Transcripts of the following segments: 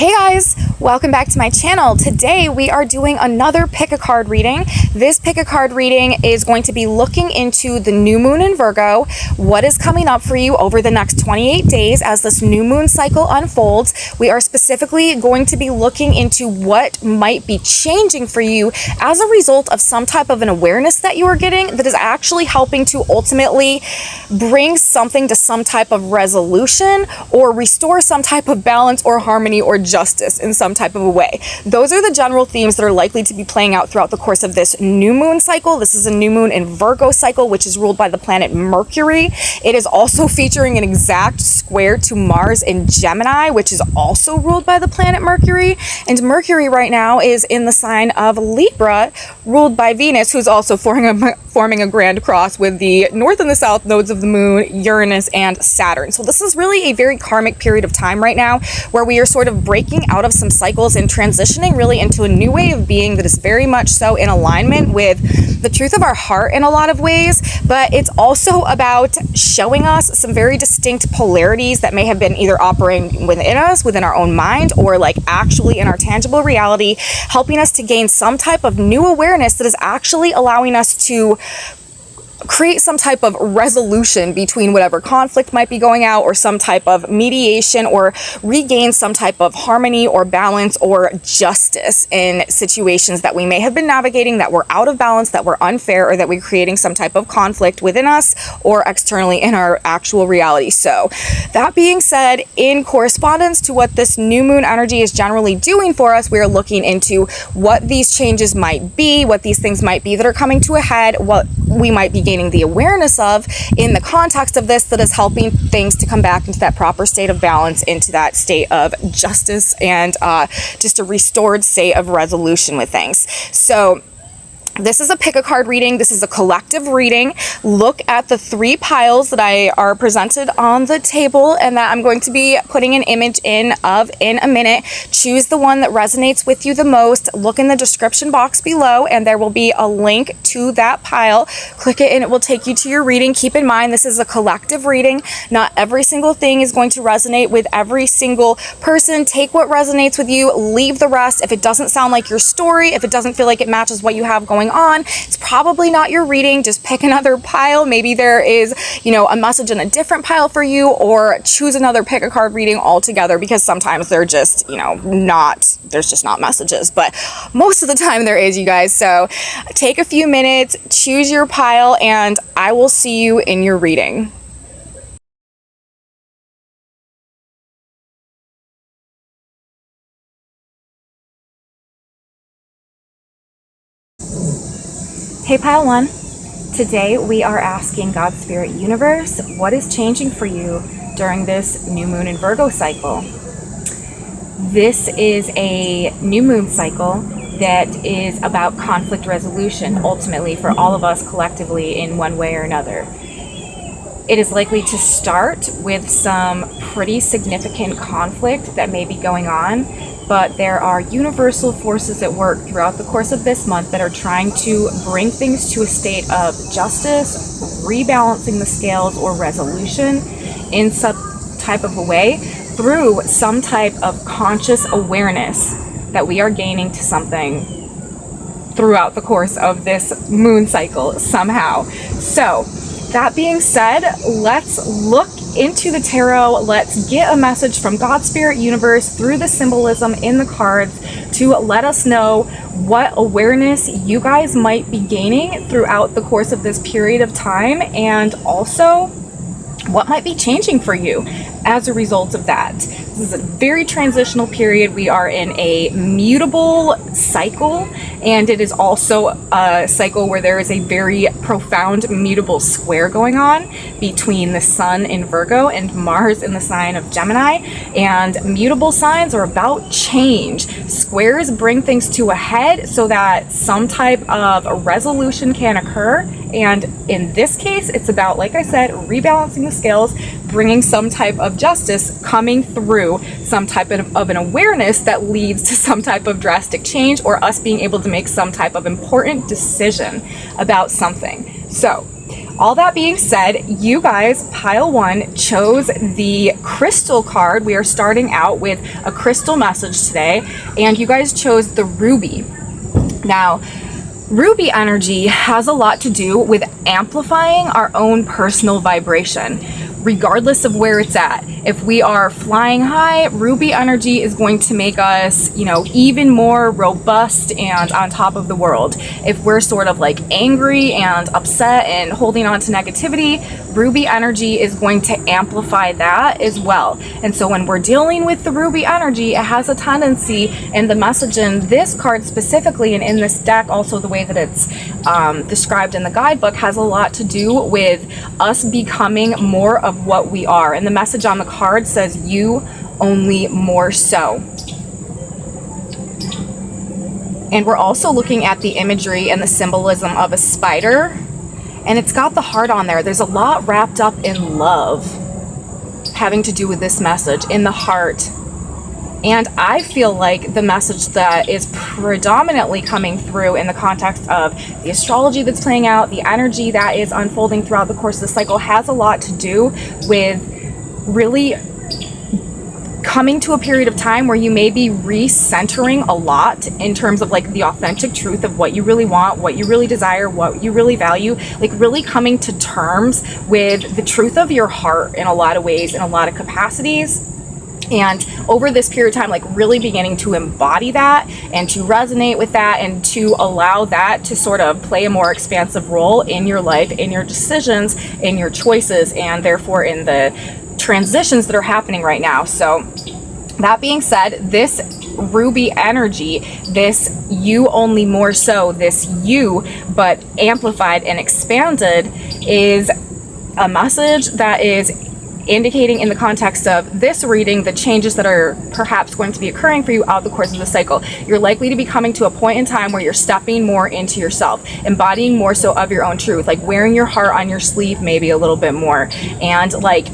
Hey guys, welcome back to my channel. Today we are doing another pick a card reading. This pick a card reading is going to be looking into the new moon in Virgo, what is coming up for you over the next 28 days as this new moon cycle unfolds. We are specifically going to be looking into what might be changing for you as a result of some type of an awareness that you are getting that is actually helping to ultimately bring something to some type of resolution or restore some type of balance or harmony or justice in some type of a way. Those are the general themes that are likely to be playing out throughout the course of this new moon cycle. This is a new moon in Virgo cycle, which is ruled by the planet Mercury. It is also featuring an exact square to Mars in Gemini, which is also ruled by the planet Mercury. And Mercury right now is in the sign of Libra, ruled by Venus, who's also forming a grand cross with the north and the south nodes of the moon, Uranus, and Saturn. So this is really a very karmic period of time right now where we are sort of breaking out of some cycles and transitioning really into a new way of being that is very much so in alignment with the truth of our heart in a lot of ways. But it's also about showing us some very distinct polarities that may have been either operating within us, within our own mind, or like actually in our tangible reality, helping us to gain some type of new awareness that is actually allowing us to create some type of resolution between whatever conflict might be going out, or some type of mediation, or regain some type of harmony or balance or justice in situations that we may have been navigating that were out of balance, that were unfair, or that we're creating some type of conflict within us or externally in our actual reality. So that being said, in correspondence to what this new moon energy is generally doing for us, we are looking into what these changes might be, what these things might be that are coming to a head, what we might be gaining the awareness of in the context of this that is helping things to come back into that proper state of balance, into that state of justice, and just a restored state of resolution with things. So this is a pick a card reading. This is a collective reading. Look at the three piles that are presented on the table and that I'm going to be putting an image in a minute. Choose the one that resonates with you the most. Look in the description box below and there will be a link to that pile. Click it and it will take you to your reading. Keep in mind, this is a collective reading. Not every single thing is going to resonate with every single person. Take what resonates with you, leave the rest. If it doesn't sound like your story, if it doesn't feel like it matches what you have going on, it's probably not your reading. Just pick another pile. Maybe there is, a message in a different pile for you, or choose another pick a card reading altogether, because sometimes they're just, there's just not messages, but most of the time there is, you guys. So take a few minutes, choose your pile, and I will see you in your reading. Hey, pile one. Today we are asking God, Spirit, Universe, what is changing for you during this new moon in Virgo cycle? This is a new moon cycle that is about conflict resolution, ultimately, for all of us collectively in one way or another. It is likely to start with some pretty significant conflict that may be going on, but there are universal forces at work throughout the course of this month that are trying to bring things to a state of justice, rebalancing the scales, or resolution in some type of a way through some type of conscious awareness that we are gaining to something throughout the course of this moon cycle somehow. So that being said, let's look into the tarot. Let's get a message from God, Spirit, Universe through the symbolism in the cards to let us know what awareness you guys might be gaining throughout the course of this period of time, and also what might be changing for you as a result of that. This is a very transitional period. We are in a mutable cycle, and it is also a cycle where there is a very profound mutable square going on between the Sun in Virgo and Mars in the sign of Gemini. And mutable signs are about change. Squares bring things to a head so that some type of resolution can occur. And in this case, it's about, like I said, rebalancing the scales, bringing some type of justice, coming through some type of an awareness that leads to some type of drastic change, or us being able to make some type of important decision about something. So all that being said, you guys, pile 1, chose the crystal card. We are starting out with a crystal message today, and you guys chose the ruby. Now, ruby energy has a lot to do with amplifying our own personal vibration, regardless of where it's at. If we are flying high, ruby energy is going to make us, you know, even more robust and on top of the world. If we're sort of like angry and upset and holding on to negativity, ruby energy is going to amplify that as well. And so when we're dealing with the ruby energy, it has a tendency, and the message in this card specifically and in this deck, also the way that it's described in the guidebook, has a lot to do with us becoming more of what we are. And the message on the card says, you only more so. And we're also looking at the imagery and the symbolism of a spider, and it's got the heart on there. There's a lot wrapped up in love having to do with this message in the heart. And I feel like the message that is predominantly coming through in the context of the astrology that's playing out, the energy that is unfolding throughout the course of the cycle, has a lot to do with really coming to a period of time where you may be recentering a lot in terms of like the authentic truth of what you really want, what you really desire, what you really value, like really coming to terms with the truth of your heart in a lot of ways, in a lot of capacities. And over this period of time, like really beginning to embody that and to resonate with that and to allow that to sort of play a more expansive role in your life, in your decisions, in your choices, and therefore in the transitions that are happening right now. So that being said, this ruby energy, this you only more so, this you but amplified and expanded, is a message that is indicating in the context of this reading the changes that are perhaps going to be occurring for you out the course of the cycle. You're likely to be coming to a point in time where you're stepping more into yourself, embodying more so of your own truth, like wearing your heart on your sleeve maybe a little bit more, and like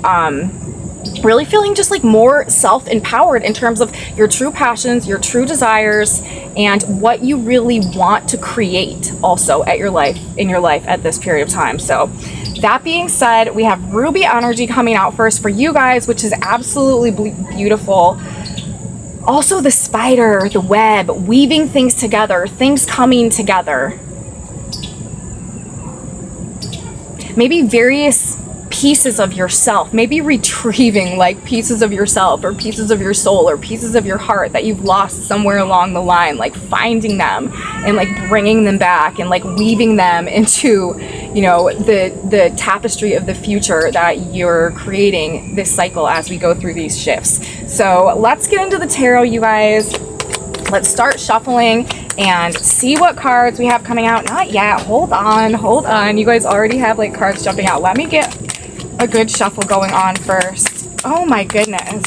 really feeling just like more self-empowered in terms of your true passions, your true desires, and what you really want to create also in your life at this period of time. So that being said, we have ruby energy coming out first for you guys, which is absolutely beautiful. Also the spider, the web, weaving things together, things coming together. Maybe various pieces of yourself, maybe retrieving like pieces of yourself or pieces of your soul or pieces of your heart that you've lost somewhere along the line, like finding them and like bringing them back and like weaving them into, you know, the tapestry of the future that you're creating this cycle as we go through these shifts. So let's get into the tarot, you guys. Let's start shuffling and see what cards we have coming out. Not yet. Hold on. You guys already have like cards jumping out. Let me get a good shuffle going on first. Oh my goodness.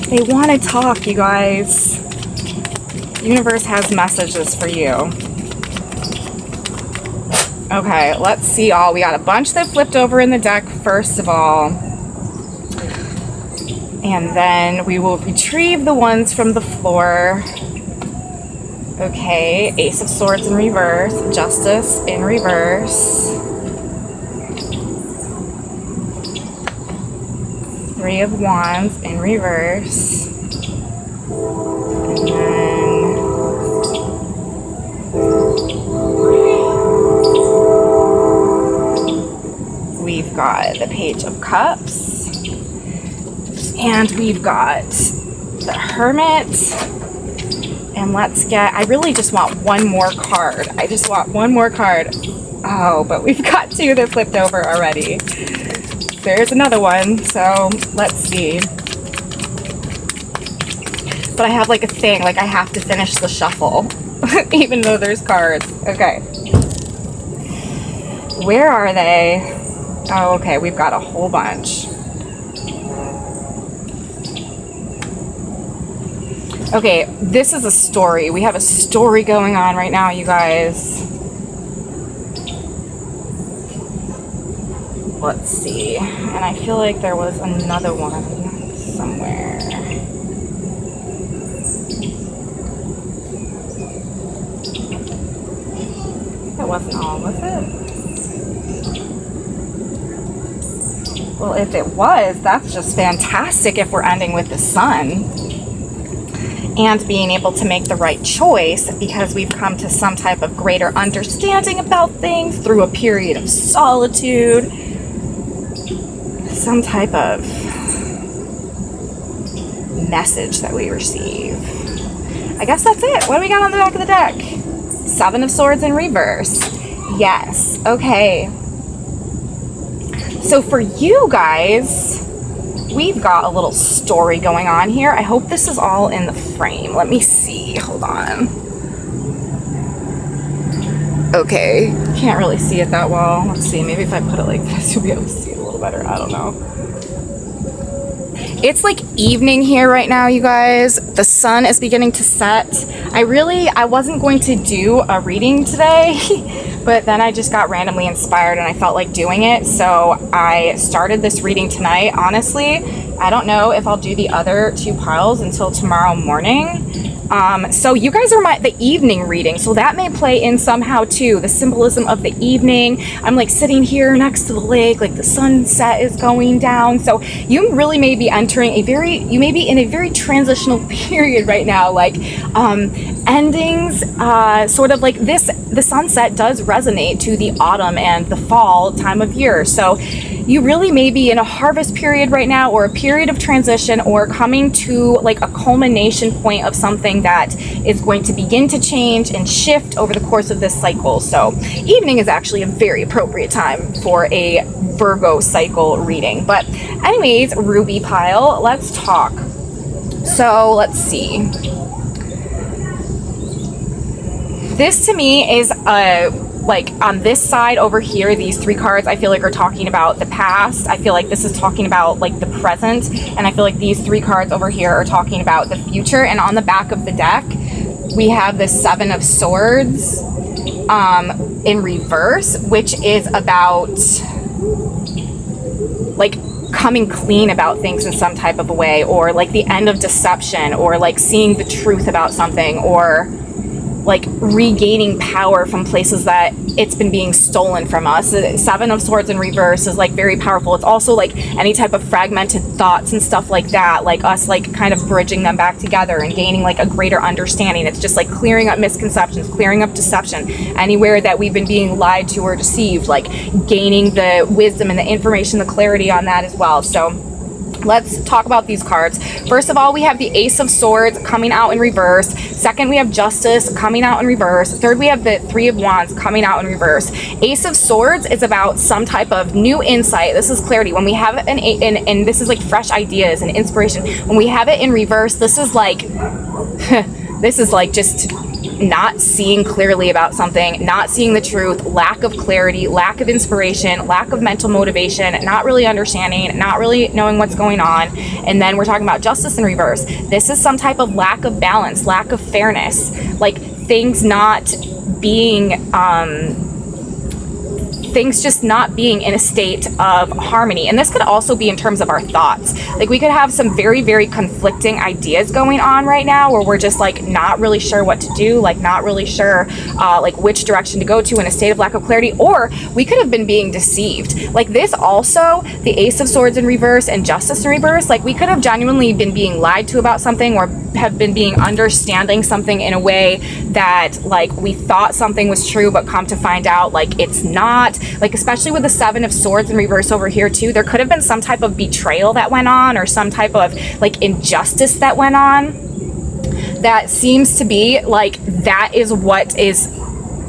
They want to talk, you guys. Universe has messages for you. Okay, let's see all. We got a bunch that flipped over in the deck first of all. And then we will retrieve the ones from the floor. Okay, Ace of Swords in reverse, Justice in reverse, Three of Wands in reverse, and then we've got the Page of Cups, and we've got the Hermit. And let's get, I really just want one more card. I just want one more card. Oh, but we've got two that flipped over already. There's another one, so let's see. But I have like a thing, like I have to finish the shuffle, even though there's cards. Okay. Where are they? Oh, okay, we've got a whole bunch. Okay, this is a story. We have a story going on right now, you guys. Let's see. And I feel like there was another one somewhere. wasn't all, was it? Well, if it was, that's just fantastic if we're ending with the Sun and being able to make the right choice because we've come to some type of greater understanding about things through a period of solitude, some type of message that we receive. I guess that's it. What do we got on the back of the deck? Seven of Swords in reverse. Yes. Okay. So for you guys, we've got a little story going on here. I hope this is all in the frame. Let me see. Hold on. Okay. Can't really see it that well. Let's see. Maybe if I put it like this, you'll be able to see it a little better. I don't know. It's like evening here right now, you guys. The sun is beginning to set. I wasn't going to do a reading today, but then I just got randomly inspired and I felt like doing it. So I started this reading tonight. Honestly, I don't know if I'll do the other two piles until tomorrow morning. So you guys are the evening reading, so that may play in somehow too, the symbolism of the evening. I'm like sitting here next to the lake, like the sunset is going down, so you really may be entering you may be in a very transitional period right now, like endings, sort of like this. The sunset does resonate to the autumn and the fall time of year, so you really may be in a harvest period right now, or a period of transition, or coming to like a culmination point of something that is going to begin to change and shift over the course of this cycle. So evening is actually a very appropriate time for a Virgo cycle reading. But anyways, Ruby pile, let's talk. So let's see. This to me is like on this side over here, these three cards I feel like are talking about the past. I feel like this is talking about like the present, and I feel like these three cards over here are talking about the future. And on the back of the deck, we have the Seven of Swords in reverse, which is about like coming clean about things in some type of a way, or like the end of deception, or like seeing the truth about something, or like regaining power from places that it's been being stolen from us. The Seven of Swords in reverse is like very powerful. It's also like any type of fragmented thoughts and stuff like that, like us like kind of bridging them back together and gaining like a greater understanding. It's just like clearing up misconceptions, clearing up deception, anywhere that we've been being lied to or deceived, like gaining the wisdom and the information, the clarity on that as well. So let's talk about these cards. First of all, we have the Ace of Swords coming out in reverse. Second, we have Justice coming out in reverse. Third, we have the Three of Wands coming out in reverse. Ace of Swords is about some type of new insight. This is clarity. When we have it and this is like fresh ideas and inspiration. When we have it in reverse, this is like this is like just not seeing clearly about something, not seeing the truth, lack of clarity, lack of inspiration, lack of mental motivation, not really understanding, not really knowing what's going on. And then we're talking about Justice in reverse. This is some type of lack of balance, lack of fairness, like things not being things just not being in a state of harmony. And this could also be in terms of our thoughts. Like we could have some very, very conflicting ideas going on right now, where we're just like not really sure what to do, like not really sure like which direction to go to, in a state of lack of clarity. Or we could have been being deceived. Like this also, the Ace of Swords in reverse and Justice in reverse, like we could have genuinely been being lied to about something, or have been being understanding something in a way that like we thought something was true, but come to find out like it's not. Like especially with the Seven of Swords in reverse over here too, there could have been some type of betrayal that went on, or some type of like injustice that went on, that seems to be like that is what is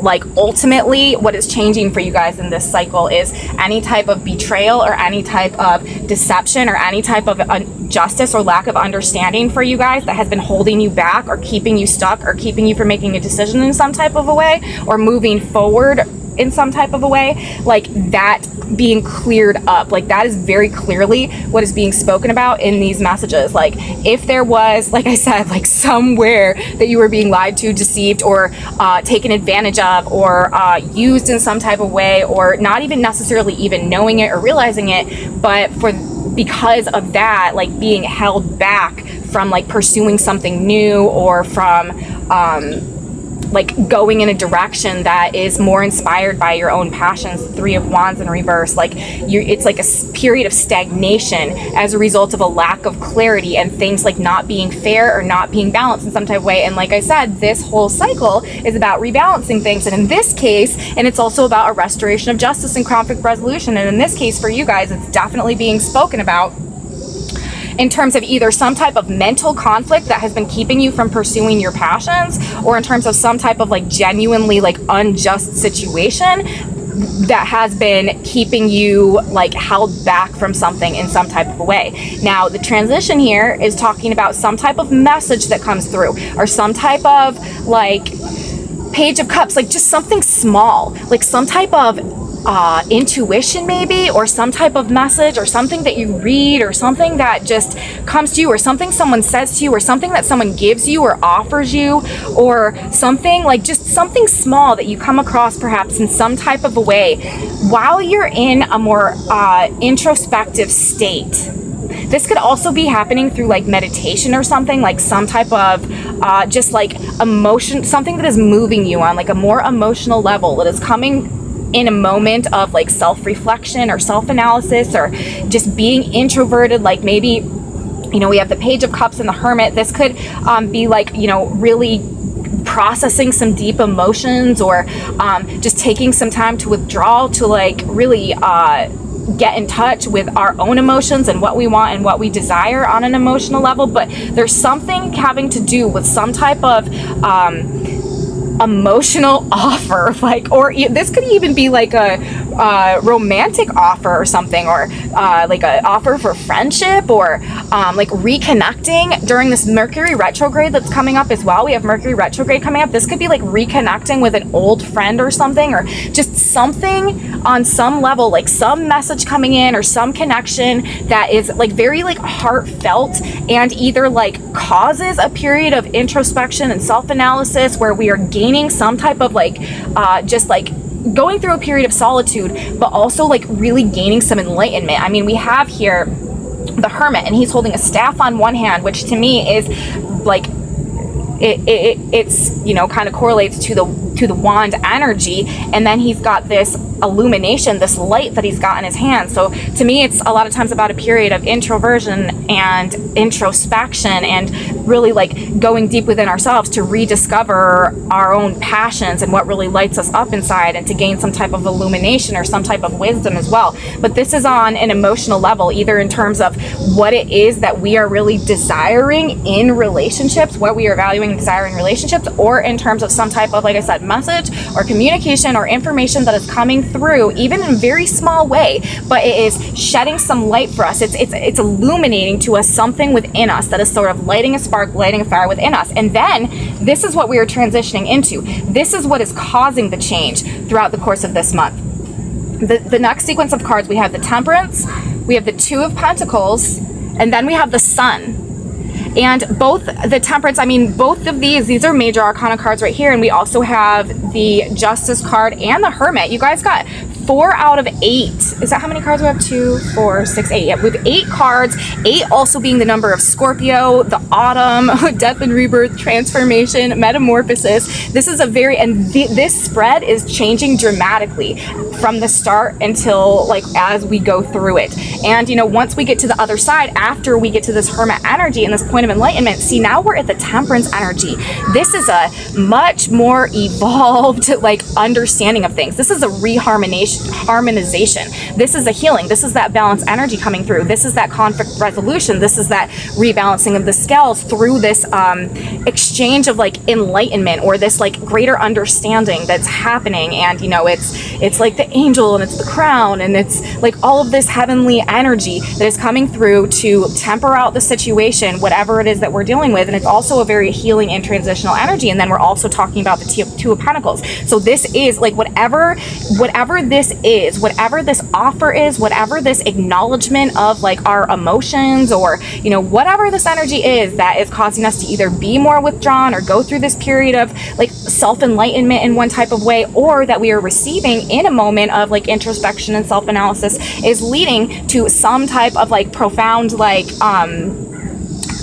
like ultimately what is changing for you guys in this cycle, is any type of betrayal or any type of deception or any type of injustice or lack of understanding for you guys that has been holding you back, or keeping you stuck, or keeping you from making a decision in some type of a way, or moving forward in some type of a way, like that being cleared up. Like that is very clearly what is being spoken about in these messages. Like if there was, like I said, like somewhere that you were being lied to, deceived, or taken advantage of, or used in some type of way, or not even necessarily even knowing it or realizing it, but because of that, like being held back from like pursuing something new, or from like going in a direction that is more inspired by your own passions. Three of Wands in reverse, like it's like a period of stagnation as a result of a lack of clarity and things like not being fair or not being balanced in some type of way. And like I said, this whole cycle is about rebalancing things, and in this case, and it's also about a restoration of justice and conflict resolution. And in this case for you guys, it's definitely being spoken about in terms of either some type of mental conflict that has been keeping you from pursuing your passions, or in terms of some type of like genuinely like unjust situation that has been keeping you like held back from something in some type of a way. Now the transition here is talking about some type of message that comes through, or some type of like Page of Cups, like just something small, like some type of intuition maybe, or some type of message, or something that you read, or something that just comes to you, or something someone says to you, or something that someone gives you or offers you, or something like just something small that you come across perhaps in some type of a way while you're in a more introspective state. This could also be happening through like meditation or something, like some type of just like emotion, something that is moving you on like a more emotional level, that is coming in a moment of like self-reflection or self-analysis, or just being introverted. Like maybe, you know, we have the Page of Cups and the Hermit. This could be like, you know, really processing some deep emotions, or just taking some time to withdraw, to like really get in touch with our own emotions and what we want and what we desire on an emotional level. But there's something having to do with some type of emotional offer, like, or this could even be like a romantic offer or something, or like an offer for friendship, or like reconnecting during this Mercury retrograde that's coming up as well. We have Mercury retrograde coming up. This could be like reconnecting with an old friend or something, or just something on some level, like some message coming in, or some connection that is like very like heartfelt, and either like causes a period of introspection and self-analysis where we are gaining some type of like just like going through a period of solitude, but also like really gaining some enlightenment. I mean, we have here the Hermit, and he's holding a staff on one hand, which to me is like it's you know, kind of correlates to the wand energy, and then he's got this illumination, this light that he's got in his hand. So to me, it's a lot of times about a period of introversion and introspection, and really like going deep within ourselves to rediscover our own passions and what really lights us up inside, and to gain some type of illumination or some type of wisdom as well. But this is on an emotional level, either in terms of what it is that we are really desiring in relationships, what we are valuing and desiring in relationships, or in terms of some type of, like I said, message or communication or information that is coming through, even in a very small way, but it is shedding some light for us. It's illuminating to us something within us that is sort of lighting a spark, lighting a fire within us. And then this is what we are transitioning into. This is what is causing the change throughout the course of this month. The next sequence of cards, we have the Temperance, we have the Two of Pentacles, and then we have the Sun. And both the Temperance, I mean, both of these are major arcana cards right here. And we also have the Justice card and the Hermit. You guys got 4 out of 8. Is that how many cards we have? 2, 4, 6, 8. Yeah, we have 8 cards. 8 also being the number of Scorpio, the autumn, death and rebirth, transformation, metamorphosis. This is a very, and this spread is changing dramatically from the start until like as we go through it. And you know, once we get to the other side, after we get to this Hermit energy and this point of enlightenment, see, now we're at the Temperance energy. This is a much more evolved like understanding of things. This is a harmonization. This is a healing. This is that balance energy coming through. This is that conflict resolution. This is that rebalancing of the scales through this exchange of like enlightenment, or this like greater understanding that's happening. And you know, it's like the angel, and it's the crown, and it's like all of this heavenly energy that is coming through to temper out the situation, whatever it is that we're dealing with. And it's also a very healing and transitional energy. And then we're also talking about the Two of Pentacles. So this is like whatever this is, whatever this offer is, whatever this acknowledgement of like our emotions, or you know, whatever this energy is that is causing us to either be more withdrawn or go through this period of like self-enlightenment in one type of way, or that we are receiving in a moment of like introspection and self-analysis, is leading to some type of like profound like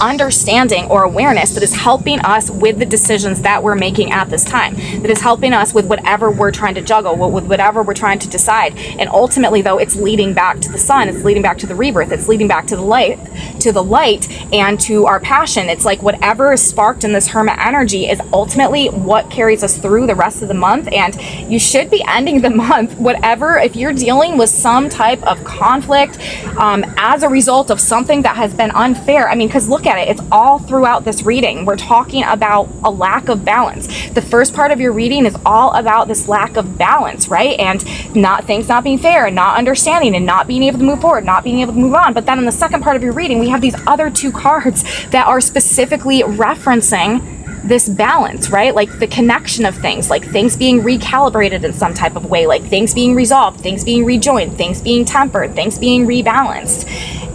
understanding or awareness that is helping us with the decisions that we're making at this time, that is helping us with whatever we're trying to juggle, with whatever we're trying to decide. And ultimately, though, it's leading back to the sun, it's leading back to the rebirth, it's leading back to the light, and to our passion. It's like whatever is sparked in this Hermit energy is ultimately what carries us through the rest of the month. And you should be ending the month, whatever, if you're dealing with some type of conflict as a result of something that has been unfair. I mean, because look at it, it's all throughout this reading. We're talking about a lack of balance. The first part of your reading is all about this lack of balance, right? And things not being fair, and not understanding, and not being able to move forward, not being able to move on. But then in the second part of your reading, we have these other two cards that are specifically referencing this balance, right? Like the connection of things, like things being recalibrated in some type of way, like things being resolved, things being rejoined, things being tempered, things being rebalanced.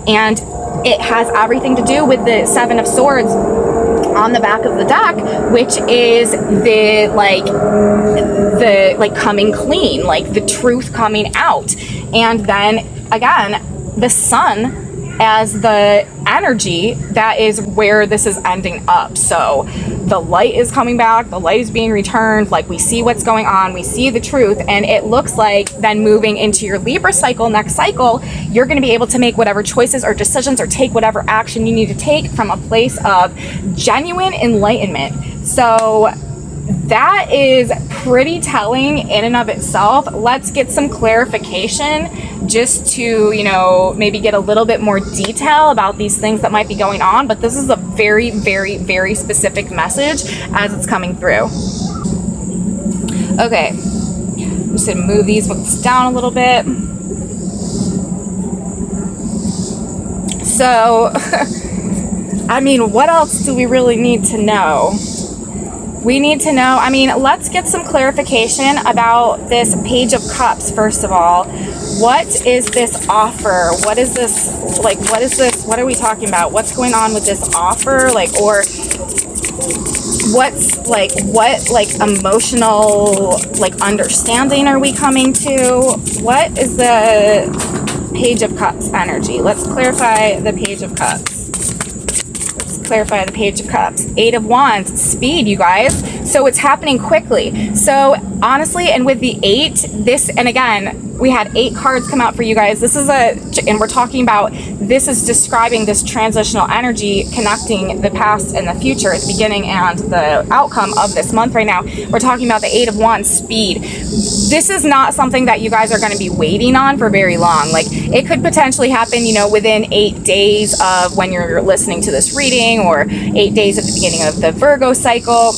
And it has everything to do with the Seven of Swords on the back of the deck, which is the coming clean, like the truth coming out. And then again, the sun as the energy that is where this is ending up. So the light is coming back, the light is being returned, like we see what's going on, we see the truth, and it looks like then moving into your Libra cycle, next cycle, you're going to be able to make whatever choices or decisions or take whatever action you need to take from a place of genuine enlightenment. So that is pretty telling in and of itself. Let's get some clarification just to, maybe get a little bit more detail about these things that might be going on. But this is a very, very, very specific message as it's coming through. Okay, I'm just gonna move these books down a little bit. So, I mean, what else do we really need to know? We need to know, let's get some clarification about this Page of Cups, first of all. What is this offer? What is this, what are we talking about? What's going on with this offer? Or what's, what emotional, understanding are we coming to? What is the Page of Cups energy? Let's clarify the Page of Cups. Clarify the Page of Cups. Eight of Wands, speed, you guys. So it's happening quickly. So honestly, and with the 8, and again, we had 8 cards come out for you guys. And we're talking about, this is describing this transitional energy connecting the past and the future, the beginning and the outcome of this month right now. We're talking about the 8 of Wands, speed. This is not something that you guys are going to be waiting on for very long. It could potentially happen, within 8 days of when you're listening to this reading, or 8 days at the beginning of the Virgo cycle,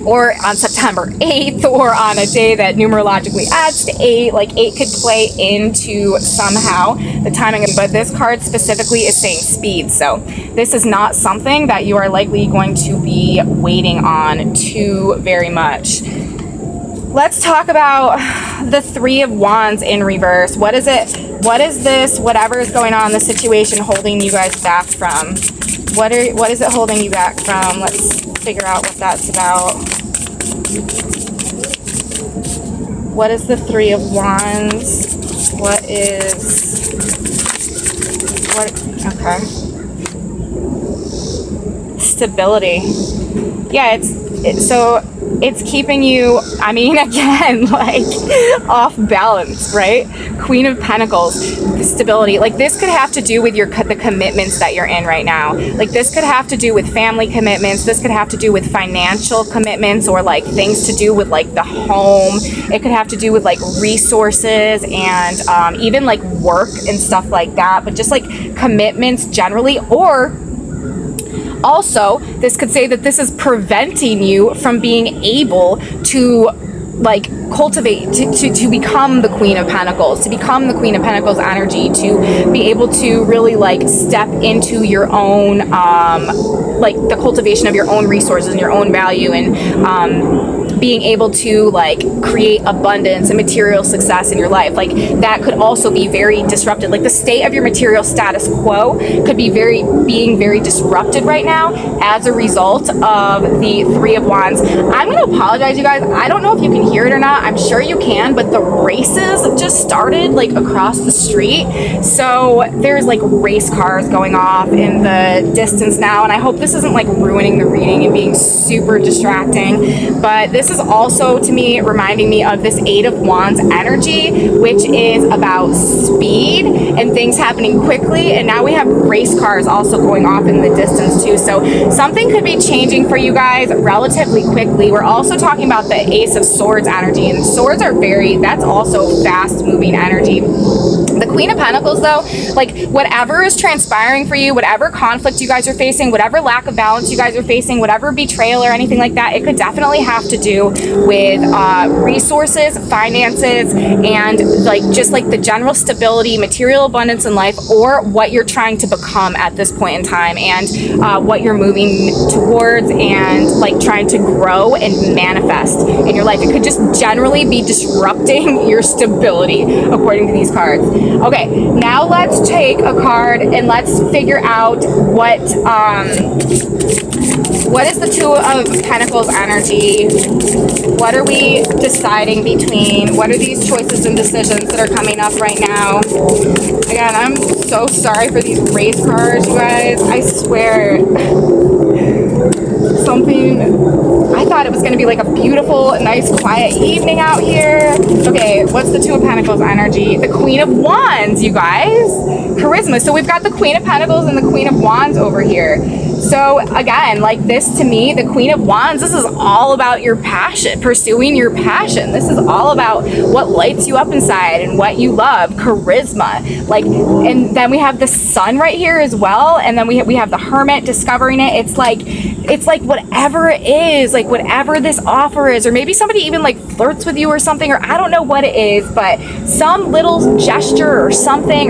or on September 8th, or on a day that numerologically adds to 8. 8 could play into somehow the timing, but this card specifically is saying speed. So this is not something that you are likely going to be waiting on too very much. Let's talk about the 3 of Wands in reverse. What is it? What is this, whatever is going on in the situation, holding you guys back from? What is it holding you back from? Let's figure out what that's about. What is the 3 of Wands? Okay. Stability. Yeah, so it's keeping you, again, off balance, right? Queen of Pentacles, stability. This could have to do with the commitments that you're in right now. This could have to do with family commitments. This could have to do with financial commitments, or things to do with the home. It could have to do with resources and even work and stuff like that. But just commitments generally, or also, this could say that this is preventing you from being able to cultivate, to become the Queen of Pentacles, to become the Queen of Pentacles energy, to be able to really step into your own, the cultivation of your own resources and your own value, and being able to like create abundance and material success in your life. Like that could also be very disrupted. Like the state of your material status quo could be being very disrupted right now as a result of the Three of Wands. I'm going to apologize, you guys. I don't know if you can hear it or not. I'm sure you can, but the races just started like across the street. So there's like race cars going off in the distance now, and I hope this isn't like ruining the reading and being super distracting. But this is also, to me, reminding me of this Eight of Wands energy, which is about speed and things happening quickly. And now we have race cars also going off in the distance too. So something could be changing for you guys relatively quickly. We're also talking about the Ace of Swords energy, and swords are that's also fast moving energy. The Queen of Pentacles, though, like whatever is transpiring for you, whatever conflict you guys are facing, whatever lack of balance you guys are facing, whatever betrayal or anything like that, it could definitely have to do with resources, finances, and like just like the general stability, material abundance in life, or what you're trying to become at this point in time, and what you're moving towards, and like trying to grow and manifest in your life. It could just generally be disrupting your stability, according to these cards. Okay, now let's take a card and let's figure out what is the Two of Pentacles energy? What are we deciding between? What are these choices and decisions that are coming up right now? Again, I'm so sorry for these race cars, you guys. I swear, I thought it was going to be like a beautiful, nice, quiet evening out here. Okay, what's the Two of Pentacles energy? The Queen of Wands, you guys. Charisma. So we've got the Queen of Pentacles and the Queen of Wands over here. So again, like this to me, the Queen of Wands, this is all about your passion, pursuing your passion. This is all about what lights you up inside and what you love, charisma. Like, and then we have the Sun right here as well. And then we have the Hermit, discovering it. It's like whatever it is, like whatever this offer is, or maybe somebody even like flirts with you or something, or I don't know what it is, but some little gesture or something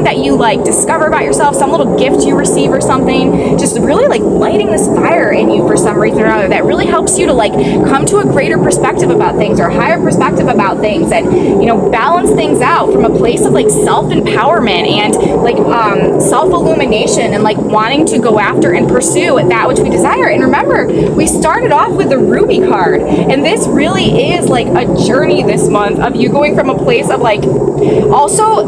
that you like discover about yourself, some little gift you receive or something, just really like lighting this fire in you for some reason or another that really helps you to like come to a greater perspective about things, or a higher perspective about things, and you know, balance things out from a place of like self-empowerment and like self-illumination, and like wanting to go after and pursue that which we desire. And remember, we started off with the Ruby card, and this really is like a journey this month of you going from a place of like, also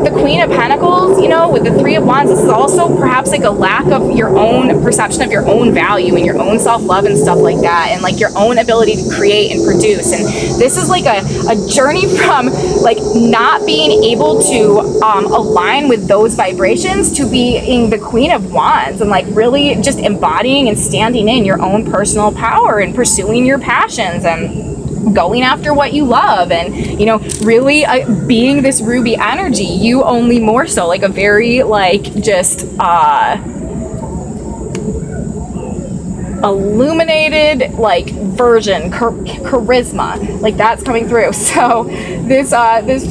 the Queen of Pentacles, you know, with the Three of Wands, this is also perhaps like a lack of your own perception of your own value and your own self-love and stuff like that, and like your own ability to create and produce. And this is like a journey from like not being able to align with those vibrations to being the Queen of Wands, and like really just embodying and standing in your own personal power and pursuing your passions and going after what you love, and you know, really being this Ruby energy, you only more so, like a very like just illuminated like version, charisma, like that's coming through. So this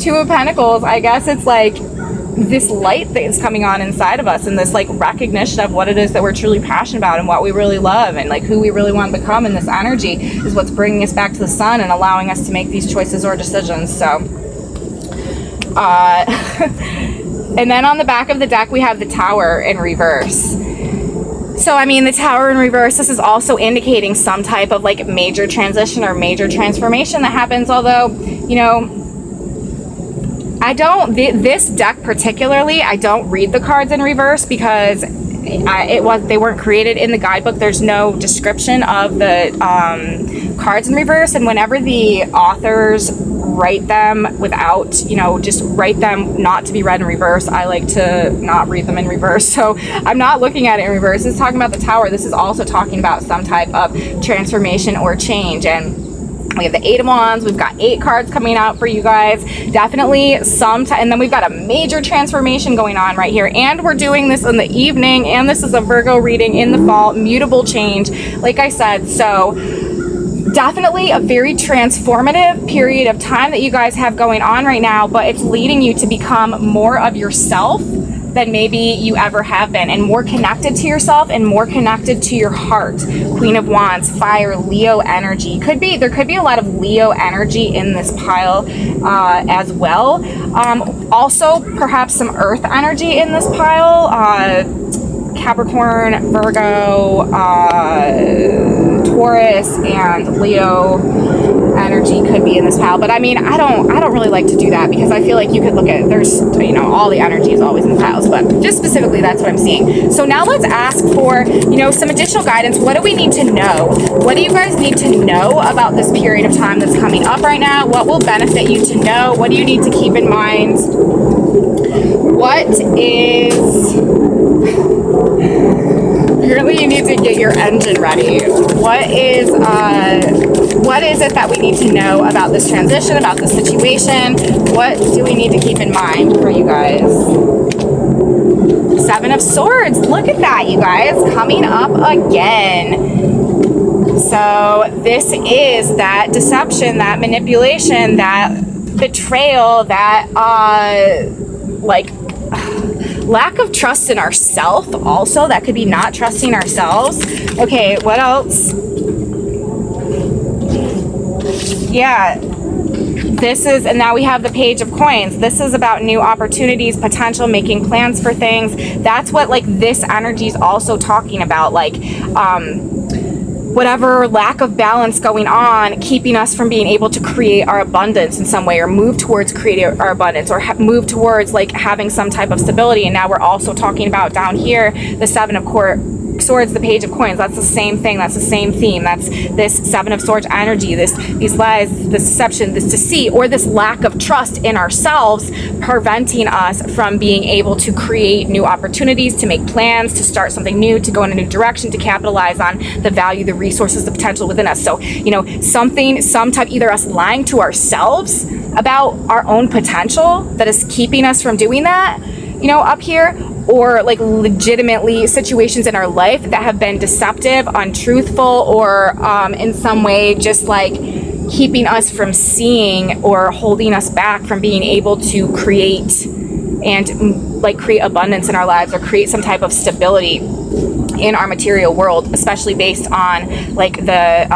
Two of Pentacles, I guess it's like this light that's coming on inside of us, and this like recognition of what it is that we're truly passionate about and what we really love and like who we really want to become. And this energy is what's bringing us back to the sun and allowing us to make these choices or decisions. So and then on the back of the deck we have the Tower in reverse. So I mean, the Tower in reverse, this is also indicating some type of like major transition or major transformation that happens, although, you know, this deck particularly, I don't read the cards in reverse because they weren't created in the guidebook. There's no description of the cards in reverse, and whenever the authors write them without, you know, just write them not to be read in reverse, I like to not read them in reverse. So I'm not looking at it in reverse. It's talking about the Tower. This is also talking about some type of transformation or change. And we have the Eight of Wands. We've got 8 cards coming out for you guys. Definitely and then we've got a major transformation going on right here. And we're doing this in the evening. And this is a Virgo reading in the fall. Mutable change, like I said. So definitely a very transformative period of time that you guys have going on right now. But it's leading you to become more of yourself than maybe you ever have been, and more connected to yourself and more connected to your heart. Queen of Wands, fire, Leo energy. There could be a lot of Leo energy in this pile as well. Also, perhaps some earth energy in this pile. Capricorn, Virgo, Taurus, and Leo energy could be in this pile. But I mean, I don't really like to do that, because I feel like you could look at, there's, you know, all the energy is always in piles, but just specifically that's what I'm seeing. So now let's ask for, you know, some additional guidance. What do we need to know? What do you guys need to know about this period of time that's coming up right now? What will benefit you to know? What do you need to keep in mind? What is... Apparently you need to get your engine ready. What is it that we need to know about this transition, about this situation? What do we need to keep in mind for you guys? Seven of Swords. Look at that, you guys. Coming up again. So this is that deception, that manipulation, that betrayal, that like lack of trust in ourselves. Also, that could be not trusting ourselves. Okay, what else? Yeah, this is, and now we have the Page of Coins. This is about new opportunities, potential, making plans for things. That's what like this energy is also talking about, like whatever lack of balance going on, keeping us from being able to create our abundance in some way, or move towards creating our abundance, or move towards like having some type of stability. And now we're also talking about down here, the Seven of Swords, the Page of Coins. That's the same thing. That's the same theme. That's this Seven of Swords energy, these lies, this deception, this deceit, or this lack of trust in ourselves, preventing us from being able to create new opportunities, to make plans, to start something new, to go in a new direction, to capitalize on the value, the resources, the potential within us. So, you know, some type, either us lying to ourselves about our own potential that is keeping us from doing that, you know, up here, or like legitimately situations in our life that have been deceptive, untruthful, or in some way just like keeping us from seeing or holding us back from being able to create and like create abundance in our lives, or create some type of stability in our material world, especially based on like the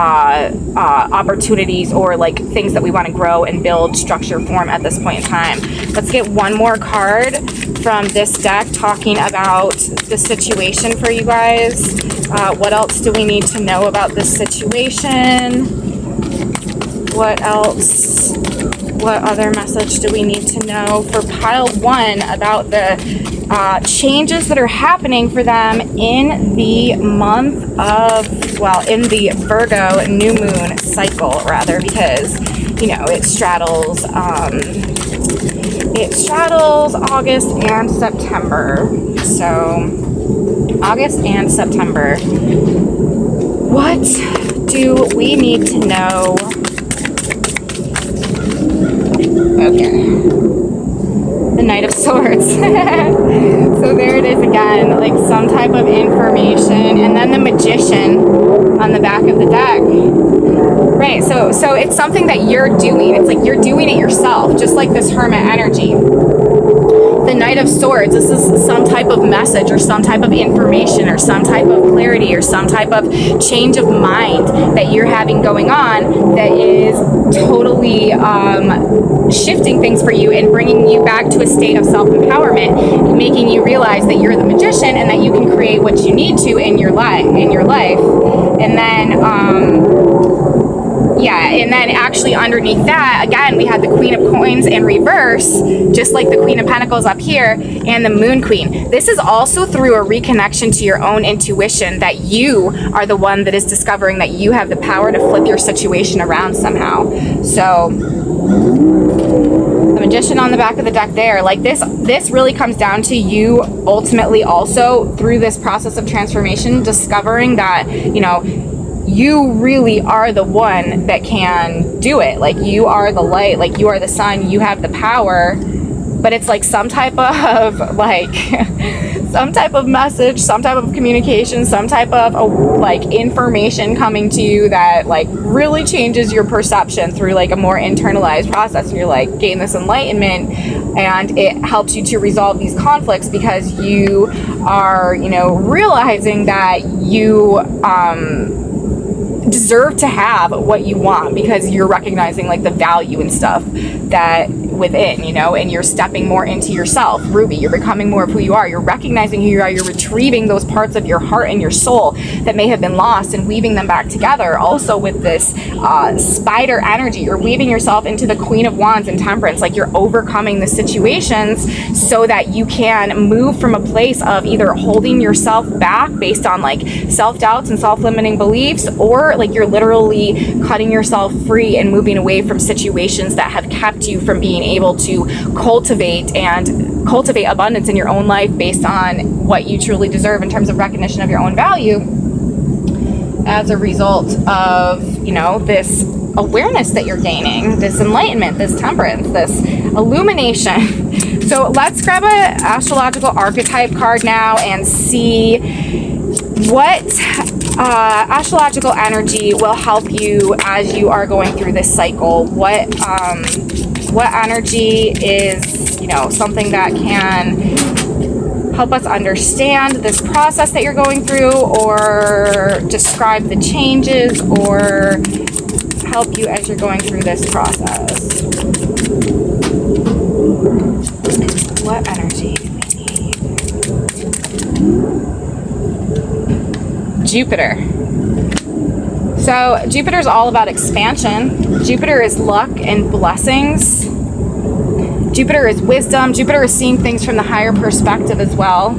opportunities or like things that we want to grow and build, structure, form at this point in time. Let's get one more card from this deck talking about the situation for you guys. What else do we need to know about this situation? What else? What other message do we need to know for pile one about the changes that are happening for them in the month of, well, in the Virgo new moon cycle, rather, because, you know, it straddles August and September. So August and September. What do we need to know? Okay. The Knight of Swords. So there it is again, like some type of information, and then the Magician on the back of the deck. Right, so it's something that you're doing. It's like you're doing it yourself, just like this Hermit energy. The Knight of Swords, this is some type of message, or some type of information, or some type of clarity, or some type of change of mind that you're having going on that is totally shifting things for you and bringing you back to a state of self-empowerment, making you realize that you're the magician and that you can create what you need to in your life. And then and then actually underneath that, again, we had the Queen of Coins in reverse, just like the Queen of Pentacles up here, and the Moon Queen. This is also through a reconnection to your own intuition, that you are the one that is discovering that you have the power to flip your situation around somehow. So the Magician on the back of the deck there, like this really comes down to you ultimately also through this process of transformation, discovering that, you know, you really are the one that can do it. Like, you are the light, like you are the sun, you have the power. But it's like some type of like some type of message, some type of communication, some type of like information coming to you that like really changes your perception through like a more internalized process, and you're like gain this enlightenment and it helps you to resolve these conflicts because you are, you know, realizing that you deserve to have what you want because you're recognizing like the value and stuff that within, you know, and you're stepping more into yourself. Ruby, you're becoming more of who you are. You're recognizing who you are. You're retrieving those parts of your heart and your soul that may have been lost and weaving them back together. Also with this spider energy, you're weaving yourself into the Queen of Wands and Temperance. Like you're overcoming the situations so that you can move from a place of either holding yourself back based on like self-doubts and self-limiting beliefs, or like you're literally cutting yourself free and moving away from situations that have kept you from being able to cultivate abundance in your own life based on what you truly deserve in terms of recognition of your own value as a result of, you know, this awareness that you're gaining, this enlightenment, this temperance, this illumination. So let's grab an astrological archetype card now and see what astrological energy will help you as you are going through this cycle. What energy is, you know, something that can help us understand this process that you're going through, or describe the changes, or help you as you're going through this process. What energy do we need? Jupiter. So Jupiter is all about expansion. Jupiter is luck and blessings. Jupiter is wisdom. Jupiter is seeing things from the higher perspective as well.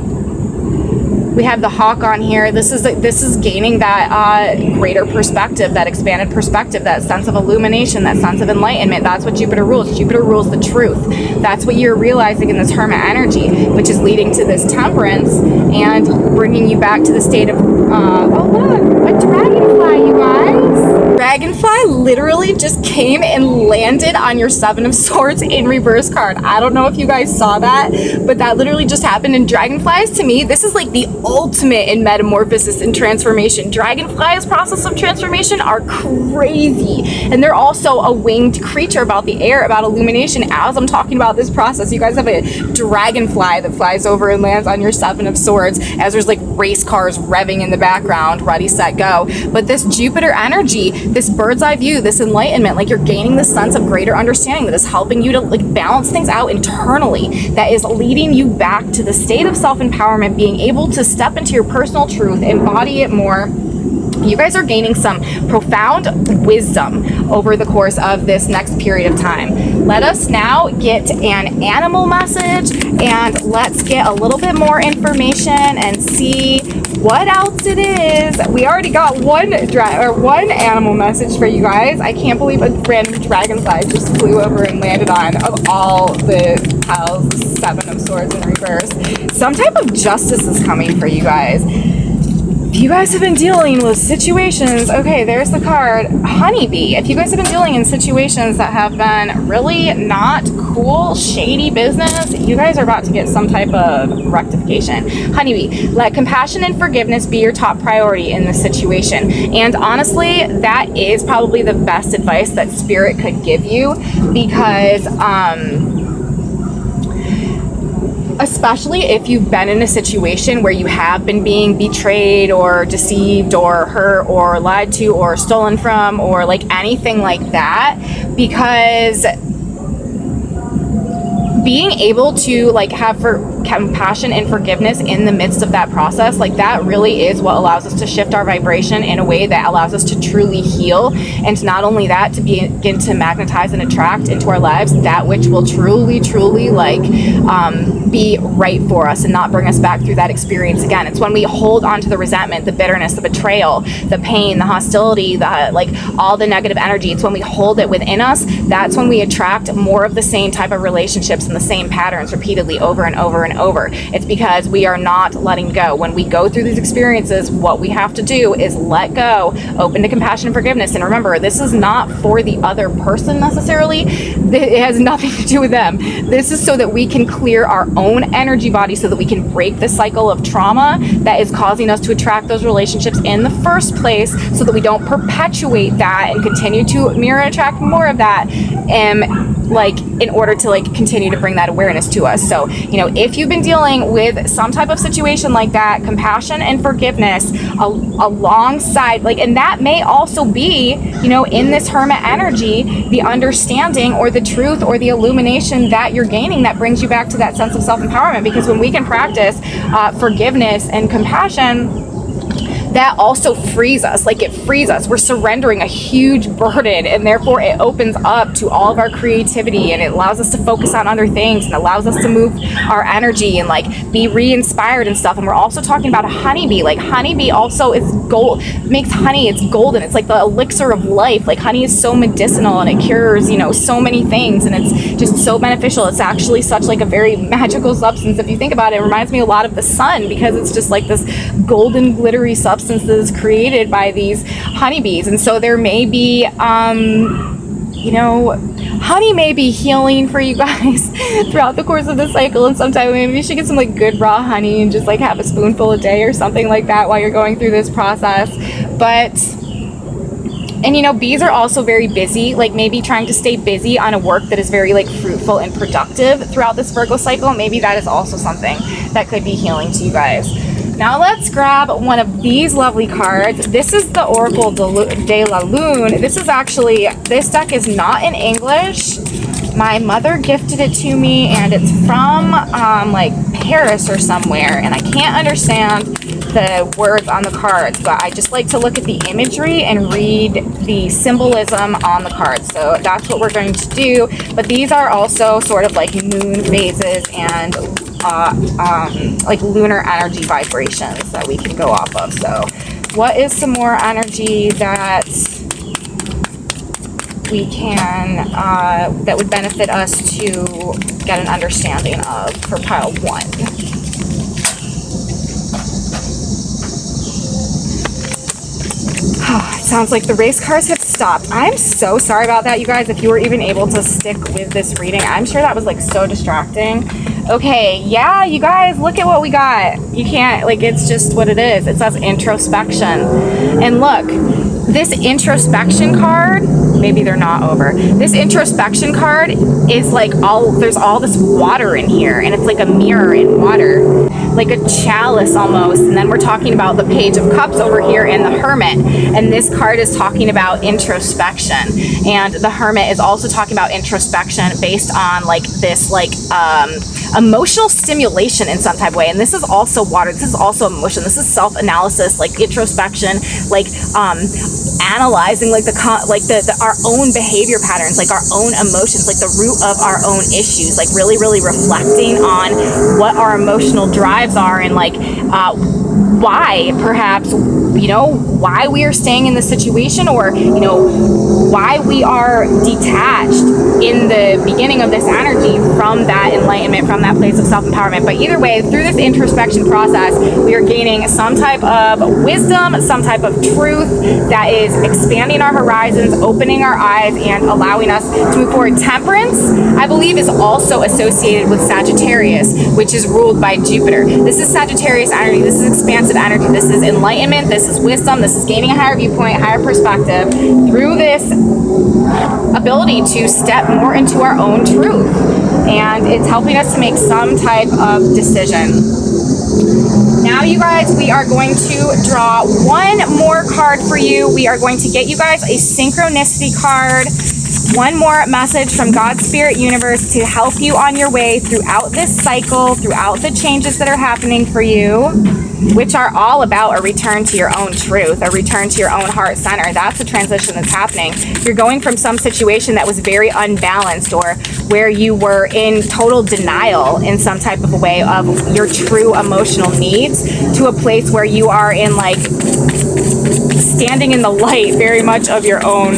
We have the hawk on here. This is gaining that greater perspective, that expanded perspective, that sense of illumination, that sense of enlightenment. That's what Jupiter rules. Jupiter rules the truth. That's what you're realizing in this hermit energy, which is leading to this temperance and bringing you back to the state of, oh look, a dragonfly, you guys. Dragonfly literally just came and landed on your Seven of Swords in reverse card. I don't know if you guys saw that, but that literally just happened. And dragonflies, to me, this is like the ultimate in metamorphosis and transformation. Dragonflies' process of transformation are crazy, and they're also a winged creature about the air, about illumination. As I'm talking about this process, you guys have a dragonfly that flies over and lands on your Seven of Swords as there's like race cars revving in the background, ready, set, go. But this Jupiter energy, this bird's eye view, this enlightenment, like you're gaining this sense of greater understanding that is helping you to like balance things out internally, that is leading you back to the state of self-empowerment, being able to step into your personal truth, embody it more. You guys are gaining some profound wisdom over the course of this next period of time. Let us now get an animal message, and let's get a little bit more information and see what else it is. We already got one animal message for you guys. I can't believe a random dragonfly just flew over and landed on, of all the piles, the Seven of Swords in reverse. Some type of justice is coming for you guys. If you guys have been dealing with situations, okay, there's the card, honeybee. If you guys have been dealing in situations that have been really not cool, shady business, you guys are about to get some type of rectification. Honeybee, let compassion and forgiveness be your top priority in this situation. And honestly, that is probably the best advice that Spirit could give you, because especially if you've been in a situation where you have been being betrayed or deceived or hurt or lied to or stolen from or like anything like that, because being able to like have compassion and forgiveness in the midst of that process, like that really is what allows us to shift our vibration in a way that allows us to truly heal, and not only that, to begin to magnetize and attract into our lives that which will truly like be right for us and not bring us back through that experience again. It's when we hold on to the resentment, the bitterness, the betrayal, the pain, the hostility, the like all the negative energy. It's when we hold it within us, that's when we attract more of the same type of relationships and the same patterns repeatedly over and over and over. It's because we are not letting go. When we go through these experiences, what we have to do is let go, open to compassion and forgiveness. And remember, this is not for the other person necessarily. It has nothing to do with them. This is so that we can clear our own energy body, so that we can break the cycle of trauma that is causing us to attract those relationships in the first place, so that we don't perpetuate that and continue to mirror attract more of that. like in order to like continue to bring that awareness to us. So, you know, if you've been dealing with some type of situation like that, compassion and forgiveness alongside, like, and that may also be, you know, in this Hermit energy, the understanding or the truth or the illumination that you're gaining that brings you back to that sense of self-empowerment. Because when we can practice forgiveness and compassion, that also frees us. Like, it frees us. We're surrendering a huge burden, and therefore it opens up to all of our creativity, and it allows us to focus on other things, and allows us to move our energy and like be re-inspired and stuff. And we're also talking about a honeybee. Like, honeybee also is gold, makes honey, it's golden, it's like the elixir of life. Like, honey is so medicinal, and it cures, you know, so many things, and it's just so beneficial. It's actually such like a very magical substance. If you think about it, it reminds me a lot of the sun, because it's just like this golden glittery substance that is created by these honeybees. And so there may be you know, honey may be healing for you guys throughout the course of the cycle, and sometime maybe you should get some like good raw honey and just like have a spoonful a day or something like that while you're going through this process. But, and you know, bees are also very busy, like maybe trying to stay busy on a work that is very like fruitful and productive throughout this Virgo cycle. Maybe that is also something that could be healing to you guys. Now let's grab one of these lovely cards. This is the Oracle de la Lune. This is actually, this deck is not in English. My mother gifted it to me, and it's from like Paris or somewhere, and I can't understand the words on the cards, but I just like to look at the imagery and read the symbolism on the cards. So that's what we're going to do. But these are also sort of like moon phases and like lunar energy vibrations that we can go off of. So what is some more energy that we can that would benefit us to get an understanding of for pile 1? It sounds like the race cars have stopped. I'm so sorry about that, you guys. If you were even able to stick with this reading, I'm sure that was like so distracting. Okay, yeah, you guys, look at what we got. You can't, like, it's just what it is. It says introspection. And look, this introspection card, maybe they're not over. This introspection card is like there's all this water in here, and it's like a mirror in water, like a chalice almost. And then we're talking about the Page of Cups over here and the Hermit. And this card is talking about introspection. And the Hermit is also talking about introspection based on like this like emotional stimulation in some type of way. And this is also water. This is also emotion. This is self-analysis, like introspection, like analyzing like our own behavior patterns, like our own emotions, like the root of our own issues, like really reflecting on what our emotional drives are, and like why perhaps, you know, why we are staying in the situation, or, you know, why we are detached in the beginning of this energy from that enlightenment, from that place of self-empowerment. But either way, through this introspection process, we are gaining some type of wisdom, some type of truth that is expanding our horizons, opening our eyes, and allowing us to move forward. Temperance, I believe, is also associated with Sagittarius, which is ruled by Jupiter. This is Sagittarius energy. This is expansive energy. This is enlightenment. This is wisdom. This is gaining a higher viewpoint, higher perspective through this ability to step more into our own truth. And it's helping us to make some type of decision. Now, you guys, we are going to draw one more card for you. We are going to get you guys a synchronicity card. One more message from God's Spirit Universe to help you on your way throughout this cycle, throughout the changes that are happening for you, which are all about a return to your own truth, a return to your own heart center. That's the transition that's happening. You're going from some situation that was very unbalanced, or where you were in total denial in some type of a way of your true emotional needs, to a place where you are in like standing in the light very much of your own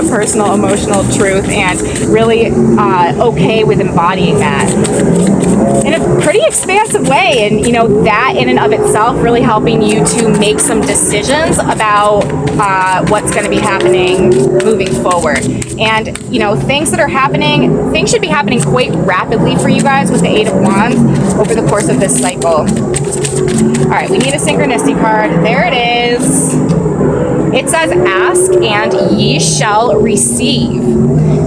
personal emotional truth, and really okay with embodying that in a pretty expansive way. And you know, that in and of itself really helping you to make some decisions about what's going to be happening moving forward. And you know, things should be happening quite rapidly for you guys with the Eight of Wands over the course of this cycle. All right, we need a synchronicity card. There it is. It says, ask and ye shall receive.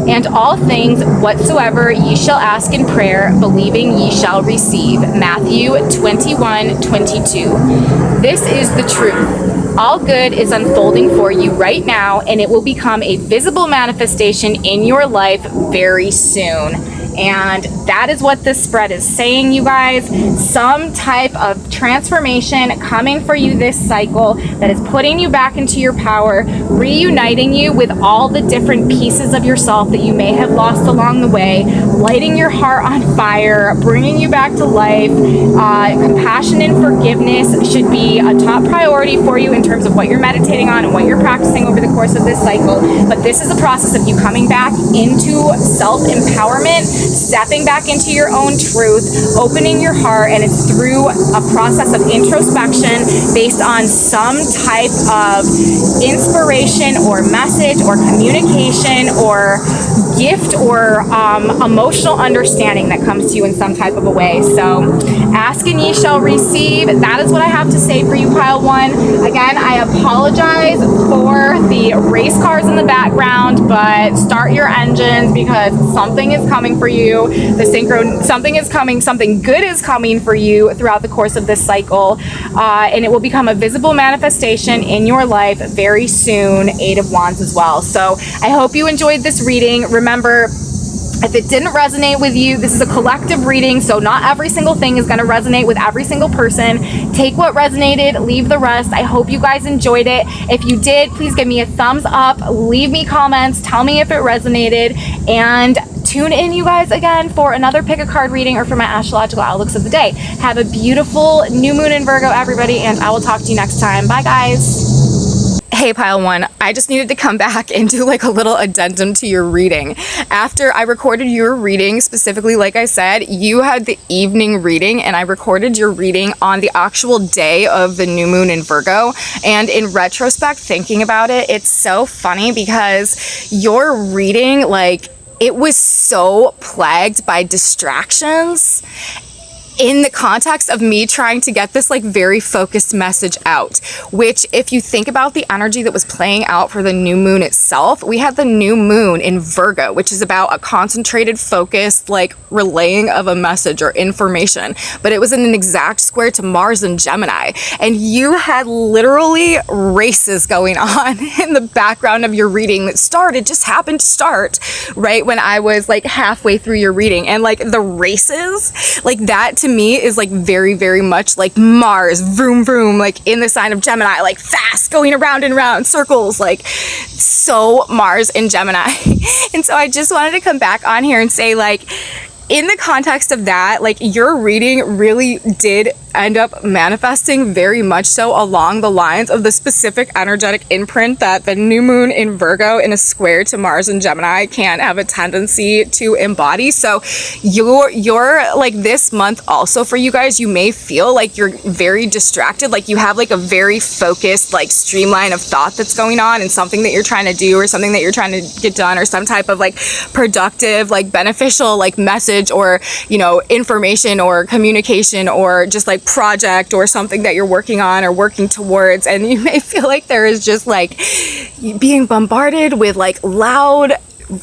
And all things whatsoever ye shall ask in prayer, believing ye shall receive. Matthew 21:22. This is the truth. All good is unfolding for you right now, and it will become a visible manifestation in your life very soon. And that is what this spread is saying, you guys. Some type of transformation coming for you this cycle that is putting you back into your power, reuniting you with all the different pieces of yourself that you may have lost along the way, lighting your heart on fire, bringing you back to life. Compassion and forgiveness should be a top priority for you in terms of what you're meditating on and what you're practicing over the course of this cycle. But this is a process of you coming back into self-empowerment, stepping back into your own truth, opening your heart, and it's through a process of introspection based on some type of inspiration or message or communication or gift or emotional understanding that comes to you in some type of a way. So ask and ye shall receive. That is what I have to say for you, pile one. Again, I apologize for the race cars in the background, but start your engines because something is coming for you. The synchro, something is coming, something good is coming for you throughout the course of this cycle, and it will become a visible manifestation in your life very soon. 8 of Wands as well. So I hope you enjoyed this reading. Remember, if it didn't resonate with you, this is a collective reading, so not every single thing is going to resonate with every single person. Take what resonated, leave the rest. I hope you guys enjoyed it. If you did, please give me a thumbs up, leave me comments, tell me if it resonated, and tune in, you guys, again for another pick a card reading or for my astrological outlooks of the day. Have a beautiful new moon in Virgo, everybody, and I will talk to you next time. Bye, guys. Hey, pile one, I just needed to come back and do like a little addendum to your reading. After I recorded your reading, specifically, like I said, you had the evening reading and I recorded your reading on the actual day of the new moon in Virgo. And in retrospect, thinking about it, it's so funny because your reading, like, it was so plagued by distractions in the context of me trying to get this like very focused message out, which if you think about the energy that was playing out for the new moon itself, we had the new moon in Virgo, which is about a concentrated, focused, like relaying of a message or information, but it was in an exact square to Mars and Gemini, and you had literally races going on in the background of your reading that just happened to start right when I was like halfway through your reading, and like the races, like that to me is like very, very much like Mars, vroom vroom, like in the sign of Gemini, like fast going around and around circles, like so Mars in Gemini. And so I just wanted to come back on here and say, like, in the context of that, like your reading really did end up manifesting very much so along the lines of the specific energetic imprint that the new moon in Virgo in a square to Mars and Gemini can have a tendency to embody. So you're like, this month also for you guys, you may feel like you're very distracted, like you have like a very focused like streamline of thought that's going on and something that you're trying to do or something that you're trying to get done or some type of like productive, like beneficial like message or, you know, information or communication or just like project or something that you're working on or working towards, and you may feel like there is just like being bombarded with like loud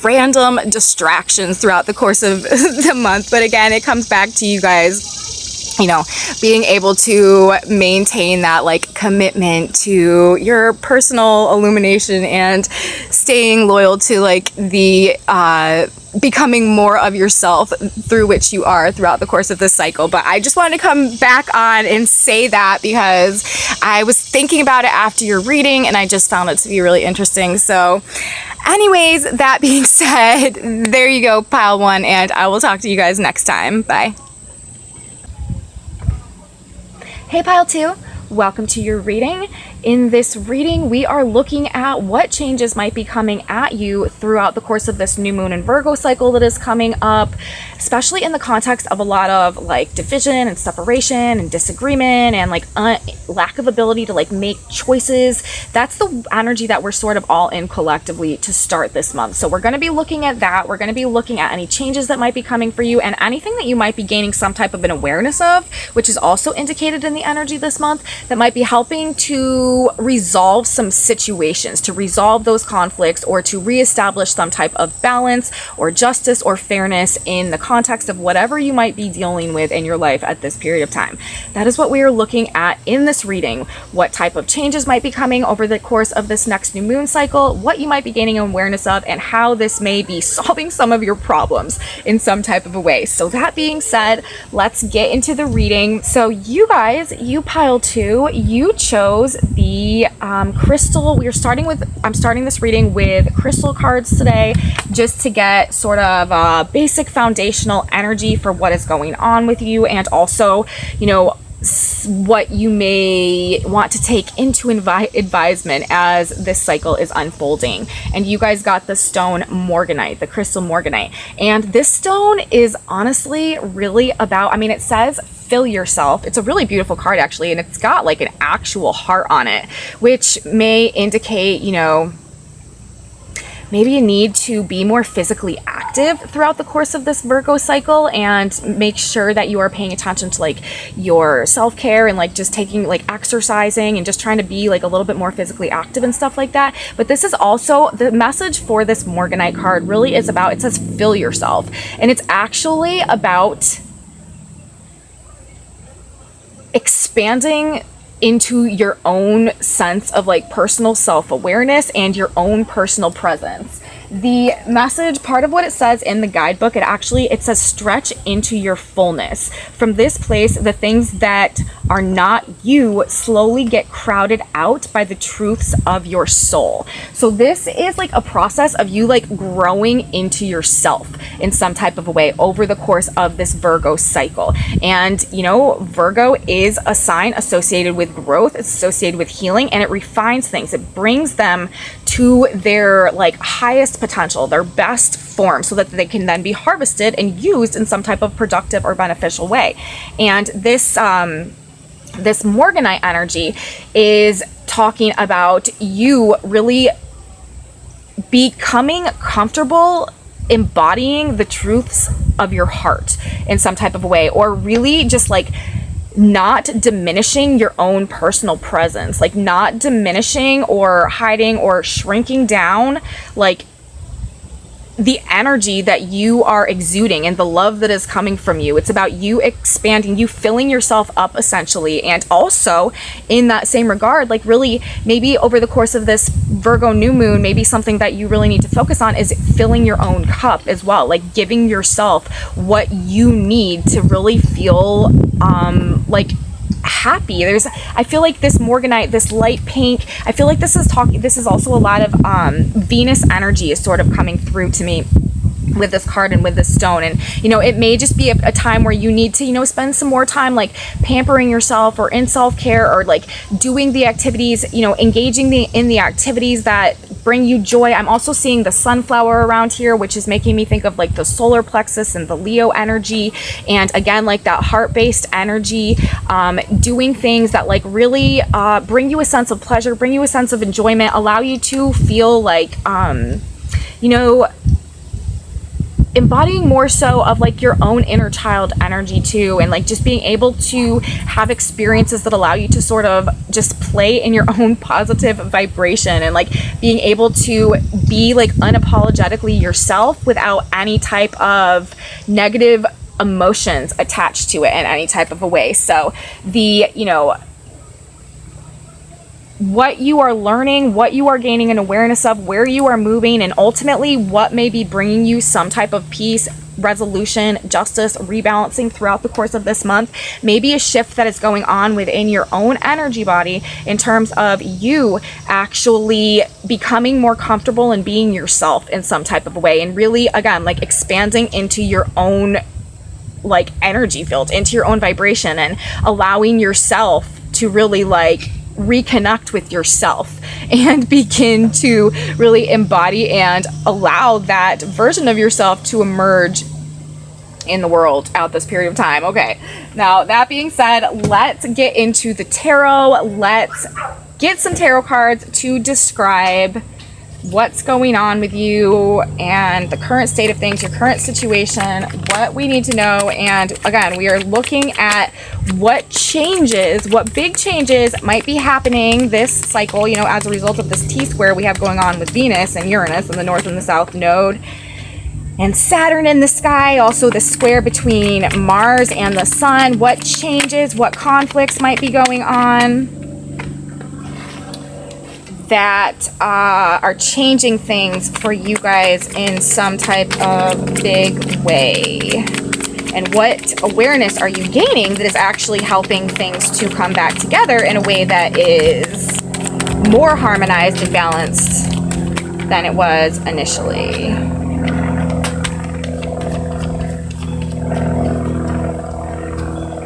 random distractions throughout the course of the month. But again, it comes back to you guys, you know, being able to maintain that like commitment to your personal illumination and staying loyal to like the becoming more of yourself through which you are throughout the course of this cycle. But I just wanted to come back on and say that because I was thinking about it after your reading and I just found it to be really interesting. So anyways, that being said, there you go, pile one, and I will talk to you guys next time. Bye. Hey, pile two, welcome to your reading. In this reading, we are looking at what changes might be coming at you throughout the course of this new moon and Virgo cycle that is coming up, especially in the context of a lot of like division and separation and disagreement and like lack of ability to like make choices. That's the energy that we're sort of all in collectively to start this month. So we're going to be looking at that. We're going to be looking at any changes that might be coming for you and anything that you might be gaining some type of an awareness of, which is also indicated in the energy this month, that might be helping to to resolve some situations, to resolve those conflicts, or to reestablish some type of balance or justice or fairness in the context of whatever you might be dealing with in your life at this period of time. That is what we are looking at in this reading. What type of changes might be coming over the course of this next new moon cycle, what you might be gaining awareness of, and how this may be solving some of your problems in some type of a way. So that being said, let's get into the reading. So you guys, you pile 2, you chose the crystal. I'm starting this reading with crystal cards today, just to get sort of a basic foundational energy for what is going on with you, and also, you know, what you may want to take into advisement as this cycle is unfolding. And you guys got the stone Morganite, the crystal Morganite. And this stone is honestly really about, I mean, it says fill yourself. It's a really beautiful card actually, and it's got like an actual heart on it, which may indicate, you know, maybe you need to be more physically active throughout the course of this Virgo cycle, and make sure that you are paying attention to like your self-care and like just taking like exercising and just trying to be like a little bit more physically active and stuff like that. But this is also the message for this Morganite card really is about, it says fill yourself, and it's actually about expanding into your own sense of like personal self-awareness and your own personal presence. The message, part of what it says in the guidebook, it says stretch into your fullness. From this place, the things that are not you slowly get crowded out by the truths of your soul. So this is like a process of you like growing into yourself in some type of a way over the course of this Virgo cycle. And you know, Virgo is a sign associated with growth, it's associated with healing, and it refines things. It brings them to their like highest potential, their best form, so that they can then be harvested and used in some type of productive or beneficial way. And this this Morganite energy is talking about you really becoming comfortable embodying the truths of your heart in some type of a way, or really just like not diminishing your own personal presence, like not diminishing or hiding or shrinking down like the energy that you are exuding and the love that is coming from you. It's about you expanding, you filling yourself up essentially. And also in that same regard, like really maybe over the course of this Virgo new moon, maybe something that you really need to focus on is filling your own cup as well, like giving yourself what you need to really feel like happy. I feel like this Morganite, this light pink, I feel like this is also a lot of Venus energy is sort of coming through to me with this card and with this stone. And you know, it may just be a time where you need to, you know, spend some more time like pampering yourself or in self-care, or like doing the activities, you know, engaging in the activities that bring you joy. I'm also seeing the sunflower around here, which is making me think of like the solar plexus and the Leo energy, and again like that heart-based energy, doing things that like really bring you a sense of pleasure, bring you a sense of enjoyment, allow you to feel like you know, embodying more so of like your own inner child energy too, and like just being able to have experiences that allow you to sort of just play in your own positive vibration, and like being able to be like unapologetically yourself without any type of negative emotions attached to it in any type of a way. So the, you know, what you are learning, what you are gaining an awareness of, where you are moving, and ultimately what may be bringing you some type of peace, resolution, justice, rebalancing throughout the course of this month. Maybe a shift that is going on within your own energy body in terms of you actually becoming more comfortable and being yourself in some type of a way, and really again like expanding into your own like energy field, into your own vibration, and allowing yourself to really like reconnect with yourself and begin to really embody and allow that version of yourself to emerge in the world out this period of time. Okay, now that being said, let's get into the tarot. Let's get some tarot cards to describe what's going on with you and the current state of things, your current situation, what we need to know. And again, we are looking at what changes, what big changes might be happening this cycle, you know, as a result of this T-square we have going on with Venus and Uranus in the north and the south node, and Saturn in the sky, also the square between Mars and the sun. What changes, what conflicts might be going on that are changing things for you guys in some type of big way. And what awareness are you gaining that is actually helping things to come back together in a way that is more harmonized and balanced than it was initially.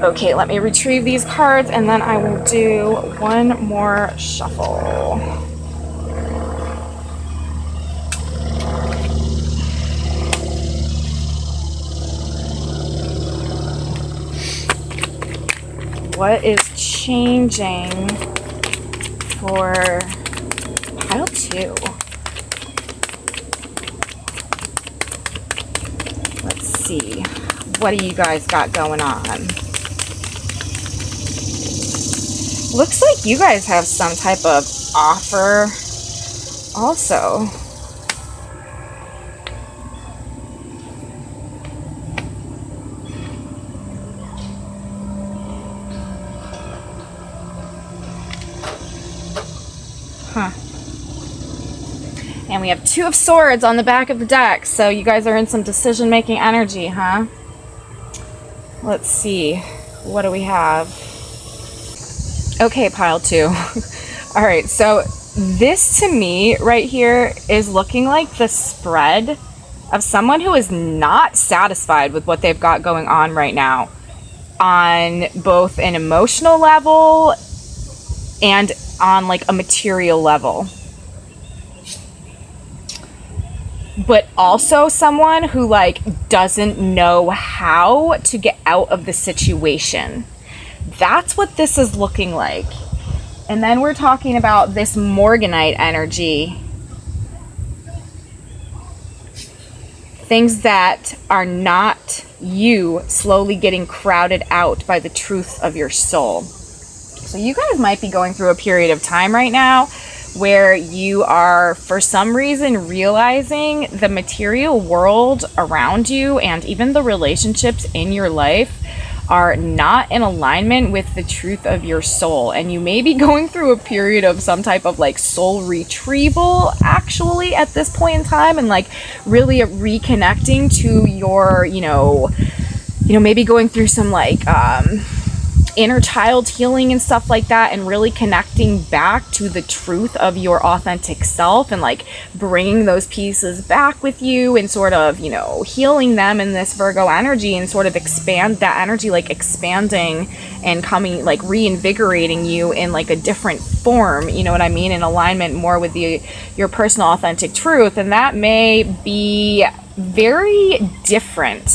Okay, let me retrieve these cards and then I will do one more shuffle. What is changing for pile 2? Let's see. What do you guys got going on? Looks like you guys have some type of offer also. Huh. And we have 2 of Swords on the back of the deck, so you guys are in some decision-making energy, huh? Let's see. What do we have? Okay, pile 2. All right, so this to me right here is looking like the spread of someone who is not satisfied with what they've got going on right now on both an emotional level and on like a material level. But also someone who like doesn't know how to get out of the situation. That's what this is looking like. And then we're talking about this Morganite energy. Things that are not you slowly getting crowded out by the truth of your soul. So you guys might be going through a period of time right now where you are, for some reason, realizing the material world around you and even the relationships in your life are not in alignment with the truth of your soul. And you may be going through a period of some type of like soul retrieval actually at this point in time, and like really reconnecting to your, you know, maybe going through some like inner child healing and stuff like that, and really connecting back to the truth of your authentic self and like bringing those pieces back with you and sort of, you know, healing them in this Virgo energy and sort of expand that energy, like expanding and coming, like reinvigorating you in like a different form, you know what I mean, in alignment more with your personal authentic truth. And that may be very different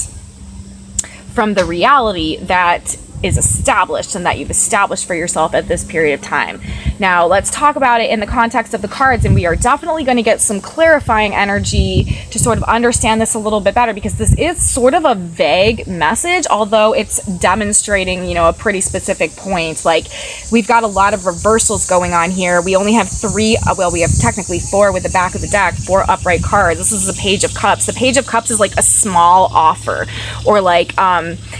from the reality that is established and that you've established for yourself at this period of time. Now, let's talk about it in the context of the cards, and we are definitely going to get some clarifying energy to sort of understand this a little bit better, because this is sort of a vague message, although it's demonstrating, you know, a pretty specific point. Like, we've got a lot of reversals going on here. We only have 3, well, we have technically 4 with the back of the deck, 4 upright cards. This is the Page of Cups. The Page of Cups is like a small offer, or like,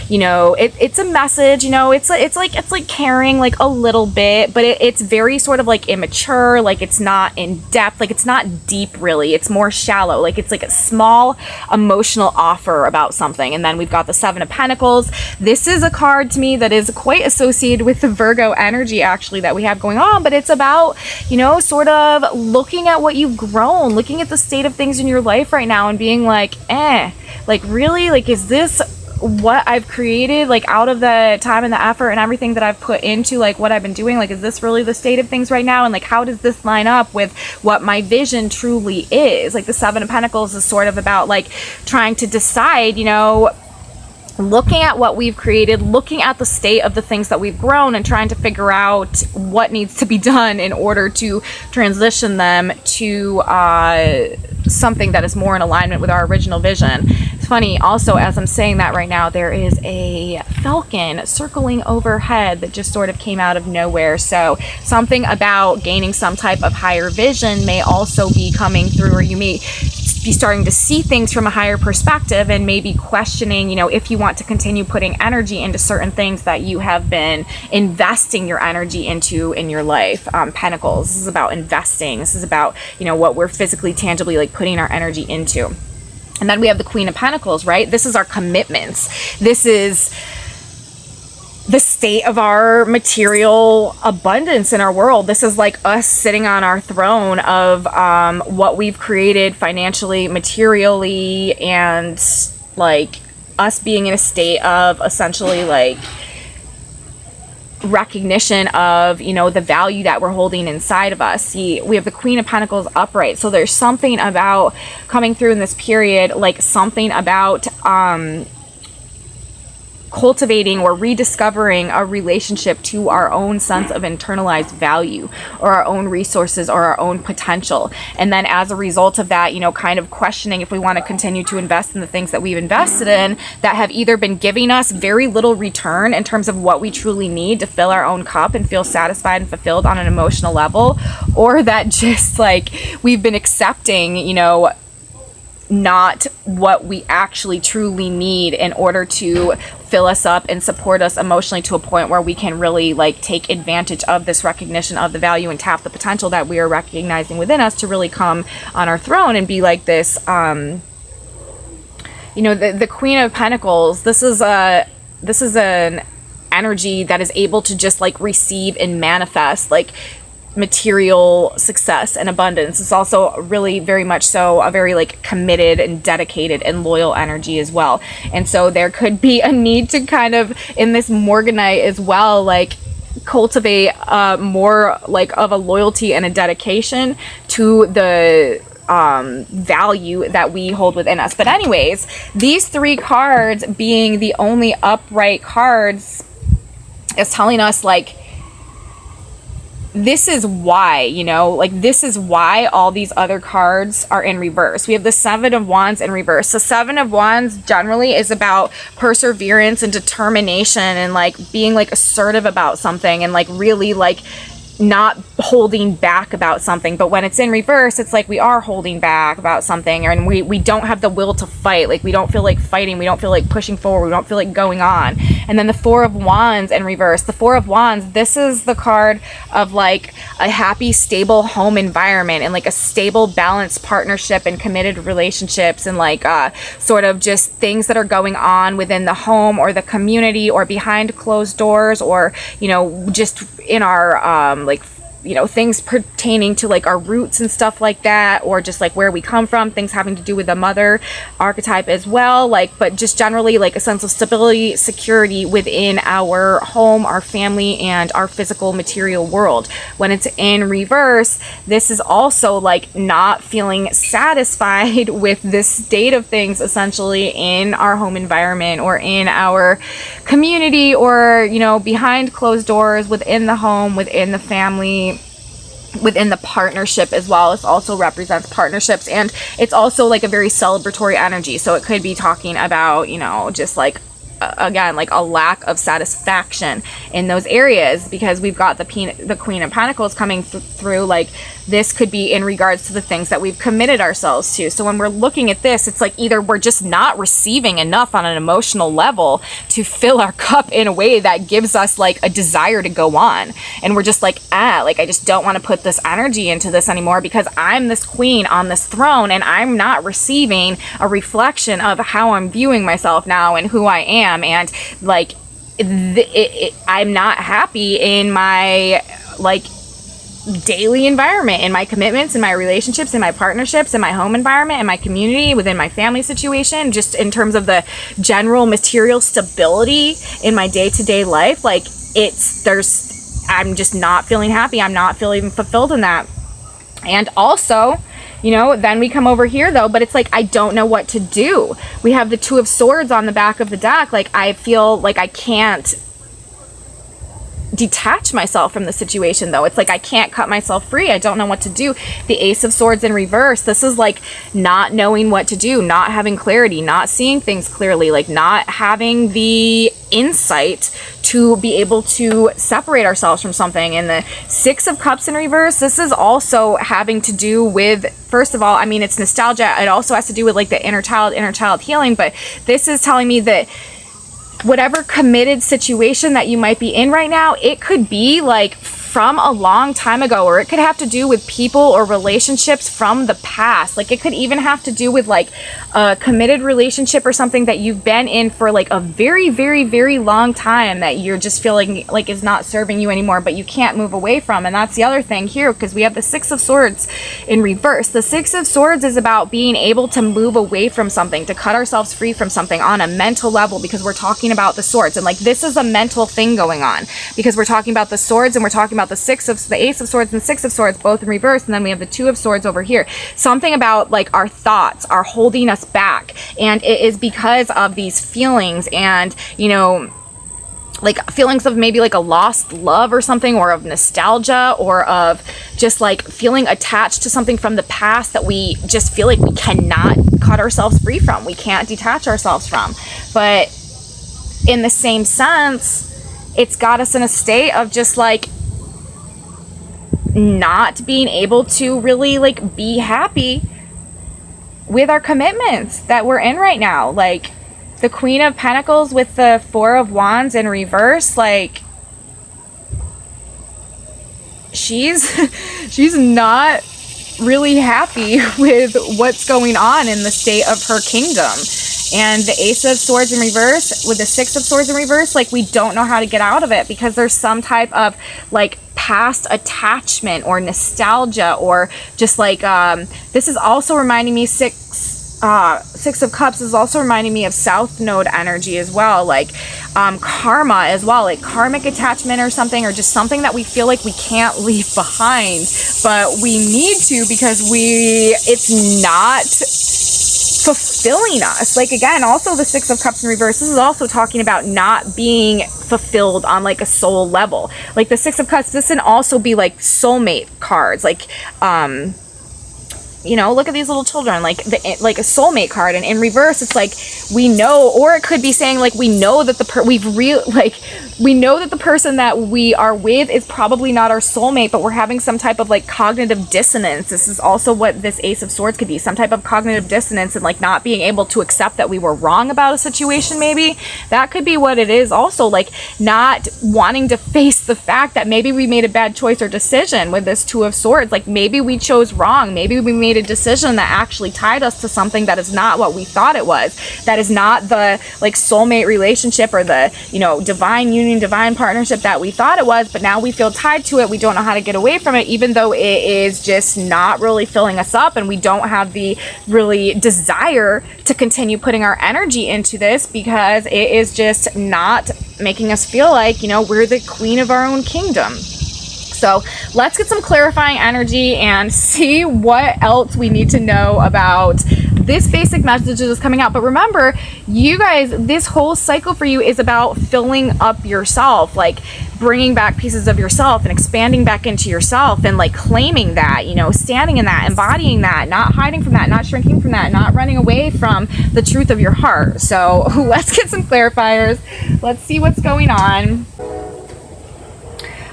you know, it's a message. You know, it's like caring like a little bit, but it's very sort of like immature, like it's not in depth, like it's not deep really, it's more shallow, like it's like a small emotional offer about something. And then we've got the 7 of Pentacles. This is a card to me that is quite associated with the Virgo energy actually that we have going on, but it's about, you know, sort of looking at what you've grown, looking at the state of things in your life right now and being like, like really, like is this what I've created, like out of the time and the effort and everything that I've put into like what I've been doing, like is this really the state of things right now, and like how does this line up with what my vision truly is? Like the 7 of Pentacles is sort of about like trying to decide, you know, looking at what we've created, looking at the state of the things that we've grown, and trying to figure out what needs to be done in order to transition them to something that is more in alignment with our original vision. It's funny, also, as I'm saying that right now, there is a falcon circling overhead that just sort of came out of nowhere. So something about gaining some type of higher vision may also be coming through, or you may be starting to see things from a higher perspective, and maybe questioning, you know, if you want to continue putting energy into certain things that you have been investing your energy into in your life. Pentacles, this is about investing. This is about, you know, what we're physically, tangibly like putting our energy into. And then we have the Queen of Pentacles, right? This is our commitments. This is the state of our material abundance in our world. This is like us sitting on our throne of what we've created financially, materially, and like us being in a state of essentially like recognition of, you know, the value that we're holding inside of us. See, we have the Queen of Pentacles upright. So there's something about coming through in this period, like something about cultivating or rediscovering a relationship to our own sense of internalized value, or our own resources, or our own potential. And then as a result of that, you know, kind of questioning if we want to continue to invest in the things that we've invested in that have either been giving us very little return in terms of what we truly need to fill our own cup and feel satisfied and fulfilled on an emotional level, or that just like we've been accepting, you know, not what we actually truly need in order to fill us up and support us emotionally to a point where we can really like take advantage of this recognition of the value and tap the potential that we are recognizing within us to really come on our throne and be like this. You know, the Queen of Pentacles, this is an energy that is able to just like receive and manifest like material success and abundance. It's also really very much so a very like committed and dedicated and loyal energy as well. And so there could be a need to kind of in this Morganite as well, like cultivate more like of a loyalty and a dedication to the value that we hold within us. But anyways, these three cards being the only upright cards is telling us like this is why, you know, like this is why all these other cards are in reverse. We have the Seven of Wands in reverse. The Seven of Wands generally is about perseverance and determination and like being like assertive about something and like really like not holding back about something. But when it's in reverse, it's like we are holding back about something, and we don't have the will to fight. Like we don't feel like fighting, we don't feel like pushing forward, we don't feel like going on. And then the Four of Wands in reverse. The Four of Wands, this is the card of like a happy, stable home environment and like a stable, balanced partnership and committed relationships, and like sort of just things that are going on within the home or the community or behind closed doors, or, you know, just in our like, you know, things pertaining to like our roots and stuff like that, or just like where we come from, things having to do with the mother archetype as well, like, but just generally like a sense of stability, security within our home, our family, and our physical material world. When it's in reverse, this is also like not feeling satisfied with this state of things essentially in our home environment or in our community, or, you know, behind closed doors, within the home, within the family, within the partnership as well. It also represents partnerships, and it's also like a very celebratory energy. So it could be talking about, you know, just like again, like a lack of satisfaction in those areas, because we've got the Queen of Pentacles coming through. Like this could be in regards to the things that we've committed ourselves to. So when we're looking at this, it's like either we're just not receiving enough on an emotional level to fill our cup in a way that gives us like a desire to go on, and we're just like, like I just don't want to put this energy into this anymore because I'm this queen on this throne and I'm not receiving a reflection of how I'm viewing myself now and who I am. And like I'm not happy in my like daily environment, in my commitments, in my relationships, in my partnerships, in my home environment, in my community, within my family situation, just in terms of the general material stability in my day-to-day life. Like I'm just not feeling happy. I'm not feeling fulfilled in that. And also, You know, then we come over here though, but it's like, I don't know what to do. We have the Two of Swords on the back of the deck. Like, I feel like I can't detach myself from the situation though. It's like I can't cut myself free. I don't know what to do. The Ace of Swords in reverse. This is like not knowing what to do, not having clarity, not seeing things clearly, like not having the insight to be able to separate ourselves from something. And the Six of Cups in reverse, this is also having to do with, first of all, I mean, it's nostalgia. It also has to do with like the inner child healing, but this is telling me that whatever committed situation that you might be in right now, it could be like from a long time ago, or it could have to do with people or relationships from the past. Like, it could even have to do with like a committed relationship or something that you've been in for like a very, very, very long time that you're just feeling like is not serving you anymore, but you can't move away from. And that's the other thing here, because we have the Six of Swords in reverse. The Six of Swords is about being able to move away from something, to cut ourselves free from something on a mental level, because we're talking about the swords. And like, this is a mental thing going on, because we're talking about the swords and we're talking about the Ace of Swords and Six of Swords both in reverse, and then we have the Two of Swords over here. Something about like our thoughts are holding us back, and it is because of these feelings, and you know, like feelings of maybe like a lost love or something, or of nostalgia, or of just like feeling attached to something from the past that we just feel like we cannot cut ourselves free from, we can't detach ourselves from. But in the same sense, it's got us in a state of just like not being able to really like be happy with our commitments that we're in right now. Like the Queen of Pentacles with the Four of Wands in reverse, like she's not really happy with what's going on in the state of her kingdom. And the Ace of Swords in reverse with the Six of Swords in reverse, like we don't know how to get out of it, because there's some type of like past attachment or nostalgia, or just like this is also reminding me, Six of Cups is also reminding me of South Node energy as well, like karma as well, like karmic attachment or something, or just something that we feel like we can't leave behind, but we need to, because it's not fulfilling us. Like again, also the Six of Cups in reverse, this is also talking about not being fulfilled on like a soul level. Like the Six of Cups, this can also be like soulmate cards, like you know, look at these little children, like like a soulmate card, and in reverse it's like we know, or it could be saying like we know that we know that the person that we are with is probably not our soulmate, but we're having some type of like cognitive dissonance. This is also what this Ace of Swords could be, some type of cognitive dissonance, and like not being able to accept that we were wrong about a situation. Maybe that could be what it is. Also like not wanting to face the fact that maybe we made a bad choice or decision with this Two of Swords. Like maybe we chose wrong, maybe we made a decision that actually tied us to something that is not what we thought it was, that is not the like soulmate relationship or the, you know, divine union, divine partnership that we thought it was, but now we feel tied to it. We don't know how to get away from it, even though it is just not really filling us up, and we don't have the really desire to continue putting our energy into this, because it is just not making us feel like, you know, we're the queen of our own kingdom. So let's get some clarifying energy and see what else we need to know about this basic message that is coming out. But remember, you guys, this whole cycle for you is about filling up yourself, like bringing back pieces of yourself and expanding back into yourself, and like claiming that, you know, standing in that, embodying that, not hiding from that, not shrinking from that, not running away from the truth of your heart. So let's get some clarifiers. Let's see what's going on.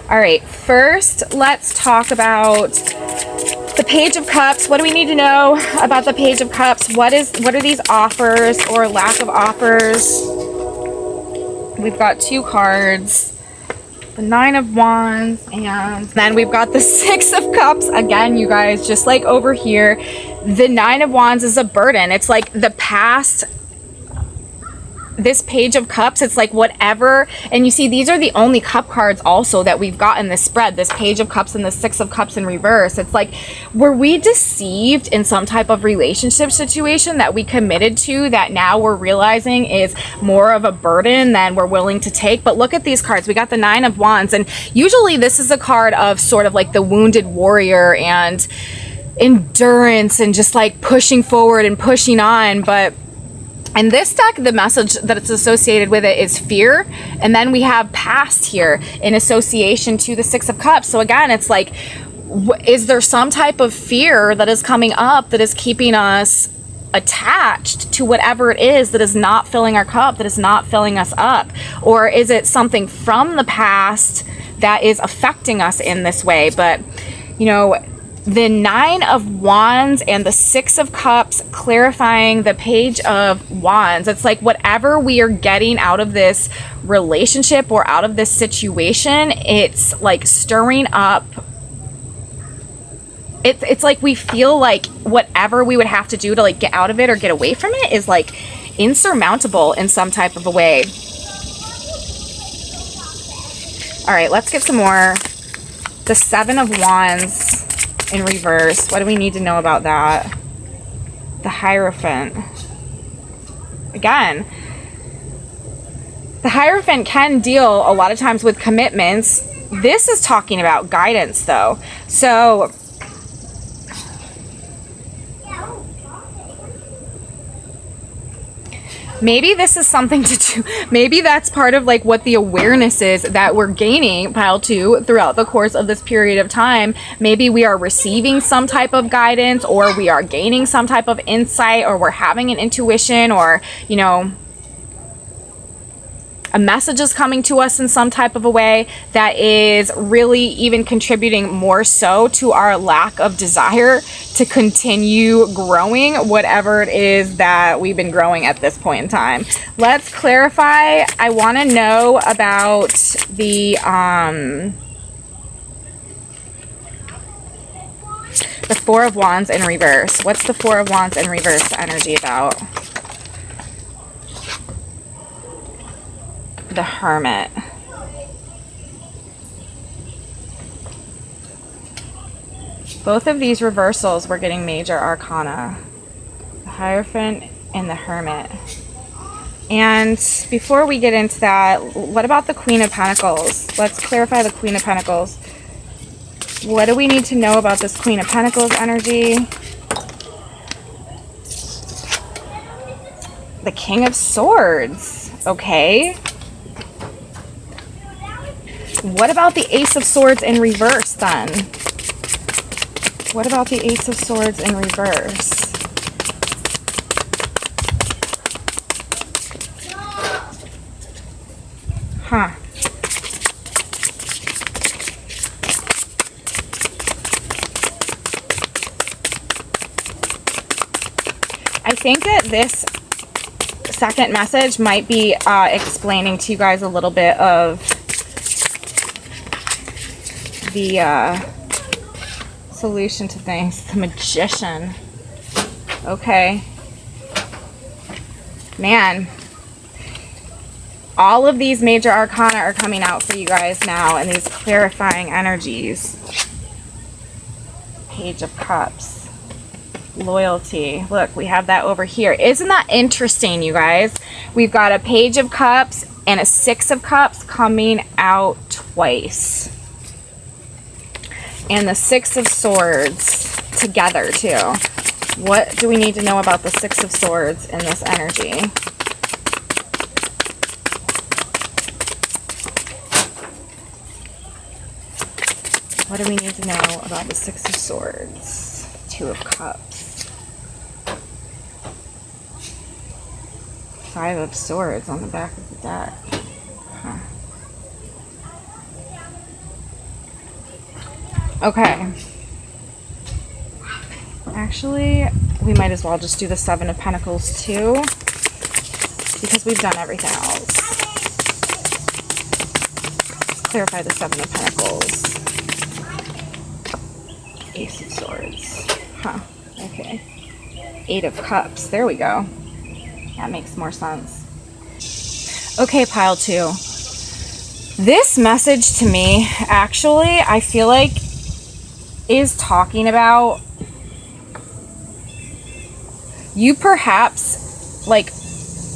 All right, first let's talk about the Page of Cups. What do we need to know about the Page of Cups? What are these offers or lack of offers? We've got two cards, the Nine of Wands, and then we've got the Six of Cups. Again, you guys, just like over here, the Nine of Wands is a burden. It's like the past. This Page of Cups, it's like whatever, and you see these are the only cup cards also that we've got in this spread, this Page of Cups and the Six of Cups in reverse. It's like, were we deceived in some type of relationship situation that we committed to, that now we're realizing is more of a burden than we're willing to take? But look at these cards. We got the Nine of Wands, and usually this is a card of sort of like the wounded warrior, and endurance and just like pushing forward and pushing on. But in this deck, the message that it's associated with it is fear. And then we have past here in association to the Six of Cups. So again, it's like, is there some type of fear that is coming up that is keeping us attached to whatever it is that is not filling our cup, that is not filling us up? Or is it something from the past that is affecting us in this way? But, you know, the Nine of Wands and the Six of Cups clarifying the Page of Wands. It's like whatever we are getting out of this relationship or out of this situation, it's like stirring up. It's like we feel like whatever we would have to do to like get out of it or get away from it is like insurmountable in some type of a way. All right, let's get some more. The Seven of Wands in reverse. What do we need to know about that? The Hierophant. Again, the Hierophant can deal a lot of times with commitments. This is talking about guidance though. So maybe this is something to do. Maybe that's part of like what the awareness is that we're gaining, pile two, throughout the course of this period of time. Maybe we are receiving some type of guidance, or we are gaining some type of insight, or we're having an intuition, or, you know, a message is coming to us in some type of a way that is really even contributing more so to our lack of desire to continue growing whatever it is that we've been growing at this point in time. Let's clarify. I want to know about the Four of Wands in reverse. What's the Four of Wands in reverse energy about? The Hermit. Both of these reversals, we're getting major arcana. The Hierophant and the Hermit. And before we get into that, what about the Queen of Pentacles? Let's clarify the Queen of Pentacles. What do we need to know about this Queen of Pentacles energy? The King of Swords. Okay. What about the Ace of Swords in reverse then? What about the Ace of Swords in reverse? Huh. I think that this second message might be explaining to you guys a little bit of the solution to things. The Magician. Okay. Man. All of these major arcana are coming out for you guys now, and these clarifying energies. Page of Cups. Loyalty. Look, we have that over here. Isn't that interesting, you guys? We've got a Page of Cups and a Six of Cups coming out twice. And the Six of Swords together too. What do we need to know about the Six of Swords in this energy? What do we need to know about the Six of Swords? Two of Cups. Five of Swords on the back of the deck. Huh. Okay. Actually, we might as well just do the Seven of Pentacles too, because we've done everything else. Let's clarify the Seven of Pentacles. Ace of Swords. Huh. Okay. Eight of Cups. There we go. That makes more sense. Okay, pile two. This message to me, actually, I feel like is talking about you perhaps like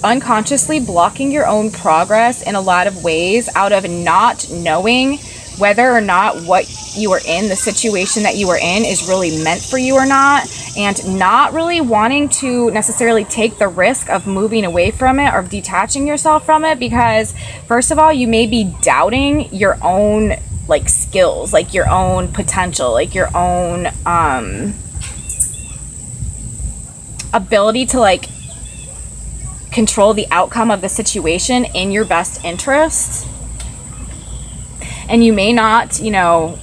unconsciously blocking your own progress in a lot of ways out of not knowing whether or not what you are in, the situation that you are in, is really meant for you or not, and not really wanting to necessarily take the risk of moving away from it or detaching yourself from it, because first of all, you may be doubting your own like skills, like your own potential, like your own ability to like control the outcome of the situation in your best interest. And you may not, you know,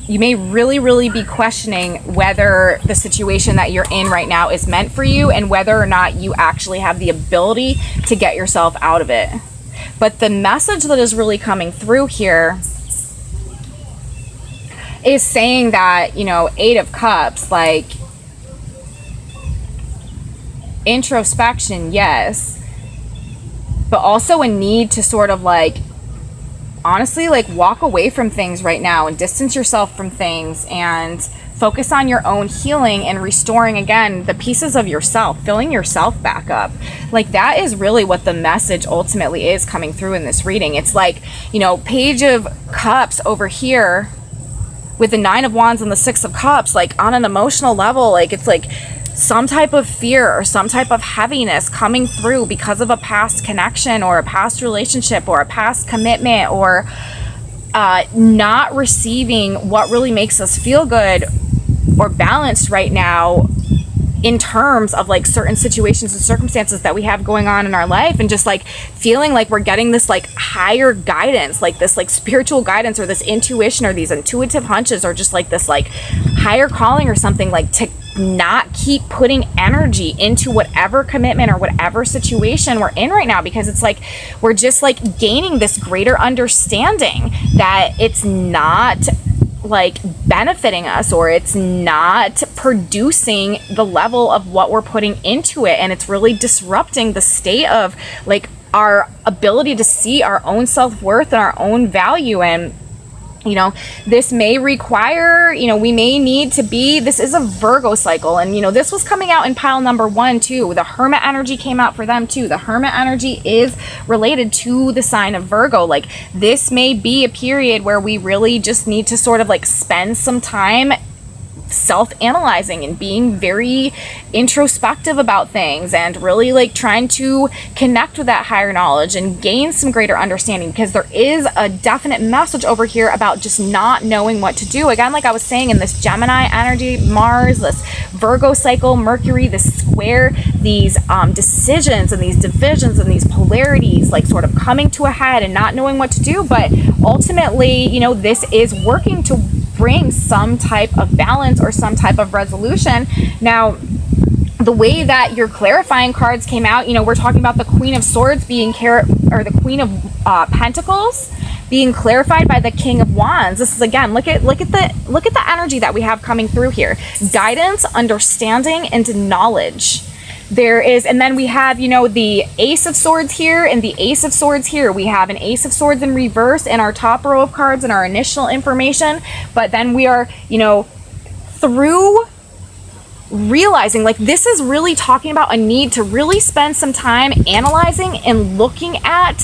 you may really be questioning whether the situation that you're in right now is meant for you, and whether or not you actually have the ability to get yourself out of it. But the message that is really coming through here is saying that, you know, 8 of Cups, like, introspection, yes, but also a need to sort of like, honestly, like, walk away from things right now and distance yourself from things and focus on your own healing and restoring, again, the pieces of yourself, filling yourself back up. Like, that is really what the message ultimately is coming through in this reading. It's like, you know, Page of Cups over here with the 9 of Wands and the 6 of Cups, like, on an emotional level, like, it's like some type of fear or some type of heaviness coming through because of a past connection or a past relationship or a past commitment, or not receiving what really makes us feel good or balanced right now in terms of like certain situations and circumstances that we have going on in our life, and just like feeling like we're getting this like higher guidance, like this like spiritual guidance or this intuition or these intuitive hunches or just like this like higher calling or something, like to not keep putting energy into whatever commitment or whatever situation we're in right now, because it's like we're just like gaining this greater understanding that it's not like benefiting us, or it's not producing the level of what we're putting into it, and it's really disrupting the state of like our ability to see our own self-worth and our own value. And you know, this may require, you know, we may need to be, this is a Virgo cycle, and you know, this was coming out in pile number 1 too. The Hermit energy came out for them too. The Hermit energy is related to the sign of Virgo. Like, this may be a period where we really just need to sort of like spend some time self-analyzing and being very introspective about things, and really like trying to connect with that higher knowledge and gain some greater understanding, because there is a definite message over here about just not knowing what to do. Again, like I was saying, in this Gemini energy, Mars, this Virgo cycle, Mercury, this square, these decisions and these divisions and these polarities like sort of coming to a head and not knowing what to do. But ultimately, you know, this is working to bring some type of balance or some type of resolution. Now, the way that your clarifying cards came out, you know, we're talking about the Queen of Swords being or the Queen of Pentacles being clarified by the King of Wands. This is, again, look at the energy that we have coming through here. Guidance, understanding, and knowledge. There is, and then we have, you know, the Ace of Swords here and the Ace of Swords here. We have an Ace of Swords in reverse in our top row of cards and our initial information. But then we are, you know, through realizing, like, this is really talking about a need to really spend some time analyzing and looking at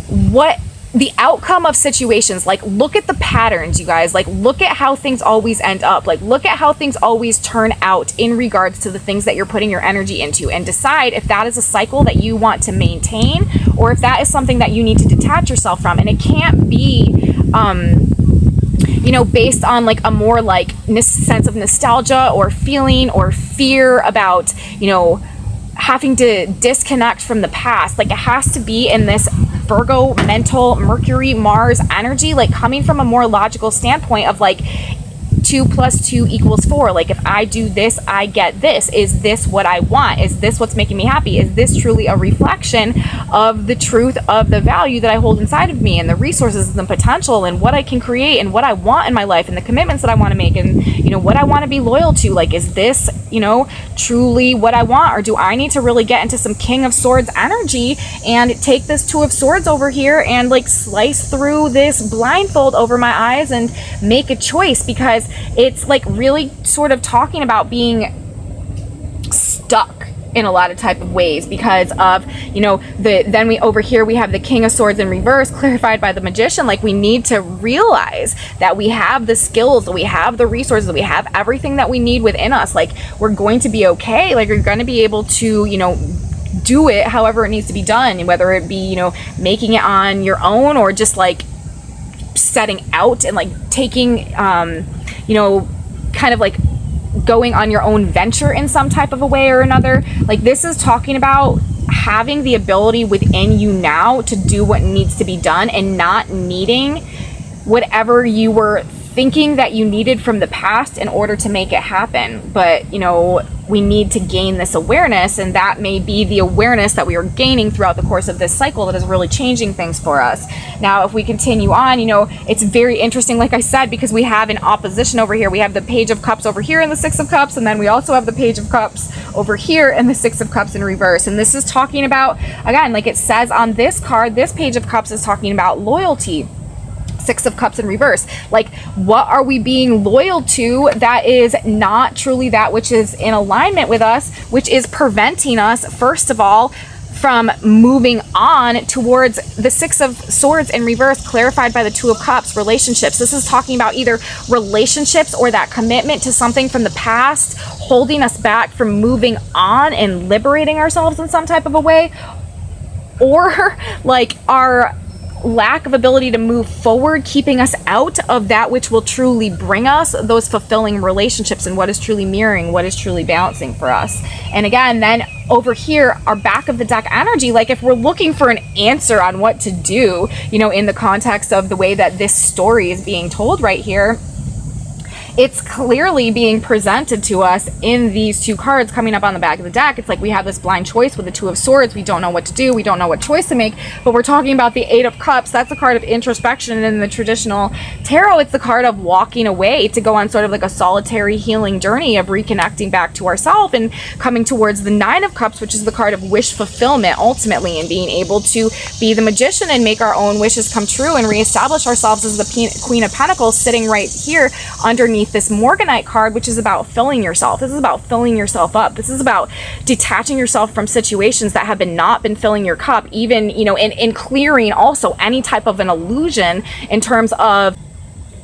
what the outcome of situations, like, look at the patterns, you guys, like, look at how things always end up, like, look at how things always turn out in regards to the things that you're putting your energy into, and decide if that is a cycle that you want to maintain, or if that is something that you need to detach yourself from. And it can't be, you know, based on like a more like sense of nostalgia or feeling or fear about, you know, having to disconnect from the past. Like, it has to be in this Virgo mental Mercury Mars energy, like coming from a more logical standpoint of like 2 + 2 = 4. Like, if I do this, I get this. Is this what I want? Is this what's making me happy? Is this truly a reflection of the truth of the value that I hold inside of me, and the resources and the potential and what I can create and what I want in my life and the commitments that I want to make, and, you know, what I want to be loyal to? Like, is this, you know, truly what I want? Or do I need to really get into some King of Swords energy and take this 2 of Swords over here and like slice through this blindfold over my eyes and make a choice? Because it's like really sort of talking about being stuck in a lot of type of ways because of, you know, then we over here we have the King of Swords in reverse, clarified by the Magician. Like, we need to realize that we have the skills, that we have the resources, that we have everything that we need within us. Like, we're going to be okay. Like, you're going to be able to, you know, do it however it needs to be done, whether it be, you know, making it on your own or just like setting out and like taking, you know, kind of like going on your own venture in some type of a way or another. Like, this is talking about having the ability within you now to do what needs to be done and not needing whatever you were thinking that you needed from the past in order to make it happen. But, you know, we need to gain this awareness, and that may be the awareness that we are gaining throughout the course of this cycle that is really changing things for us. Now, if we continue on, you know, it's very interesting, like I said, because we have an opposition over here. We have the Page of Cups over here and the Six of Cups, and then we also have the Page of Cups over here and the Six of Cups in reverse. And this is talking about, again, like it says on this card, this Page of Cups is talking about loyalty. Six of Cups in reverse. Like, what are we being loyal to that is not truly that which is in alignment with us, which is preventing us, first of all, from moving on towards the Six of Swords in reverse, clarified by the Two of Cups, relationships. This is talking about either relationships or that commitment to something from the past, holding us back from moving on and liberating ourselves in some type of a way, or like our lack of ability to move forward, keeping us out of that which will truly bring us those fulfilling relationships and what is truly mirroring, what is truly balancing for us. And again, then over here, our back of the deck energy, like if we're looking for an answer on what to do, you know, in the context of the way that this story is being told right here, it's clearly being presented to us in these two cards coming up on the back of the deck. It's like we have this blind choice with the Two of Swords. We don't know what to do. We don't know what choice to make. But we're talking about the Eight of Cups. That's a card of introspection. And in the traditional tarot, it's the card of walking away to go on sort of like a solitary healing journey of reconnecting back to ourselves and coming towards the Nine of Cups, which is the card of wish fulfillment ultimately, and being able to be the magician and make our own wishes come true and reestablish ourselves as the Queen of Pentacles sitting right here underneath this Morganite card, which is about filling yourself. This is about filling yourself up. This is about detaching yourself from situations that have not been filling your cup, even, you know, and clearing also any type of an illusion in terms of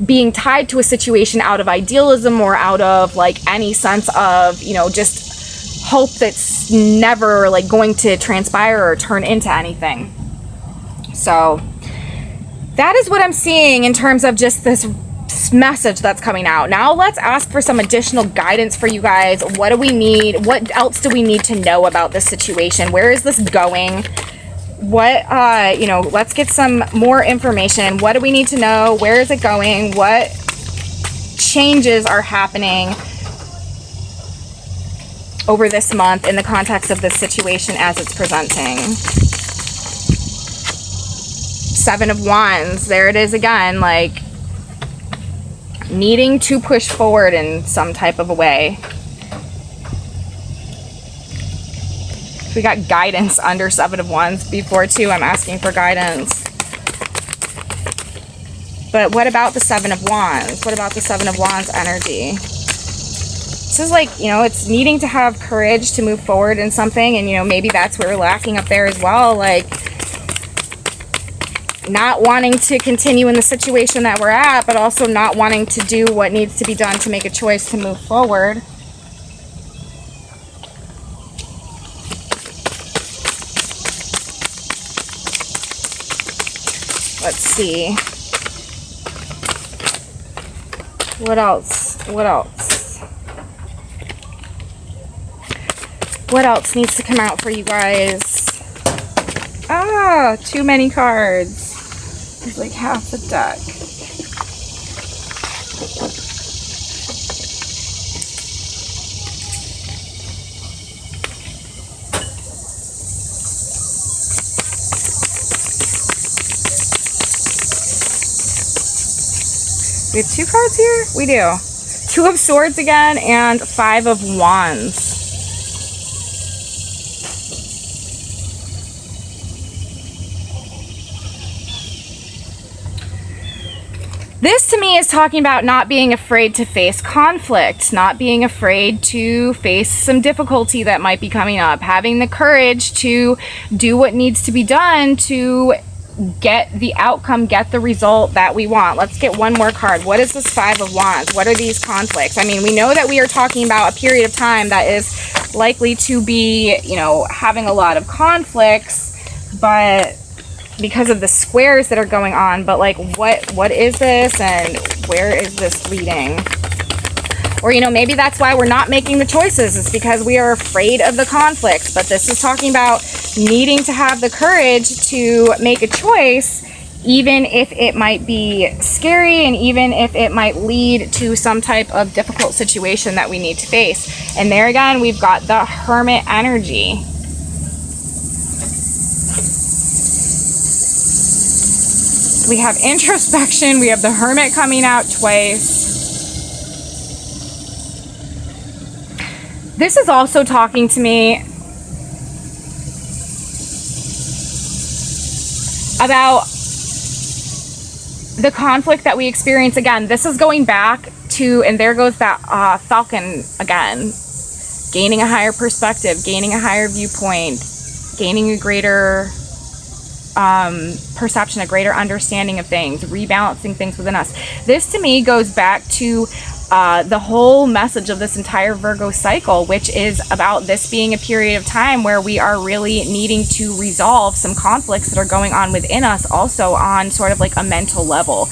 being tied to a situation out of idealism or out of like any sense of, you know, just hope that's never like going to transpire or turn into anything. So that is what I'm seeing in terms of just this message that's coming out. Now let's ask for some additional guidance for you guys. What do we need? What else do we need to know about this situation? Where is this going? What, you know, let's get some more information. What do we need to know? Where is it going? What changes are happening over this month in the context of this situation as it's presenting? Seven of Wands. There it is again, like needing to push forward in some type of a way. We got guidance under Seven of Wands before too. I'm asking for guidance. But what about the Seven of Wands? What about the Seven of Wands energy? This is like, you know, it's needing to have courage to move forward in something, and, you know, maybe that's where we're lacking up there as well. Like, not wanting to continue in the situation that we're at, but also not wanting to do what needs to be done to make a choice to move forward. Let's see. What else? What else? What else needs to come out for you guys? Ah, too many cards. It's like half the deck. We have two cards here? We do. Two of Swords again and Five of Wands. This to me is talking about not being afraid to face conflict, not being afraid to face some difficulty that might be coming up, having the courage to do what needs to be done to get the outcome, get the result that we want. Let's get one more card. What is this Five of Wands? What are these conflicts? I mean, we know that we are talking about a period of time that is likely to be, you know, having a lot of conflicts, but because of the squares that are going on, but like what is this and where is this leading? Or, you know, maybe that's why we're not making the choices. It's because we are afraid of the conflicts. But this is talking about needing to have the courage to make a choice, even if it might be scary and even if it might lead to some type of difficult situation that we need to face. And there again, we've got the Hermit energy. We have introspection. We have the Hermit coming out twice. This is also talking to me about the conflict that we experience. Again, this is going back to, and there goes that Falcon again, gaining a higher perspective, gaining a higher viewpoint, gaining a greater perception, a greater understanding of things, rebalancing things within us. This to me goes back to the whole message of this entire Virgo cycle, which is about this being a period of time where we are really needing to resolve some conflicts that are going on within us, also on sort of like a mental level.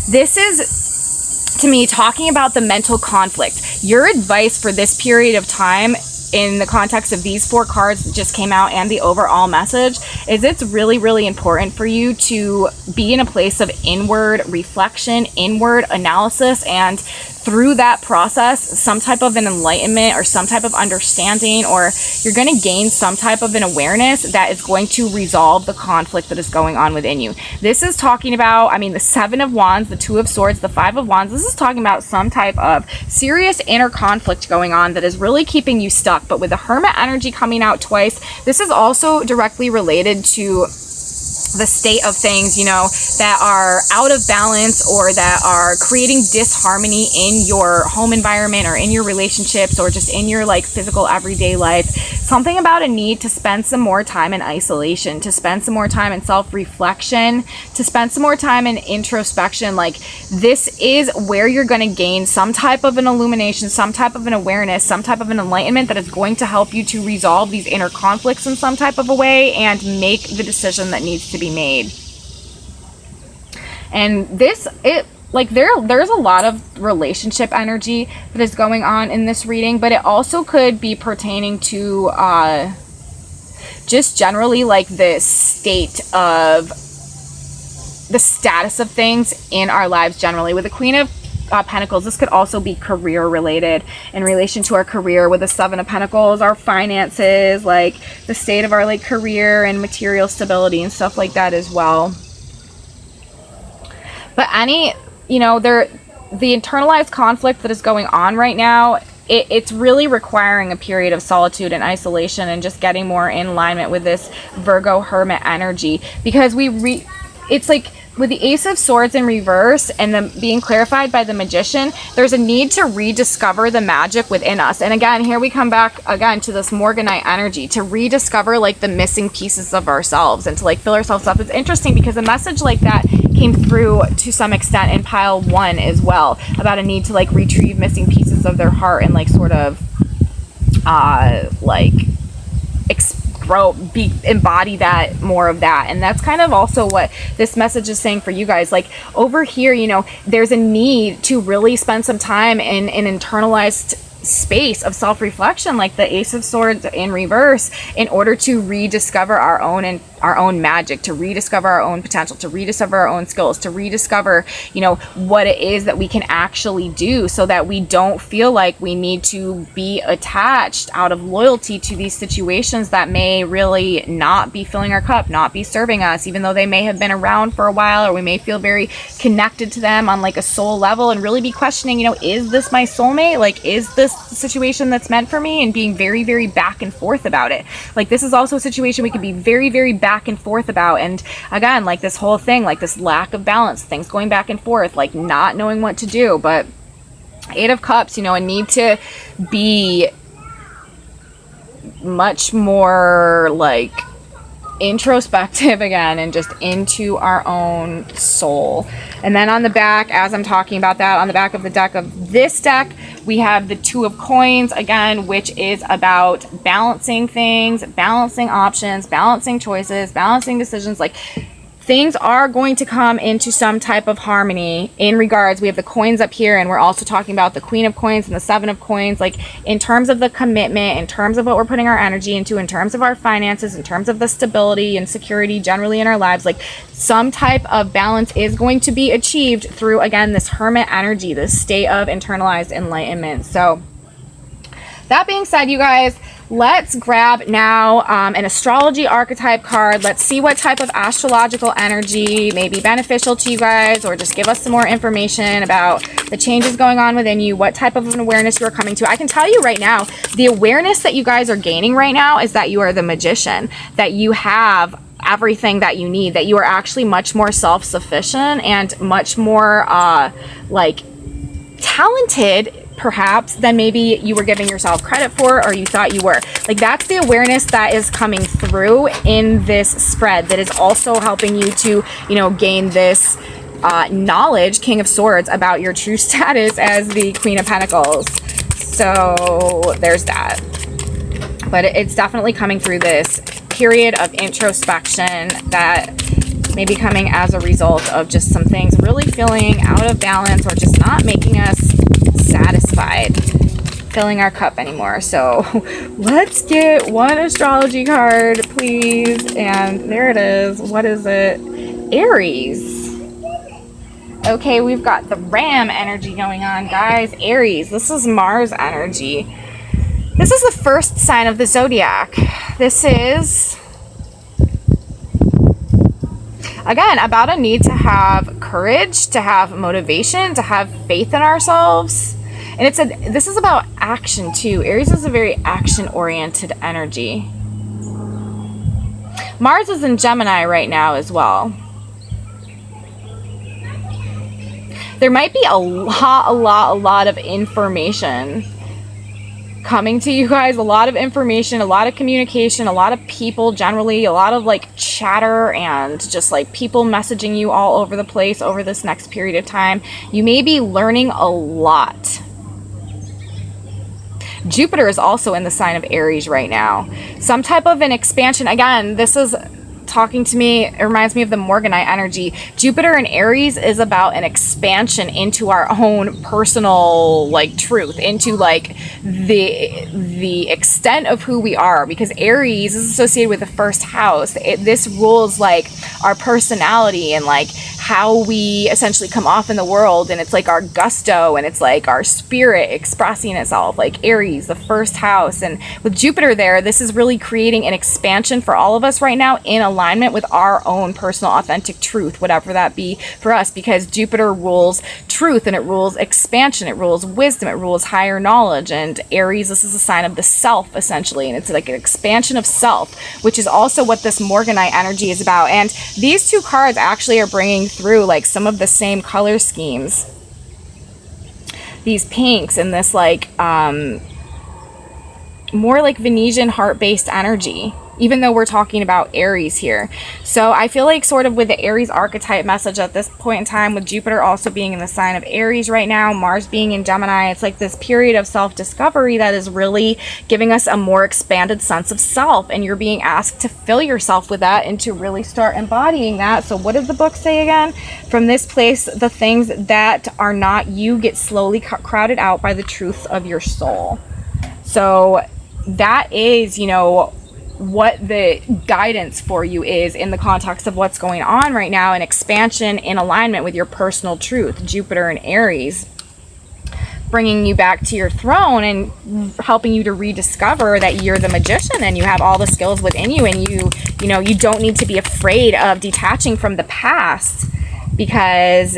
This is, to me, talking about the mental conflict. Your advice for this period of time in the context of these four cards that just came out and the overall message is it's really, really important for you to be in a place of inward reflection, inward analysis, and through that process, some type of an enlightenment or some type of understanding, or you're going to gain some type of an awareness that is going to resolve the conflict that is going on within you. This is talking about, I mean, the Seven of Wands, the Two of Swords, the Five of Wands. This is talking about some type of serious inner conflict going on that is really keeping you stuck. But with the Hermit energy coming out twice, this is also directly related to the state of things, you know, that are out of balance or that are creating disharmony in your home environment or in your relationships or just in your like physical everyday life. Something about a need to spend some more time in isolation, to spend some more time in self-reflection, to spend some more time in introspection. Like, this is where you're going to gain some type of an illumination, some type of an awareness, some type of an enlightenment that is going to help you to resolve these inner conflicts in some type of a way and make the decision that needs to be made. And this, like there's a lot of relationship energy that is going on in this reading, but it also could be pertaining to just generally like the state of the status of things in our lives generally. With the Queen of Pentacles, this could also be career related, in relation to our career. With the Seven of Pentacles, our finances, like the state of our like career and material stability and stuff like that as well. But any, you know, the internalized conflict that is going on right now, it's really requiring a period of solitude and isolation and just getting more in alignment with this Virgo Hermit energy, because it's like with the Ace of Swords in reverse and then being clarified by the Magician, there's a need to rediscover the magic within us. And again, here we come back again to this Morganite energy, to rediscover like the missing pieces of ourselves and to like fill ourselves up. It's interesting because a message like that came through to some extent in pile 1 as well, about a need to like retrieve missing pieces of their heart and like sort of like embody that, more of that. And that's kind of also what this message is saying for you guys. Like over here, you know, there's a need to really spend some time in an internalized space of self-reflection, like the Ace of Swords in reverse, in order to rediscover our own magic, to rediscover our own potential, to rediscover our own skills, to rediscover, you know, what it is that we can actually do, so that we don't feel like we need to be attached out of loyalty to these situations that may really not be filling our cup, not be serving us, even though they may have been around for a while, or we may feel very connected to them on like a soul level, and really be questioning, you know, is this my soulmate? Like, is this the situation that's meant for me? And being very, very back and forth about it. Like, this is also a situation we could be very, very back back and forth about. And again, like this whole thing, like this lack of balance, things going back and forth, like not knowing what to do. But Eight of Cups, you know, a need to be much more like introspective again and just into our own soul. And then on the back, as I'm talking about that, on the back of the deck of this deck, we have the Two of Coins again, which is about balancing things, balancing options, balancing choices, balancing decisions. Like things are going to come into some type of harmony in regards. We have the coins up here, and we're also talking about the Queen of Coins and the Seven of Coins, like in terms of the commitment, in terms of what we're putting our energy into, in terms of our finances, in terms of the stability and security generally in our lives. Like some type of balance is going to be achieved through, again, this Hermit energy, this state of internalized enlightenment. So that being said, you guys, let's grab now an astrology archetype card. Let's see what type of astrological energy may be beneficial to you guys, or just give us some more information about the changes going on within you, what type of an awareness you are coming to. I can tell you right now, the awareness that you guys are gaining right now is that you are the magician, that you have everything that you need, that you are actually much more self-sufficient and much more like talented perhaps than maybe you were giving yourself credit for, or you thought you were. Like that's the awareness that is coming through in this spread, that is also helping you to, you know, gain this knowledge, King of Swords, about your true status as the Queen of Pentacles. So there's that. But it's definitely coming through this period of introspection that may be coming as a result of just some things really feeling out of balance, or just not making us satisfied, filling our cup anymore. So let's get one astrology card, please. And there it is. What is it? Aries. Okay, we've got the Ram energy going on, guys. Aries, this is Mars energy. This is the first sign of the zodiac. This is, again, about a need to have courage, to have motivation, to have faith in ourselves. And this is about action too. Aries is a very action-oriented energy. Mars is in Gemini right now as well. There might be a lot of information coming to you guys, a lot of information, a lot of communication, a lot of people generally, a lot of like chatter and just like people messaging you all over the place over this next period of time. You may be learning a lot. Jupiter is also in the sign of Aries right now. Some type of an expansion. Again, this is talking to me, it reminds me of the Morganite energy. Jupiter in Aries is about an expansion into our own personal like truth, into like the extent of who we are, because Aries is associated with the first house. This rules like our personality and like how we essentially come off in the world, and it's like our gusto, and it's like our spirit expressing itself, like Aries, the first house. And with Jupiter there, this is really creating an expansion for all of us right now in alignment with our own personal authentic truth, whatever that be for us, because Jupiter rules truth, and it rules expansion, it rules wisdom, it rules higher knowledge. And Aries, this is a sign of the self essentially, and it's like an expansion of self, which is also what this Morganite energy is about. And these two cards actually are bringing through like some of the same color schemes, these pinks, and this like more like Venetian heart-based energy, even though we're talking about Aries here. So I feel like sort of with the Aries archetype message at this point in time, with Jupiter also being in the sign of Aries right now, Mars being in Gemini, it's like this period of self-discovery that is really giving us a more expanded sense of self, and you're being asked to fill yourself with that and to really start embodying that. So what did the book say again? From this place, the things that are not you get slowly crowded out by the truth of your soul. So that is, you know, what the guidance for you is in the context of what's going on right now, an expansion in alignment with your personal truth. Jupiter and Aries bringing you back to your throne and helping you to rediscover that you're the magician and you have all the skills within you, and you know, you don't need to be afraid of detaching from the past, because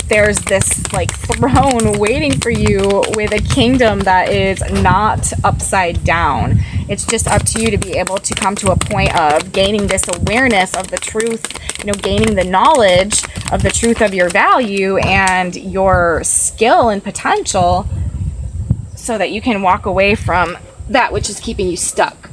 there's this like throne waiting for you with a kingdom that is not upside down. It's just up to you to be able to come to a point of gaining this awareness of the truth, you know, gaining the knowledge of the truth of your value and your skill and potential, so that you can walk away from that which is keeping you stuck.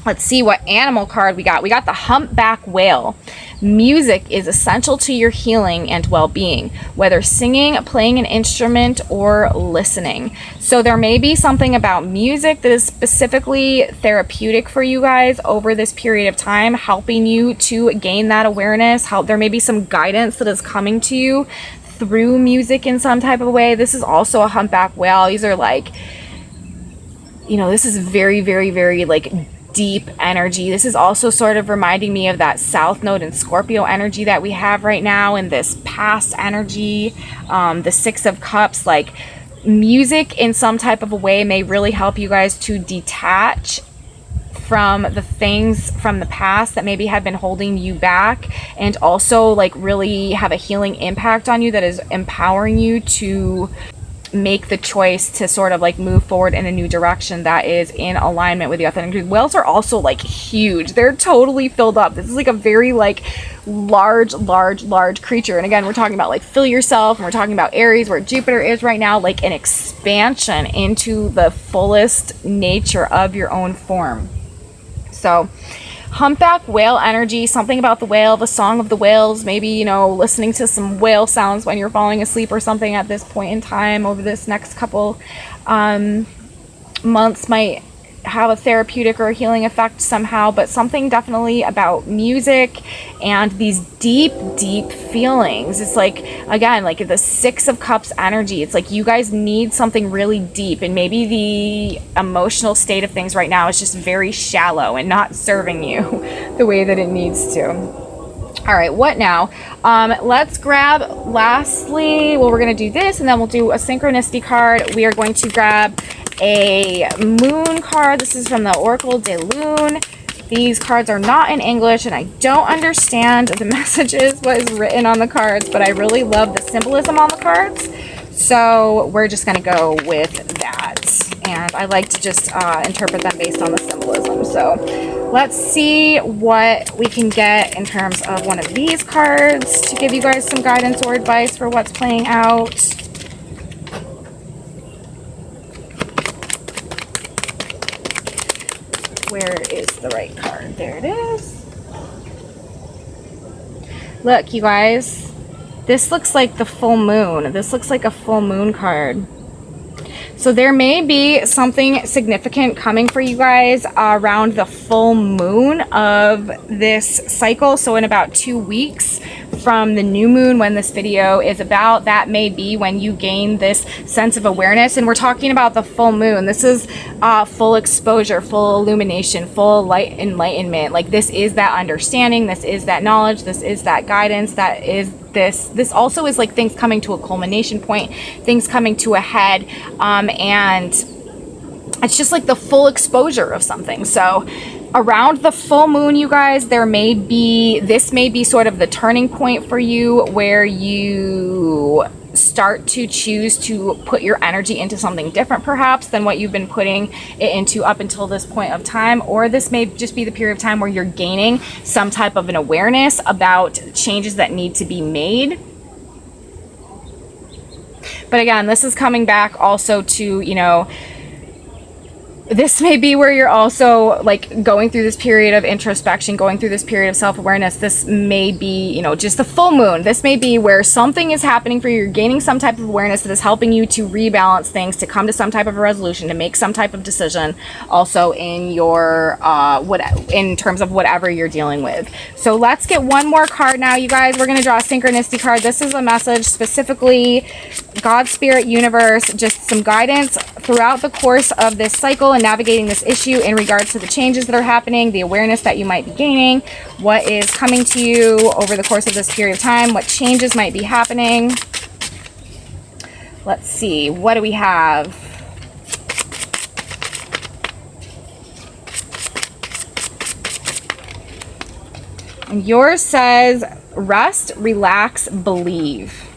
Let's see what animal card we got. We got the humpback whale. Music is essential to your healing and well-being, whether singing, playing an instrument, or listening. So there may be something about music that is specifically therapeutic for you guys over this period of time, helping you to gain that awareness. There may be some guidance that is coming to you through music in some type of way. This is also a humpback whale. These are like, you know, this is very, very, very like deep energy. This is also sort of reminding me of that South Node and Scorpio energy that we have right now, and this past energy, the Six of Cups. Like, music in some type of a way may really help you guys to detach from the things from the past that maybe have been holding you back, and also like really have a healing impact on you that is empowering you to make the choice to sort of like move forward in a new direction that is in alignment with the authentic truth. Whales are also like huge. They're totally filled up. This is like a very like large creature. And again, we're talking about like fill yourself, and we're talking about Aries, where Jupiter is right now, like an expansion into the fullest nature of your own form. So humpback whale energy, something about the whale, the song of the whales, maybe, you know, listening to some whale sounds when you're falling asleep or something at this point in time over this next couple months might have a therapeutic or a healing effect somehow. But something definitely about music and these deep feelings. It's like, again, like the Six of Cups energy. It's like you guys need something really deep, and maybe the emotional state of things right now is just very shallow and not serving you the way that it needs to. All right, what now? Let's grab, lastly, well, we're going to do this, and then we'll do a synchronicity card. We are going to grab a moon card. This is from the Oracle de Lune. These cards are not in English, and I don't understand the messages, what is written on the cards, but I really love the symbolism on the cards. So we're just going to go with that. And I like to just interpret them based on the symbolism. So let's see what we can get in terms of one of these cards to give you guys some guidance or advice for what's playing out. Where is the right card? There it is. Look, you guys, this looks like the full moon. This looks like a full moon card. So there may be something significant coming for you guys around the full moon of this cycle. So in about 2 weeks from the new moon, when this video is about, that may be when you gain this sense of awareness. And we're talking about the full moon. This is full exposure, full illumination, full light enlightenment. Like, this is that understanding, this is that knowledge, this is that guidance, that is this also is like things coming to a culmination point, things coming to a head, and it's just like the full exposure of something. So around the full moon, you guys, this may be sort of the turning point for you, where you start to choose to put your energy into something different perhaps than what you've been putting it into up until this point of time. Or this may just be the period of time where you're gaining some type of an awareness about changes that need to be made. But again, this is coming back also to, you know, this may be where you're also like going through this period of introspection, going through this period of self-awareness. This may be, you know, just the full moon. This may be where something is happening for you. You're gaining some type of awareness that is helping you to rebalance things, to come to some type of a resolution, to make some type of decision also in your, in terms of whatever you're dealing with. So let's get one more card now, you guys. We're going to draw a synchronicity card. This is a message specifically, God, Spirit, Universe, just some guidance throughout the course of this cycle and navigating this issue in regards to the changes that are happening, the awareness that you might be gaining, what is coming to you over the course of this period of time, what changes might be happening. Let's see, what do we have? And yours says, rest, relax, believe.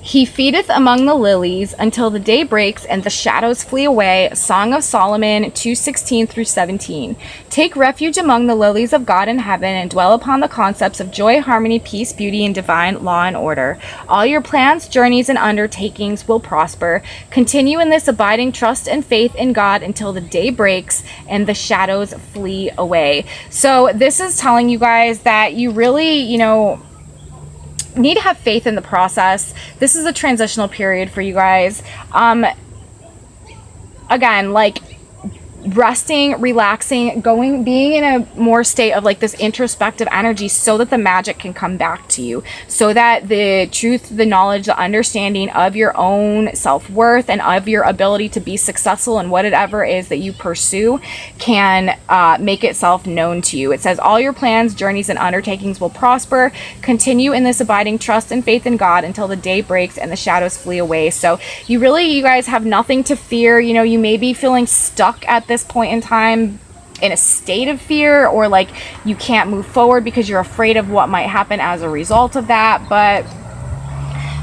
He feedeth among the lilies until the day breaks and the shadows flee away. Song of Solomon 2:16 through 17. Take refuge among the lilies of God in heaven and dwell upon the concepts of joy, harmony, peace, beauty, and divine law and order. All your plans, journeys, and undertakings will prosper. Continue in this abiding trust and faith in God until the day breaks and the shadows flee away. So this is telling you guys that you really, need to have faith in the process. This is a transitional period for you guys. Again, like resting, relaxing, being in a more state of like this introspective energy so that the magic can come back to you, so that the truth, the knowledge, the understanding of your own self-worth and of your ability to be successful in whatever it is that you pursue can make itself known to you. It says all your plans, journeys, and undertakings will prosper. Continue in this abiding trust and faith in God until the day breaks and the shadows flee away. So you guys have nothing to fear. You may be feeling stuck at this point in time in a state of fear, or like you can't move forward because you're afraid of what might happen as a result of that. But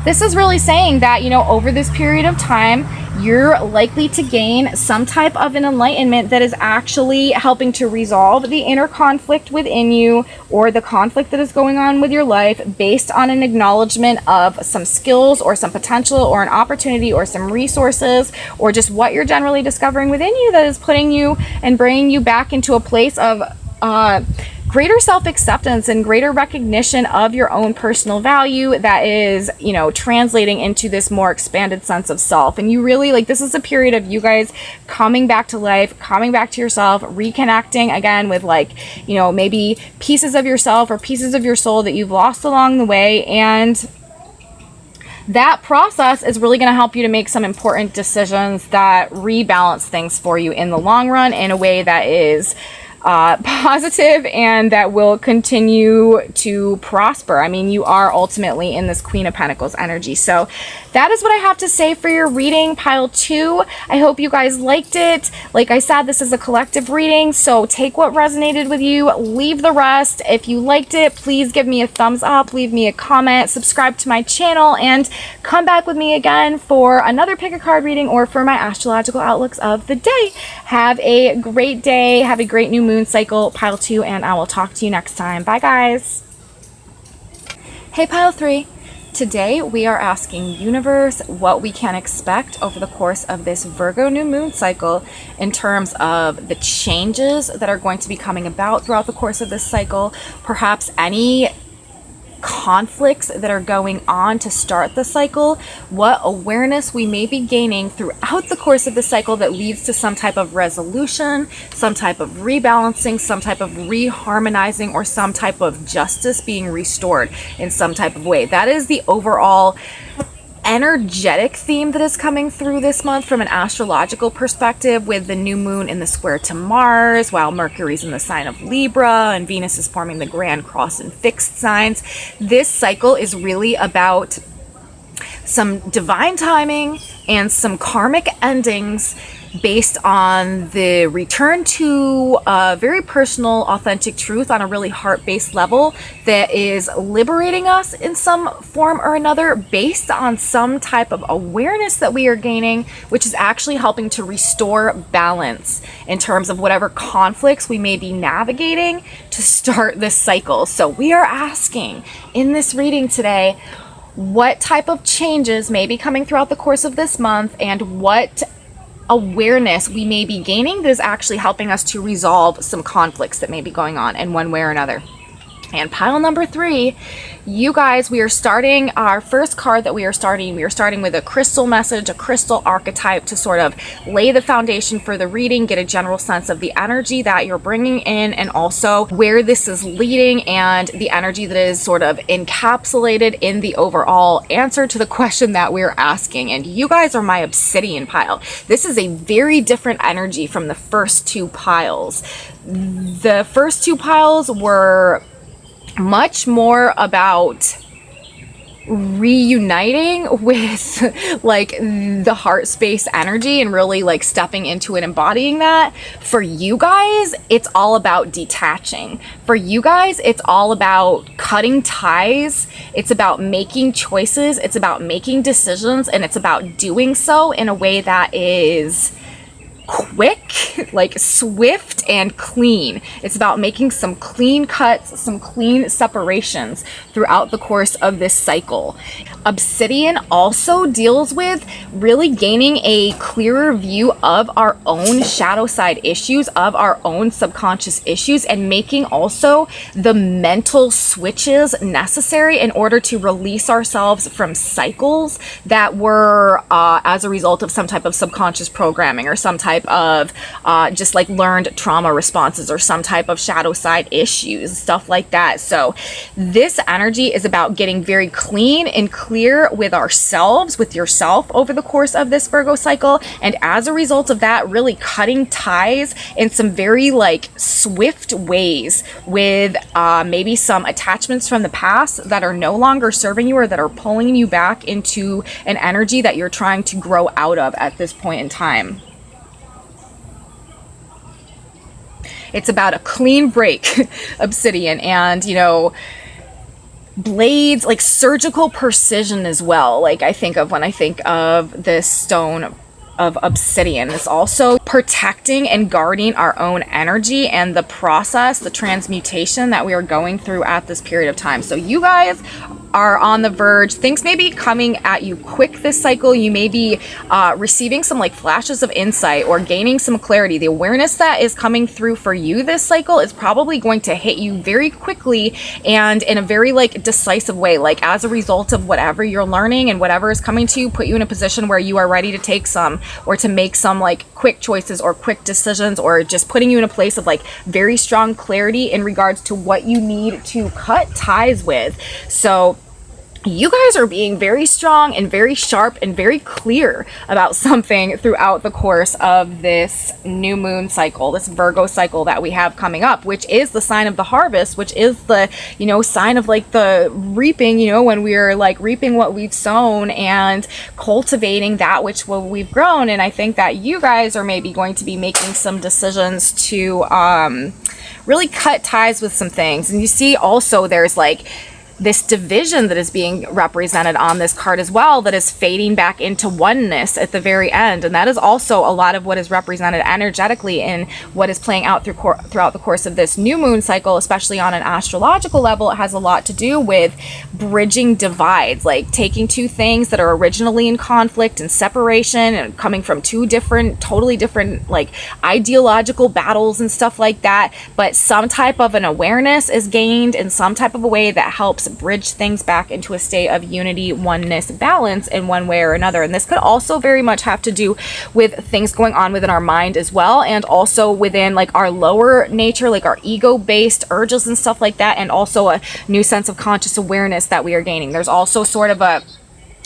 this is really saying that, over this period of time, you're likely to gain some type of an enlightenment that is actually helping to resolve the inner conflict within you, or the conflict that is going on with your life, based on an acknowledgement of some skills or some potential or an opportunity or some resources, or just what you're generally discovering within you that is putting you and bringing you back into a place of greater self-acceptance and greater recognition of your own personal value that is, translating into this more expanded sense of self. And you really, this is a period of you guys coming back to life, coming back to yourself, reconnecting again with maybe pieces of yourself or pieces of your soul that you've lost along the way. And that process is really going to help you to make some important decisions that rebalance things for you in the long run in a way that is positive and that will continue to prosper. I mean, you are ultimately in this Queen of Pentacles energy. So that is what I have to say for your reading, pile 2. I hope you guys liked it. Like I said, this is a collective reading, so take what resonated with you, leave the rest. If you liked it, please give me a thumbs up, leave me a comment, subscribe to my channel, and come back with me again for another pick a card reading or for my astrological outlooks of the day. Have a great day. Have a great new moon cycle, pile 2, and I will talk to you next time. Bye, guys. Hey, pile 3. Today we are asking universe what we can expect over the course of this Virgo new moon cycle in terms of the changes that are going to be coming about throughout the course of this cycle, perhaps any conflicts that are going on to start the cycle, what awareness we may be gaining throughout the course of the cycle that leads to some type of resolution, some type of rebalancing, some type of reharmonizing, or some type of justice being restored in some type of way. That is the overall energetic theme that is coming through this month from an astrological perspective, with the new moon in the square to Mars, while Mercury's in the sign of Libra and Venus is forming the Grand Cross in fixed signs. This cycle is really about some divine timing and some karmic endings based on the return to a very personal, authentic truth on a really heart-based level that is liberating us in some form or another, based on some type of awareness that we are gaining, which is actually helping to restore balance in terms of whatever conflicts we may be navigating to start this cycle. So we are asking in this reading today, what type of changes may be coming throughout the course of this month, and what awareness we may be gaining that is actually helping us to resolve some conflicts that may be going on in one way or another. And pile number 3, you guys, we are starting our first card that we are starting with a crystal message, a crystal archetype, to sort of lay the foundation for the reading, get a general sense of the energy that you're bringing in, and also where this is leading, and the energy that is sort of encapsulated in the overall answer to the question that we're asking. And you guys are my obsidian pile. This is a very different energy from the first 2 piles. The first 2 piles were much more about reuniting with like the heart space energy and really like stepping into it, embodying that. For you guys, it's all about detaching. For you guys, it's all about cutting ties. It's about making choices. It's about making decisions, and it's about doing so in a way that is quick, like swift and clean. It's about making some clean cuts, some clean separations throughout the course of this cycle. Obsidian also deals with really gaining a clearer view of our own shadow side issues, of our own subconscious issues, and making also the mental switches necessary in order to release ourselves from cycles that were as a result of some type of subconscious programming or some type of just like learned trauma responses or some type of shadow side issues, stuff like that. So this energy is about getting very clean and clear with ourselves, with yourself over the course of this Virgo cycle. And as a result of that, really cutting ties in some very like swift ways with maybe some attachments from the past that are no longer serving you or that are pulling you back into an energy that you're trying to grow out of at this point in time. It's about a clean break, Obsidian, and, you know, blades, like surgical precision as well. Like I think of when I think of this stone of Obsidian. It's also protecting and guarding our own energy and the process, the transmutation that we are going through at this period of time. So you guys are on the verge. Things may be coming at you quick this cycle. You may be receiving some like flashes of insight or gaining some clarity. The awareness that is coming through for you this cycle is probably going to hit you very quickly and in a very like decisive way. Like as a result of whatever you're learning and whatever is coming to you, put you in a position where you are ready to take some or to make some like quick choices or quick decisions, or just putting you in a place of like very strong clarity in regards to what you need to cut ties with. So you guys are being very strong and very sharp and very clear about something throughout the course of this new moon cycle, this Virgo cycle that we have coming up, which is the sign of the harvest, which is the, you know, sign of like the reaping, you know, when we're like reaping what we've sown and cultivating that which we've grown. And I think that you guys are maybe going to be making some decisions to really cut ties with some things. And you see also there's like this division that is being represented on this card as well, that is fading back into oneness at the very end. And that is also a lot of what is represented energetically in what is playing out throughout the course of this new moon cycle, especially on an astrological level. It has a lot to do with bridging divides, like taking two things that are originally in conflict and separation and coming from two different, totally different, like ideological battles and stuff like that. But some type of an awareness is gained in some type of a way that helps bridge things back into a state of unity, oneness, balance in one way or another. And this could also very much have to do with things going on within our mind as well, and also within like our lower nature, like our ego-based urges and stuff like that, and also a new sense of conscious awareness that we are gaining. There's also sort of a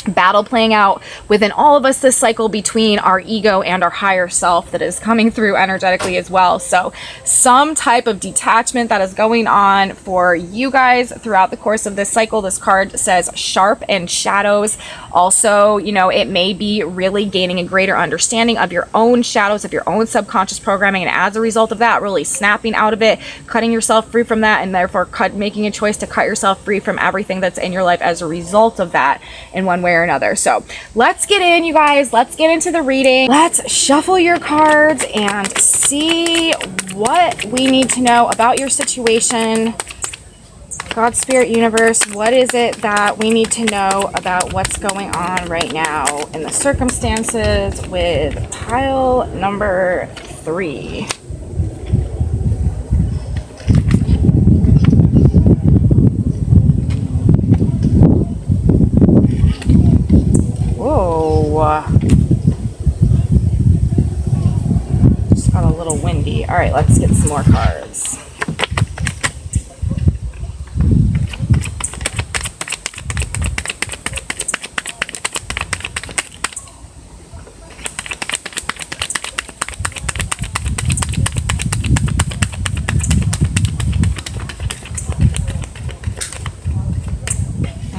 battle playing out within all of us this cycle between our ego and our higher self that is coming through energetically as well. So some type of detachment that is going on for you guys throughout the course of this cycle. This card says sharp and shadows. Also, you know, it may be really gaining a greater understanding of your own shadows, of your own subconscious programming, and as a result of that, really snapping out of it, cutting yourself free from that, and therefore making a choice to cut yourself free from everything that's in your life as a result of that in one way or another. So let's get in, you guys. Let's get into the reading. Let's shuffle your cards and see what we need to know about your situation. God, Spirit, Universe, what is it that we need to know about what's going on right now in the circumstances with pile number 3? Whoa. Just got a little windy. All right, let's get some more cards.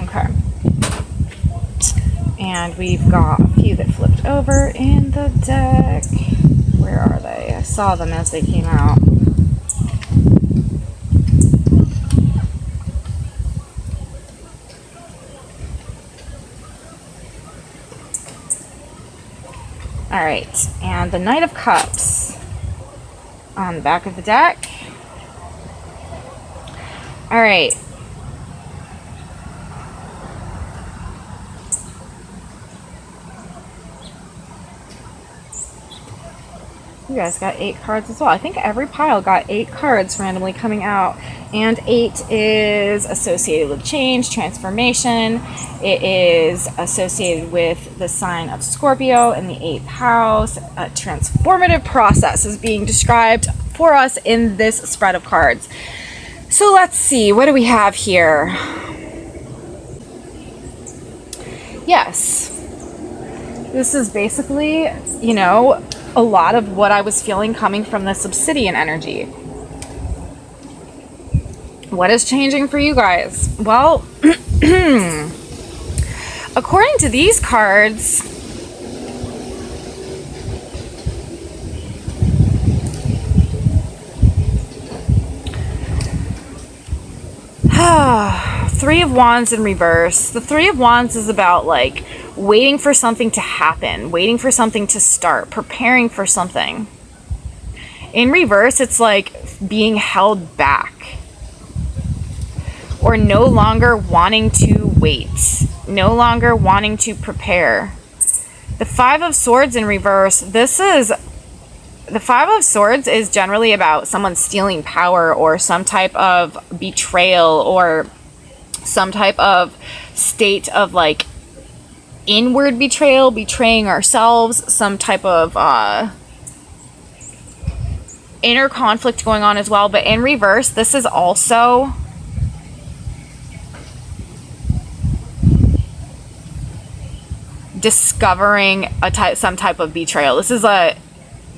Okay. And we've got a few that flipped over in the deck. Where are they? I saw them as they came out. All right, and the Knight of Cups on the back of the deck. All right. You guys got 8 cards as well. I think every pile got 8 cards randomly coming out. And 8 is associated with change, transformation. It is associated with the sign of Scorpio in the 8th house. A transformative process is being described for us in this spread of cards. So let's see, what do we have here? Yes. This is basically, you know, a lot of what I was feeling coming from this obsidian energy. What is changing for you guys? Well, according to these cards, Three of Wands in reverse. The Three of Wands is about like waiting for something to happen, waiting for something to start, preparing for something. In reverse, it's like being held back or no longer wanting to wait, no longer wanting to prepare. The Five of Swords in reverse, the Five of Swords is generally about someone stealing power or some type of betrayal or some type of state of like inward betrayal, betraying ourselves, some type of inner conflict going on as well. But in reverse, this is also discovering some type of betrayal. This is a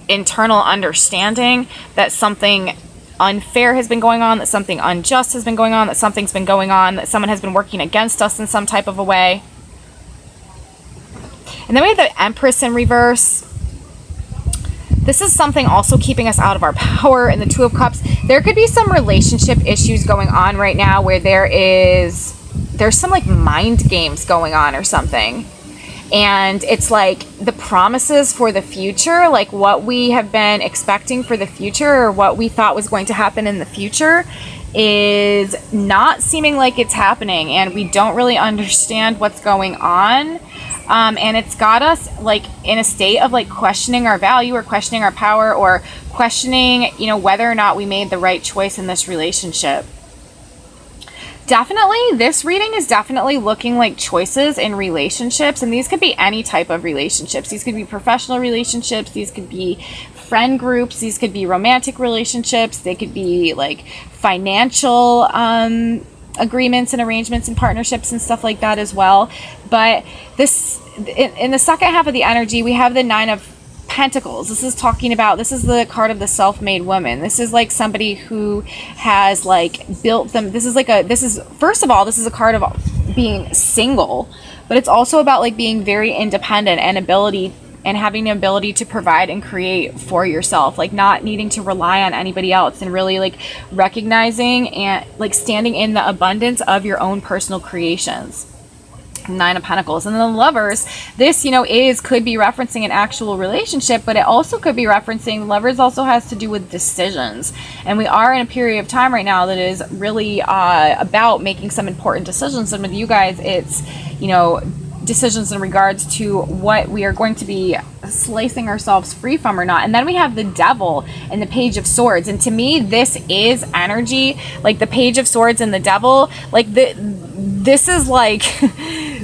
internal understanding that something unfair has been going on, that something unjust has been going on, that something's been going on, that someone has been working against us in some type of a way. And then we have the Empress in reverse. This is something also keeping us out of our power. In the Two of Cups, there could be some relationship issues going on right now where there's some like mind games going on or something. And it's like the promises for the future, like what we have been expecting for the future or what we thought was going to happen in the future is not seeming like it's happening, and we don't really understand what's going on. And it's got us like in a state of like questioning our value or questioning our power or questioning, you know, whether or not we made the right choice in this relationship. Definitely, this reading is definitely looking like choices in relationships, and these could be any type of relationships. These could be professional relationships, these could be friend groups, these could be romantic relationships, they could be like financial agreements and arrangements and partnerships and stuff like that as well. But this, in the second half of the energy, we have the Nine of Pentacles. This is talking about, this is the card of the self-made woman. This is like somebody who has like built them. This is first of all, this is a card of being single, but it's also about like being very independent and having the ability to provide and create for yourself, like not needing to rely on anybody else, and really like recognizing and like standing in the abundance of your own personal creations. Nine of Pentacles. And then the Lovers, this, you know, could be referencing an actual relationship, but it also could be referencing, Lovers also has to do with decisions. And we are in a period of time right now that is really about making some important decisions. And with you guys, it's, you know, decisions in regards to what we are going to be slicing ourselves free from or not. And then we have the Devil and the Page of Swords. And to me, this is energy, like the Page of Swords and the Devil, like this is like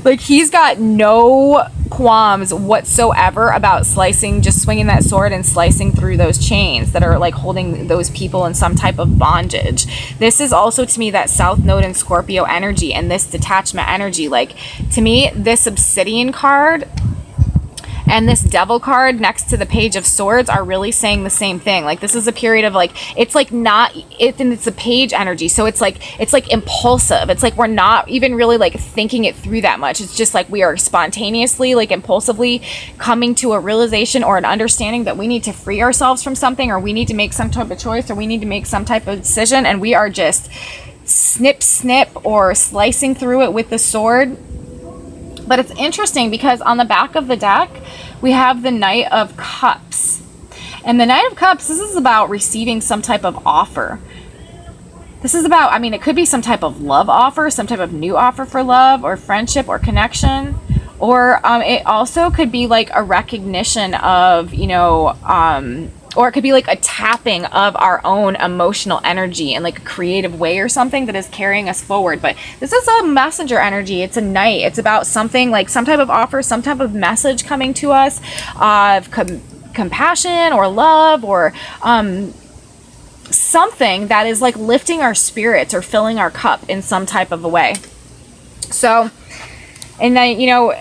like he's got no qualms whatsoever about slicing, just swinging that sword and slicing through those chains that are like holding those people in some type of bondage. This is also to me that South Node and Scorpio energy and this detachment energy. Like to me, this Obsidian card and this Devil card next to the Page of Swords are really saying the same thing. Like, this is a period of like, it's like not it, and it's a page energy, so it's like impulsive. It's like we're not even really like thinking it through that much. It's just like we are spontaneously, like impulsively coming to a realization or an understanding that we need to free ourselves from something, or we need to make some type of choice, or we need to make some type of decision, and we are just snip or slicing through it with the sword. But it's interesting because on the back of the deck we have the Knight of Cups, and the Knight of Cups, this is about receiving some type of offer. This is about, I mean, it could be some type of love offer, some type of new offer for love or friendship or connection, or it also could be like a recognition of, you know, or it could be like a tapping of our own emotional energy in like a creative way or something that is carrying us forward. But this is a messenger energy. It's a knight. It's about something like some type of offer, some type of message coming to us of compassion or love, or something that is like lifting our spirits or filling our cup in some type of a way. So, and then, you know,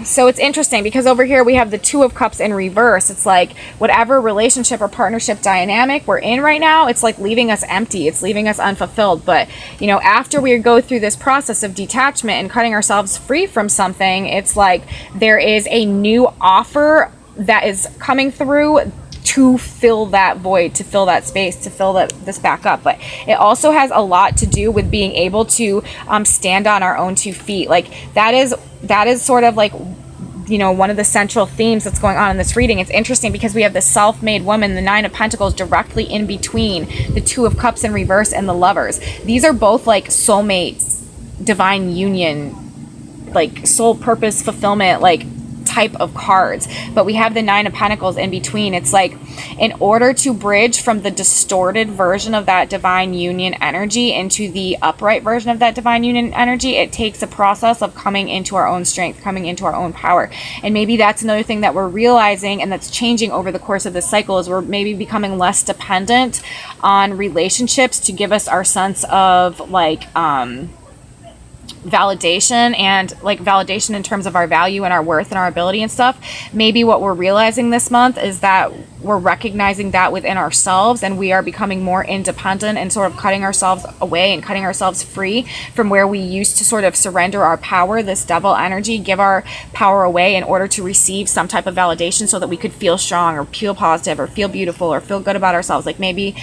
so it's interesting because over here we have the Two of Cups in reverse. It's like whatever relationship or partnership dynamic we're in right now, it's like leaving us empty. It's leaving us unfulfilled. But, you know, after we go through this process of detachment and cutting ourselves free from something, it's like there is a new offer that is coming through to fill that void, to fill that space, to fill this back up. But it also has a lot to do with being able to stand on our own 2 feet. Like that is sort of like, you know, one of the central themes that's going on in this reading. It's interesting because we have the self-made woman, the Nine of Pentacles, directly in between the Two of Cups in reverse and the Lovers. These are both like soulmates, divine union, like soul purpose fulfillment, like type of cards. But we have the Nine of Pentacles in between. It's like in order to bridge from the distorted version of that divine union energy into the upright version of that divine union energy, it takes a process of coming into our own strength, coming into our own power. And maybe that's another thing that we're realizing and that's changing over the course of this cycle, is we're maybe becoming less dependent on relationships to give us our sense of like validation, and like validation in terms of our value and our worth and our ability and stuff. Maybe what we're realizing this month is that we're recognizing that within ourselves, and we are becoming more independent and sort of cutting ourselves away and cutting ourselves free from where we used to sort of surrender our power, this devil energy, give our power away in order to receive some type of validation so that we could feel strong or feel positive or feel beautiful or feel good about ourselves. Like maybe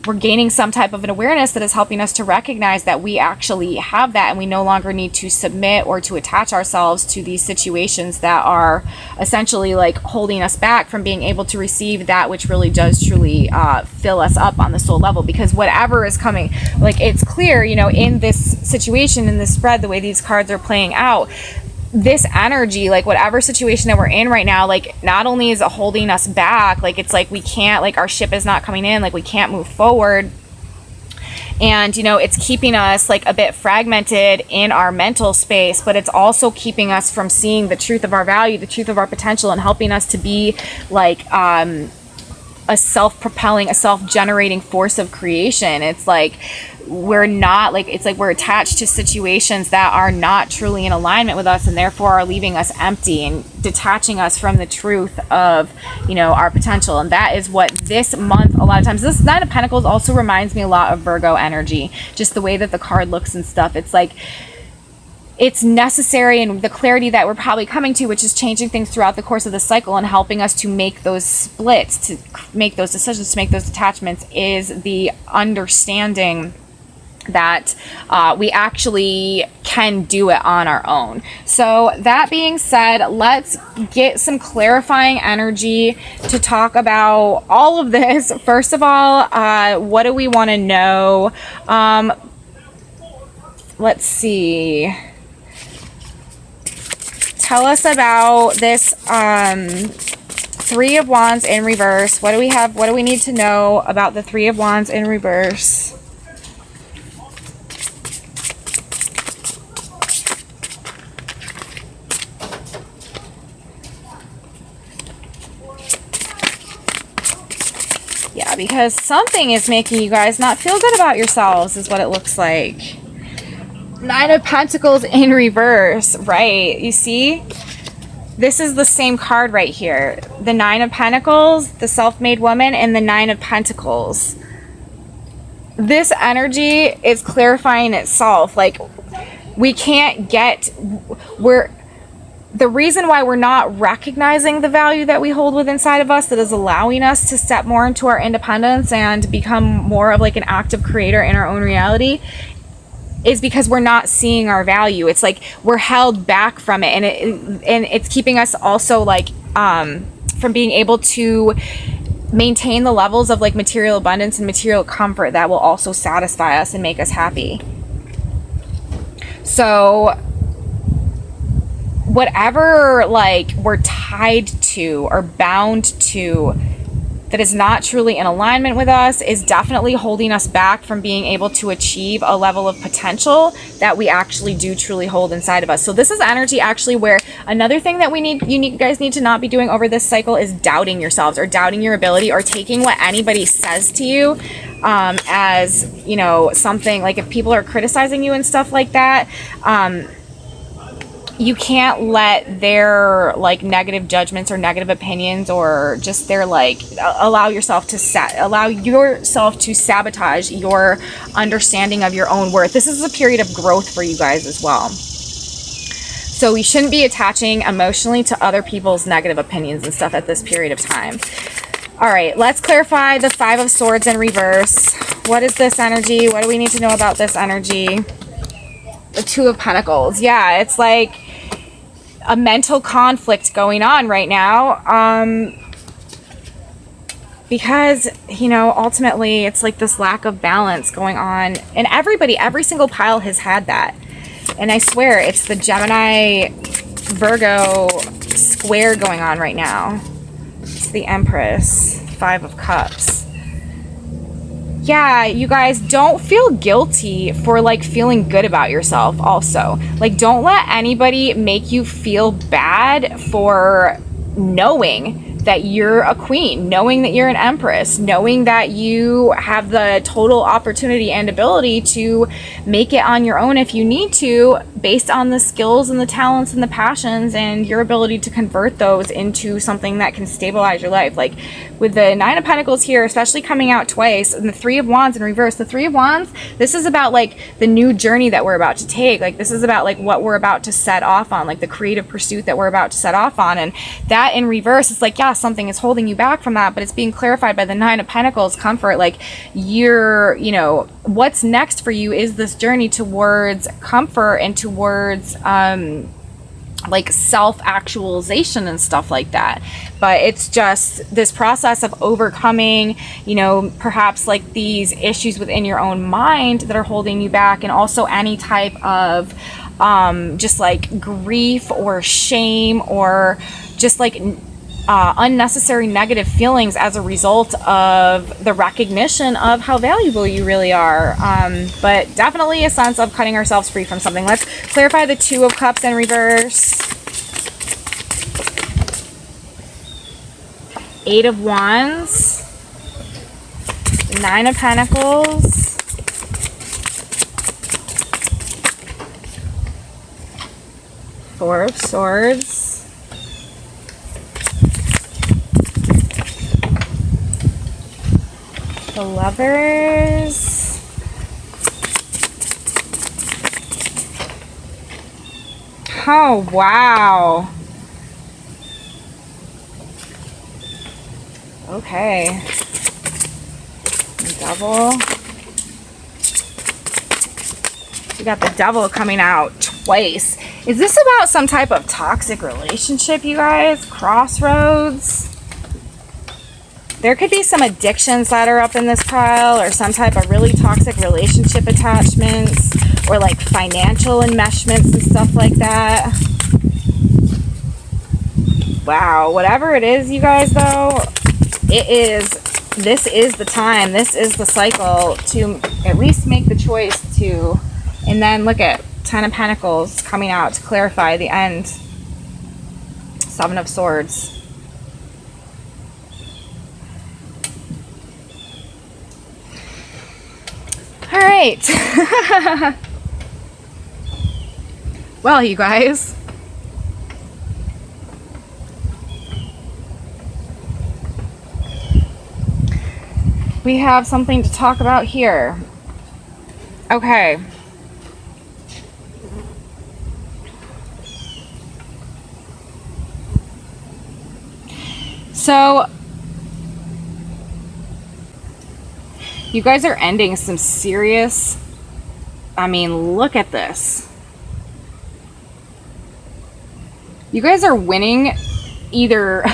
we're gaining some type of an awareness that is helping us to recognize that we actually have that, and we no longer need to submit or to attach ourselves to these situations that are essentially like holding us back from being able to receive that which really does truly fill us up on the soul level. Because whatever is coming, like it's clear, you know, in this situation, in this spread, the way these cards are playing out, this energy, like whatever situation that we're in right now, like not only is it holding us back, like it's like we can't, like our ship is not coming in, like we can't move forward, and you know, it's keeping us like a bit fragmented in our mental space, but it's also keeping us from seeing the truth of our value, the truth of our potential, and helping us to be like a self-propelling, a self-generating force of creation. It's like we're not, like it's like we're attached to situations that are not truly in alignment with us, and therefore are leaving us empty and detaching us from the truth of, you know, our potential. And that is what this month, a lot of times, this Nine of Pentacles also reminds me a lot of Virgo energy, just the way that the card looks and stuff. It's like it's necessary, and the clarity that we're probably coming to, which is changing things throughout the course of the cycle and helping us to make those splits, to make those decisions, to make those attachments, is the understanding that we actually can do it on our own. So that being said, let's get some clarifying energy to talk about all of this. First of all, what do we want to know? Let's see. Tell us about this Three of Wands in reverse. What do we have? What do we need to know about the Three of Wands in reverse? Yeah, because something is making you guys not feel good about yourselves, is what it looks like. Nine of Pentacles in reverse, right? You see? this is the same card right here. The Nine of Pentacles, the self-made woman, and the Nine of Pentacles. This energy is clarifying itself. Like, we can't get, the reason why we're not recognizing the value that we hold within inside of us that is allowing us to step more into our independence and become more of like an active creator in our own reality is because we're not seeing our value. It's like we're held back from it, and it's keeping us also like from being able to maintain the levels of like material abundance and material comfort that will also satisfy us and make us happy. So whatever like we're tied to or bound to that is not truly in alignment with us is definitely holding us back from being able to achieve a level of potential that we actually do truly hold inside of us. So this is energy actually where another thing that you guys need to not be doing over this cycle is doubting yourselves or doubting your ability or taking what anybody says to you as, you know, something like if people are criticizing you and stuff like that, you can't let their like negative judgments or negative opinions or just their like allow yourself to sabotage your understanding of your own worth. This is a period of growth for you guys as well. So we shouldn't be attaching emotionally to other people's negative opinions and stuff at this period of time. All right, let's clarify the Five of Swords in reverse. What is this energy? What do we need to know about this energy? The Two of Pentacles. Yeah, it's like a mental conflict going on right now, because, you know, ultimately it's like this lack of balance going on, and every single pile has had that. And I swear it's the Gemini Virgo square going on right now. It's the Empress, Five of Cups. Yeah, you guys, don't feel guilty for like feeling good about yourself also. Like, don't let anybody make you feel bad for knowing that you're a queen, knowing that you're an empress, knowing that you have the total opportunity and ability to make it on your own if you need to, based on the skills and the talents and the passions and your ability to convert those into something that can stabilize your life. Like with the Nine of Pentacles here, especially coming out twice, and the Three of Wands in reverse. The Three of Wands, this is about like the new journey that we're about to take. Like this is about like what we're about to set off on, like the creative pursuit that we're about to set off on. And that in reverse, it's like, yeah, something is holding you back from that, but it's being clarified by the Nine of Pentacles, comfort. Like you're, you know, what's next for you is this journey towards comfort and towards like self-actualization and stuff like that. But it's just this process of overcoming, you know, perhaps like these issues within your own mind that are holding you back, and also any type of just like grief or shame or just like unnecessary negative feelings as a result of the recognition of how valuable you really are. But definitely a sense of cutting ourselves free from something. Let's clarify the Two of Cups in reverse. Eight of Wands. Nine of Pentacles. Four of Swords. The Lovers. Oh, wow. Okay. The Devil. We got the Devil coming out twice. Is this about some type of toxic relationship, you guys? Crossroads. There could be some addictions that are up in this pile, or some type of really toxic relationship attachments, or like financial enmeshments and stuff like that. Wow, whatever it is, you guys, though, this is the time, this is the cycle to at least make the choice to, and then look at Ten of Pentacles coming out to clarify the end. Seven of Swords. All right. Well, you guys, we have something to talk about here. Okay. So, you guys are ending some serious, I mean, look at this. You guys are winning either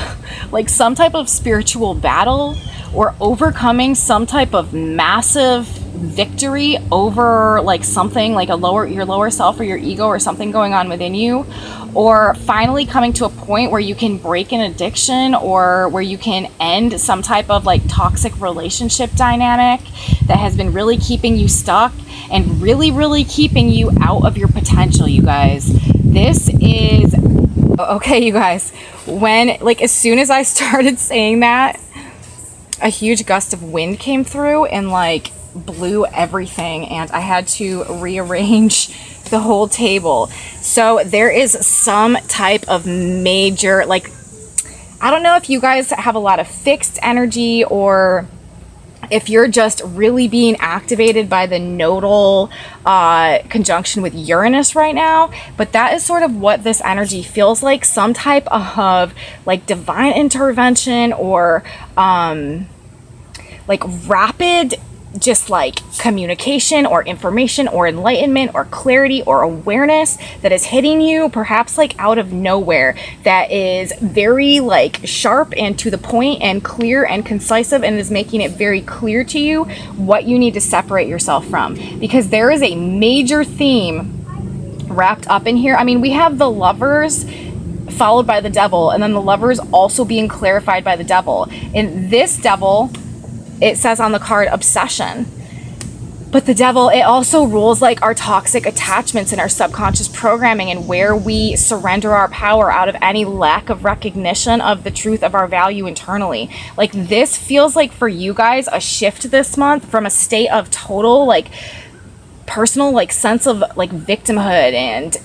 like some type of spiritual battle or overcoming some type of massive victory over like something like your lower self or your ego or something going on within you, or finally coming to a point where you can break an addiction or where you can end some type of like toxic relationship dynamic that has been really keeping you stuck and really keeping you out of your potential. You guys, this is okay. You guys, when like as soon as I started saying that, a huge gust of wind came through and like blew everything, and I had to rearrange the whole table. So there is some type of major, like, I don't know if you guys have a lot of fixed energy or if you're just really being activated by the nodal conjunction with Uranus right now, but that is sort of what this energy feels like. Some type of like divine intervention or like rapid just like communication or information or enlightenment or clarity or awareness that is hitting you perhaps like out of nowhere, that is very like sharp and to the point and clear and concise, and is making it very clear to you what you need to separate yourself from, because there is a major theme wrapped up in here. I mean, we have the Lovers followed by the Devil, and then the Lovers also being clarified by the Devil. And this Devil, it says on the card obsession, but the Devil, it also rules like our toxic attachments and our subconscious programming, and where we surrender our power out of any lack of recognition of the truth of our value internally. Like, this feels like for you guys a shift this month from a state of total like personal like sense of like victimhood and,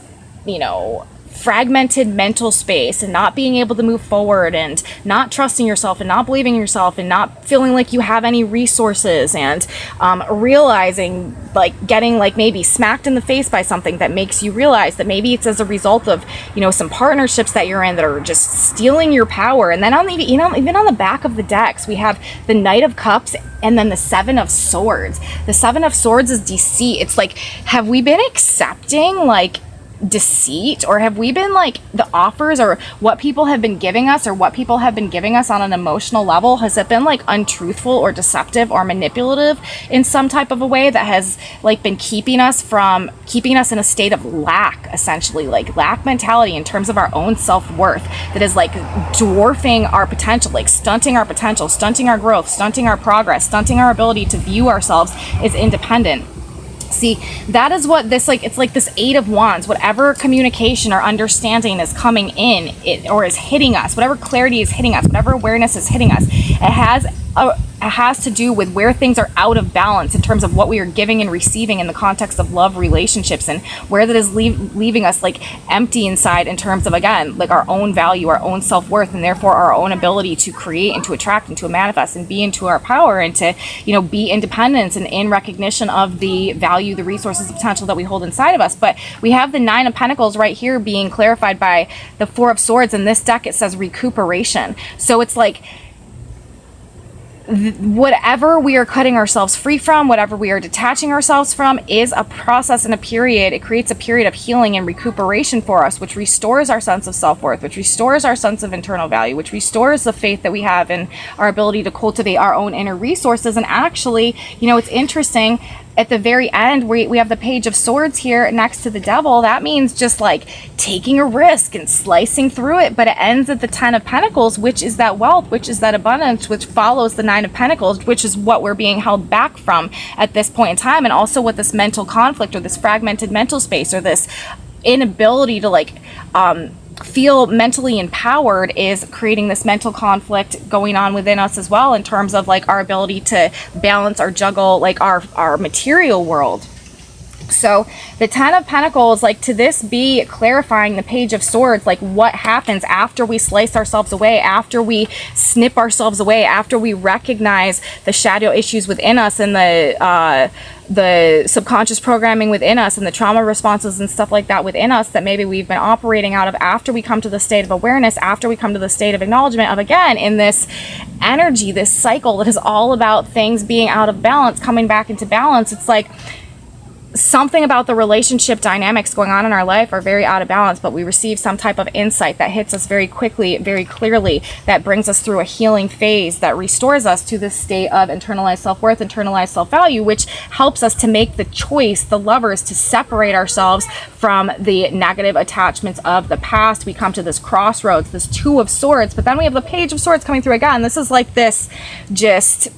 you know, fragmented mental space and not being able to move forward and not trusting yourself and not believing in yourself and not feeling like you have any resources, and realizing like getting like maybe smacked in the face by something that makes you realize that maybe it's as a result of, you know, some partnerships that you're in that are just stealing your power. And then on the, you know, even on the back of the decks, we have the Knight of Cups and then the Seven of Swords. The Seven of Swords is deceit. It's like, have we been accepting like deceit, or have we been like the offers or what people have been giving us or what people have been giving us on an emotional level, has it been like untruthful or deceptive or manipulative in some type of a way that has like been keeping us in a state of lack, essentially like lack mentality in terms of our own self-worth, that is like dwarfing our potential, like stunting our potential, stunting our growth, stunting our progress, stunting our ability to view ourselves as independent. See, that is what this, like, it's like this Eight of Wands. Whatever communication or understanding is coming in, or is hitting us, whatever clarity is hitting us, whatever awareness is hitting us, it has to do with where things are out of balance in terms of what we are giving and receiving in the context of love relationships, and where that is leaving us like empty inside in terms of, again, like our own value, our own self-worth, and therefore our own ability to create and to attract and to manifest and be into our power and to, you know, be independent and in recognition of the value, the resources, the potential that we hold inside of us. But we have the Nine of Pentacles right here being clarified by the Four of Swords. In this deck, it says recuperation. So it's like, whatever we are cutting ourselves free from, whatever we are detaching ourselves from, is a process and a period. It creates a period of healing and recuperation for us, which restores our sense of self-worth, which restores our sense of internal value, which restores the faith that we have in our ability to cultivate our own inner resources. And actually, you know, it's interesting, at the very end, we have the Page of Swords here next to the Devil. That means just like taking a risk and slicing through it. But it ends at the Ten of Pentacles, which is that wealth, which is that abundance, which follows the Nine of Pentacles, which is what we're being held back from at this point in time. And also with this mental conflict, or this fragmented mental space, or this inability to like feel mentally empowered, is creating this mental conflict going on within us as well, in terms of like our ability to balance or juggle like our material world. So the Ten of Pentacles, like, to this be clarifying the Page of Swords, like what happens after we slice ourselves away, after we snip ourselves away, after we recognize the shadow issues within us and the subconscious programming within us and the trauma responses and stuff like that within us that maybe we've been operating out of, after we come to the state of awareness, after we come to the state of acknowledgement of, again, in this energy, this cycle that is all about things being out of balance, coming back into balance. It's like something about the relationship dynamics going on in our life are very out of balance, but we receive some type of insight that hits us very quickly, very clearly, that brings us through a healing phase, that restores us to this state of internalized self-worth, internalized self-value, which helps us to make the choice, the lovers, to separate ourselves from the negative attachments of the past. We come to this crossroads, this Two of Swords, but then we have the Page of Swords coming through again. This is like this just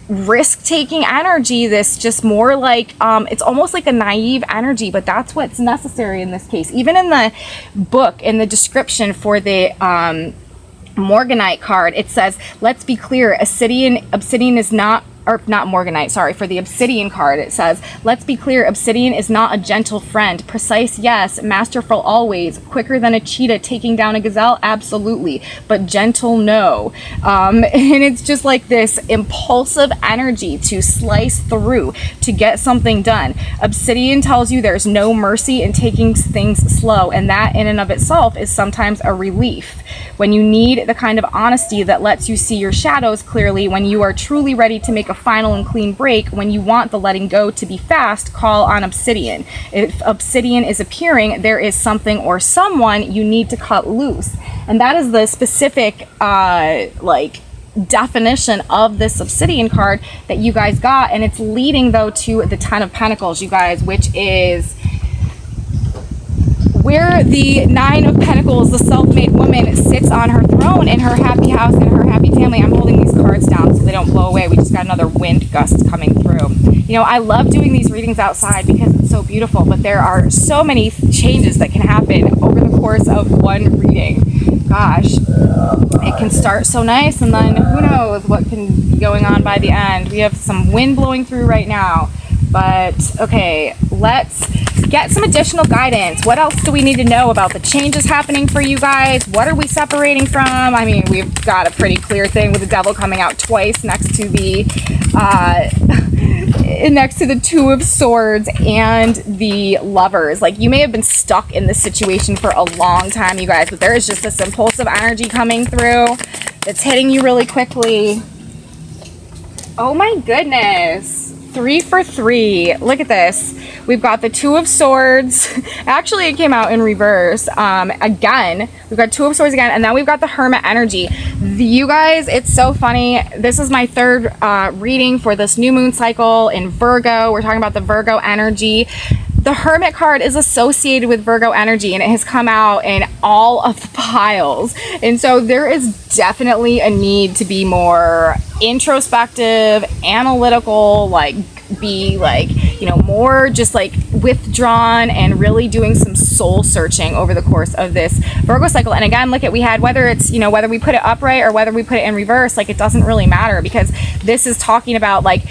risk-taking energy, this just more like it's almost like a naive energy, but that's what's necessary in this case. Even in the book, in the description for the Morganite card, it says, let's be clear, obsidian is not, or not Morganite, sorry, for the Obsidian card, it says, let's be clear, obsidian is not a gentle friend. Precise, yes. Masterful, always. Quicker than a cheetah taking down a gazelle, absolutely. But gentle, no. And it's just like this impulsive energy to slice through, to get something done. Obsidian tells you there's no mercy in taking things slow, and that in and of itself is sometimes a relief. When you need the kind of honesty that lets you see your shadows clearly, when you are truly ready to make a final and clean break, when you want the letting go to be fast, call on obsidian. If obsidian is appearing, there is something or someone you need to cut loose. And that is the specific like definition of this obsidian card that you guys got. And it's leading though to the Ten of Pentacles, you guys, which is where the Nine of Pentacles, the self-made woman, sits on her throne in her happy house and her happy family. I'm holding these cards down so they don't blow away. We just got another wind gust coming through. You know, I love doing these readings outside because it's so beautiful, but there are so many changes that can happen over the course of one reading. Gosh, it can start so nice, and then who knows what can be going on by the end. We have some wind blowing through right now. But okay, let's get some additional guidance. What else do we need to know about the changes happening for you guys? What are we separating from? I mean, we've got a pretty clear thing with the Devil coming out twice next to the Two of Swords and the Lovers. Like, you may have been stuck in this situation for a long time, you guys, but there is just this impulsive energy coming through that's hitting you really quickly. Oh my goodness. 3 for 3. Look at this. We've got the Two of Swords. Actually, it came out in reverse. Again, we've got Two of Swords again, and then we've got the Hermit energy. You guys, it's so funny. This is my third reading for this new moon cycle in Virgo. We're talking about the Virgo energy. The Hermit card is associated with Virgo energy, and it has come out in all of the piles. And so there is definitely a need to be more introspective, analytical, like be like, you know, more just like withdrawn and really doing some soul searching over the course of this Virgo cycle. And again, look at, we had, whether it's, you know, whether we put it upright or whether we put it in reverse, like, it doesn't really matter, because this is talking about, like,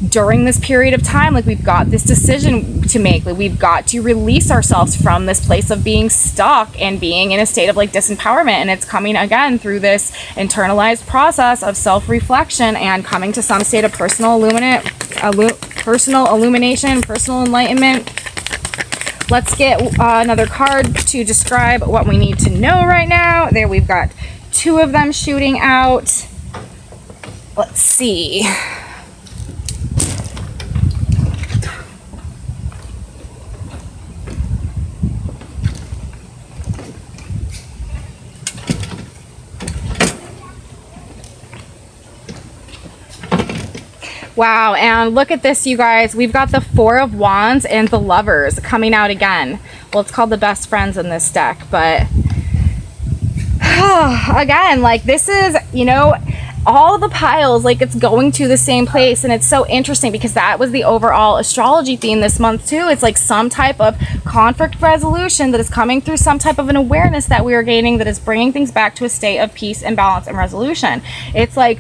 during this period of time, like, we've got this decision to make. Like, we've got to release ourselves from this place of being stuck and being in a state of like disempowerment. And it's coming again through this internalized process of self-reflection and coming to some state of personal illumination, personal enlightenment. Let's get another card to describe what we need to know right now. There, we've got two of them shooting out. Let's see. Wow, and look at this, you guys. We've got the Four of Wands and the Lovers coming out again. Well, it's called the Best Friends in this deck, but again, like, this is, you know, all the piles, like, it's going to the same place. And it's so interesting because that was the overall astrology theme this month too. It's like some type of conflict resolution that is coming through, some type of an awareness that we are gaining that is bringing things back to a state of peace and balance and resolution. It's like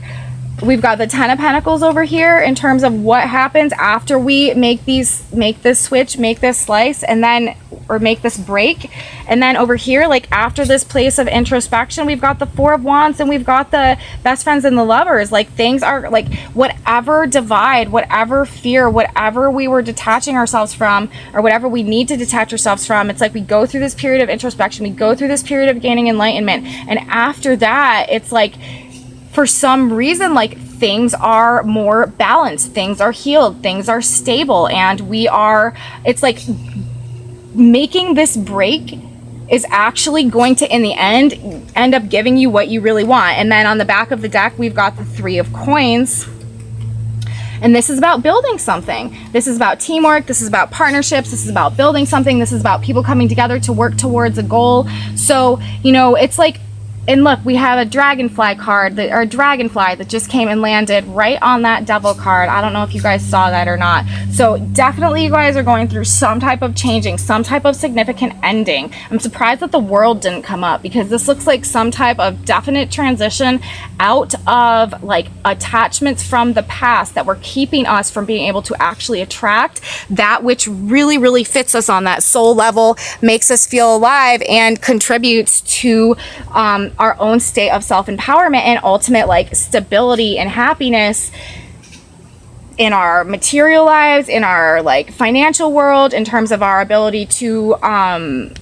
we've got the Ten of Pentacles over here in terms of what happens after we make this switch, make this slice, and then, or make this break. And then over here, like after this place of introspection, we've got the Four of Wands, and we've got the Best Friends and the Lovers. Like things are like, whatever divide, whatever fear, whatever we were detaching ourselves from, or whatever we need to detach ourselves from, it's like we go through this period of introspection, we go through this period of gaining enlightenment, and after that, it's like, for some reason, like things are more balanced, things are healed, things are stable, and it's like making this break is actually going to, in the end up giving you what you really want. And then on the back of the deck, we've got the Three of Coins. And this is about building something. This is about teamwork. This is about partnerships. This is about building something. This is about people coming together to work towards a goal. So, you know, it's like, and look, we have a dragonfly card, or dragonfly that just came and landed right on that devil card. I don't know if you guys saw that or not. So definitely you guys are going through some type of changing, some type of significant ending. I'm surprised that the World didn't come up, because this looks like some type of definite transition out of like attachments from the past that were keeping us from being able to actually attract that which really, really fits us on that soul level, makes us feel alive, and contributes to our own state of self-empowerment and ultimate like stability and happiness in our material lives, in our like financial world, in terms of our ability to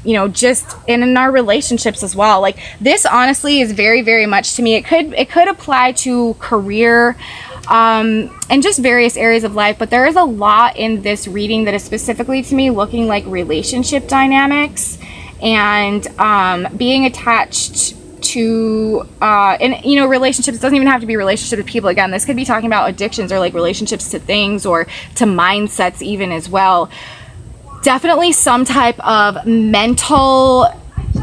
you know, just in our relationships as well. Like this honestly is very, very much, to me, it could apply to career and just various areas of life, but there is a lot in this reading that is specifically, to me, looking like relationship dynamics and being attached to and you know, relationships doesn't even have to be relationship with people. Again, this could be talking about addictions, or like relationships to things, or to mindsets even as well. Definitely some type of mental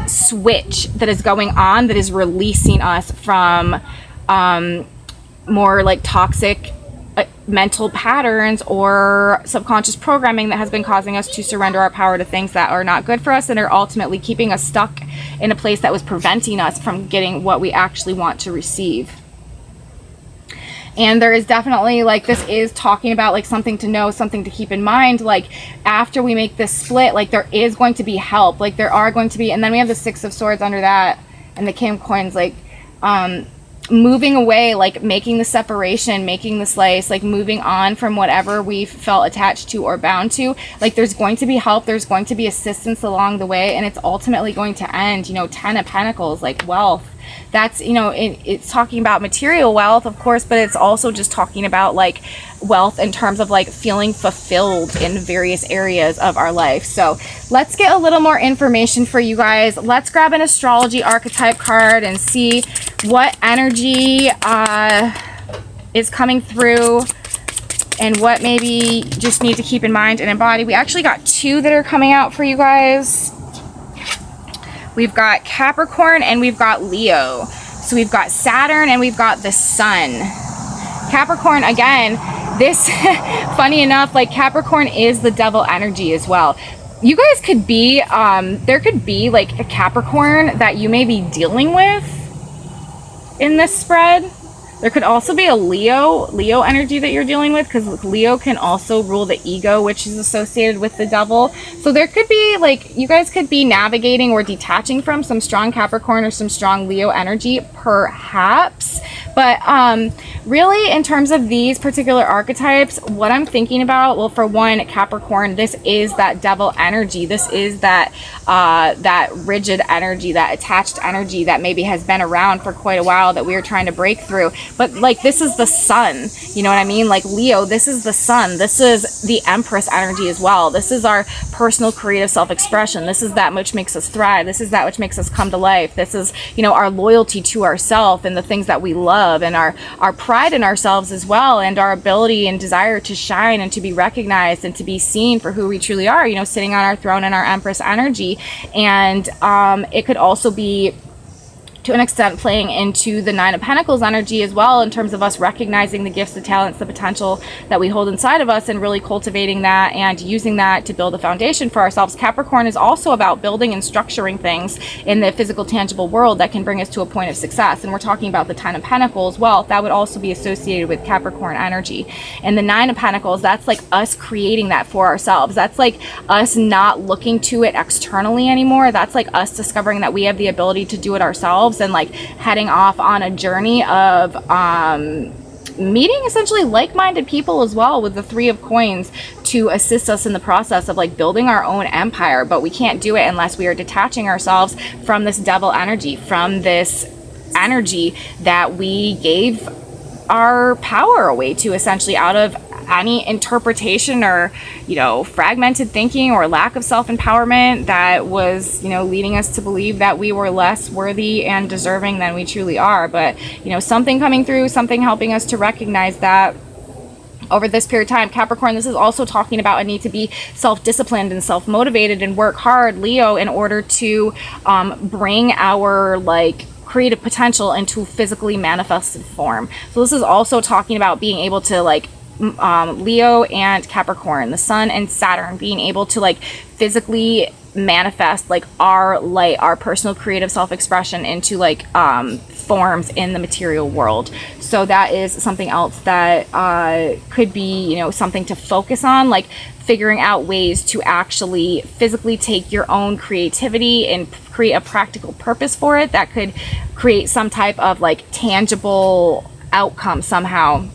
switch that is going on, that is releasing us from more like toxic mental patterns or subconscious programming that has been causing us to surrender our power to things that are not good for us, and are ultimately keeping us stuck in a place that was preventing us from getting what we actually want to receive. And there is definitely, like, this is talking about like something to know, something to keep in mind. Like after we make this split, like there is going to be help, like there are going to be, and then we have the Six of Swords under that, and the King of Coins, like moving away, like making the separation, making the slice, like moving on from whatever we felt attached to or bound to. Like there's going to be help, there's going to be assistance along the way, and it's ultimately going to end, you know, Ten of Pentacles, like wealth. That's, you know, it's talking about material wealth, of course, but it's also just talking about like wealth in terms of like feeling fulfilled in various areas of our life. So let's get a little more information for you guys. Let's grab an astrology archetype card and see what energy is coming through, and what maybe you just need to keep in mind and embody. We actually got two that are coming out for you guys. We've got Capricorn and we've got Leo. So we've got Saturn and we've got the Sun. Capricorn, again, this, funny enough, like Capricorn is the devil energy as well. You guys could be, there could be like a Capricorn that you may be dealing with in this spread. There could also be a Leo energy that you're dealing with, because Leo can also rule the ego, which is associated with the devil. So there could be, like, you guys could be navigating or detaching from some strong Capricorn or some strong Leo energy, perhaps. But really, in terms of these particular archetypes, what I'm thinking about, well, for one, Capricorn, this is that devil energy. This is that that rigid energy, that attached energy that maybe has been around for quite a while, that we are trying to break through. But like, this is the sun, you know what I mean? Like Leo, this is the sun. This is the Empress energy as well. This is our personal creative self-expression. This is that which makes us thrive. This is that which makes us come to life. This is, you know, our loyalty to ourselves and the things that we love, and our pride in ourselves as well, and our ability and desire to shine and to be recognized and to be seen for who we truly are, you know, sitting on our throne in our Empress energy. And it could also be to an extent playing into the Nine of Pentacles energy as well, in terms of us recognizing the gifts, the talents, the potential that we hold inside of us, and really cultivating that and using that to build a foundation for ourselves. Capricorn is also about building and structuring things in the physical, tangible world that can bring us to a point of success. And we're talking about the Ten of Pentacles. Well, that would also be associated with Capricorn energy. And the Nine of Pentacles, that's like us creating that for ourselves. That's like us not looking to it externally anymore. That's like us discovering that we have the ability to do it ourselves, and like heading off on a journey of meeting essentially like-minded people as well, with the Three of Coins to assist us in the process of like building our own empire. But we can't do it unless we are detaching ourselves from this devil energy, from this energy that we gave our power away to, essentially out of any interpretation or, you know, fragmented thinking or lack of self-empowerment that was, you know, leading us to believe that we were less worthy and deserving than we truly are. But, you know, something coming through, something helping us to recognize that over this period of time. Capricorn, this is also talking about a need to be self-disciplined and self-motivated and work hard, Leo, in order to bring our like creative potential into physically manifested form. So this is also talking about being able to like Leo and Capricorn, the Sun and Saturn, being able to like physically manifest like our light, our personal creative self-expression into like forms in the material world. So that is something else that could be, you know, something to focus on, like figuring out ways to actually physically take your own creativity and create a practical purpose for it that could create some type of like tangible outcome somehow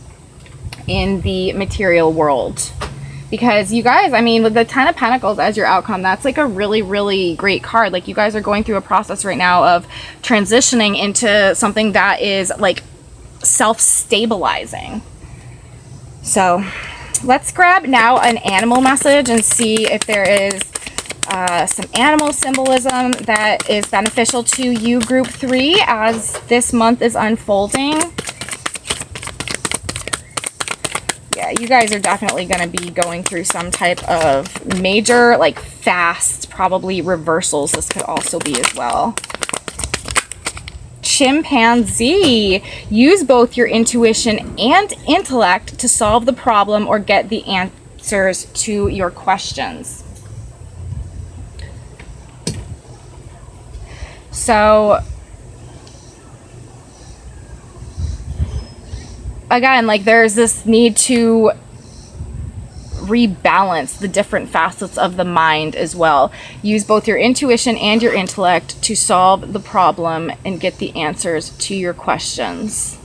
in the material world. Because you guys, I mean, with the Ten of Pentacles as your outcome, that's like a really, really great card. Like you guys are going through a process right now of transitioning into something that is like self-stabilizing. So let's grab now an animal message and see if there is some animal symbolism that is beneficial to you, group 3, as this month is unfolding. Yeah, you guys are definitely going to be going through some type of major, like fast, probably reversals. This could also be as well. Chimpanzee. Use both your intuition and intellect to solve the problem or get the answers to your questions. So again, like there's this need to rebalance the different facets of the mind as well. Use both your intuition and your intellect to solve the problem and get the answers to your questions.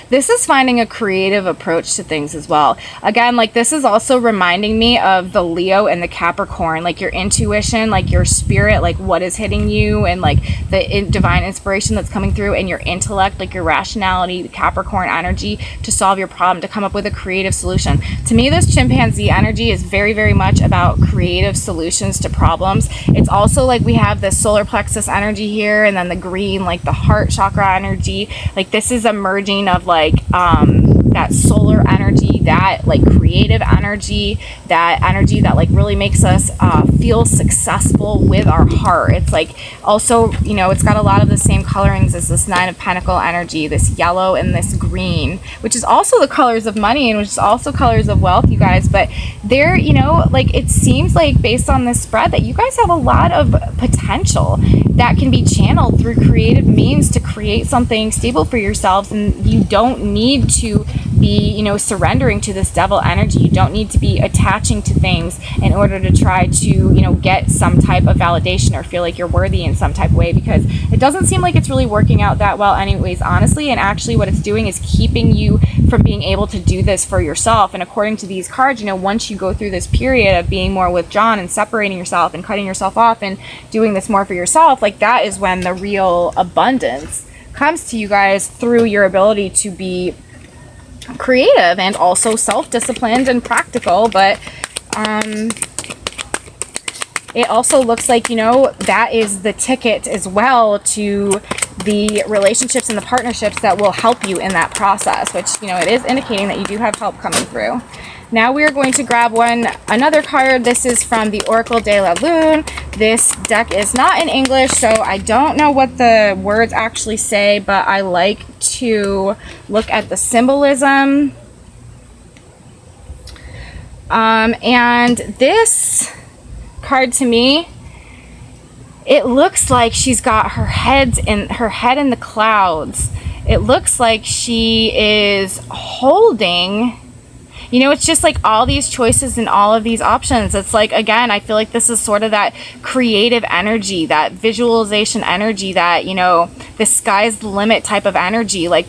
This is finding a creative approach to things as well. Again, like this is also reminding me of the Leo and the Capricorn, like your intuition, like your spirit, like what is hitting you, and like the divine inspiration that's coming through, and your intellect, like your rationality, the Capricorn energy, to solve your problem, to come up with a creative solution. To me, this chimpanzee energy is very, very much about creative solutions to problems. It's also like we have the solar plexus energy here, and then the green, like the heart chakra energy. Like this is a merging of like that solar energy, that like creative energy, that energy that like really makes us feel successful with our heart. It's like also, you know, it's got a lot of the same colorings as this Nine of Pentacle energy, this yellow and this green, which is also the colors of money and which is also colors of wealth, you guys. But there, you know, like it seems like based on this spread that you guys have a lot of potential that can be channeled through creative means to create something stable for yourselves, and you don't need to be, you know, surrendering to this devil energy. You don't need to be attaching to things in order to try to, you know, get some type of validation or feel like you're worthy in some type of way, because it doesn't seem like it's really working out that well anyways, honestly. And actually what it's doing is keeping you from being able to do this for yourself. And according to these cards, you know, once you go through this period of being more withdrawn and separating yourself and cutting yourself off and doing this more for yourself, like that is when the real abundance comes to you guys through your ability to be creative and also self-disciplined and practical. But it also looks like, you know, that is the ticket as well to the relationships and the partnerships that will help you in that process, which, you know, it is indicating that you do have help coming through. Now we are going to grab another card. This is from the Oracle de la Lune. This deck is not in English, so I don't know what the words actually say, but I like to look at the symbolism. And this card to me, it looks like she's got her head in the clouds. It looks like she is holding, you know, it's just like all these choices and all of these options. It's like, again, I feel like this is sort of that creative energy, that visualization energy, that, you know, the sky's the limit type of energy. Like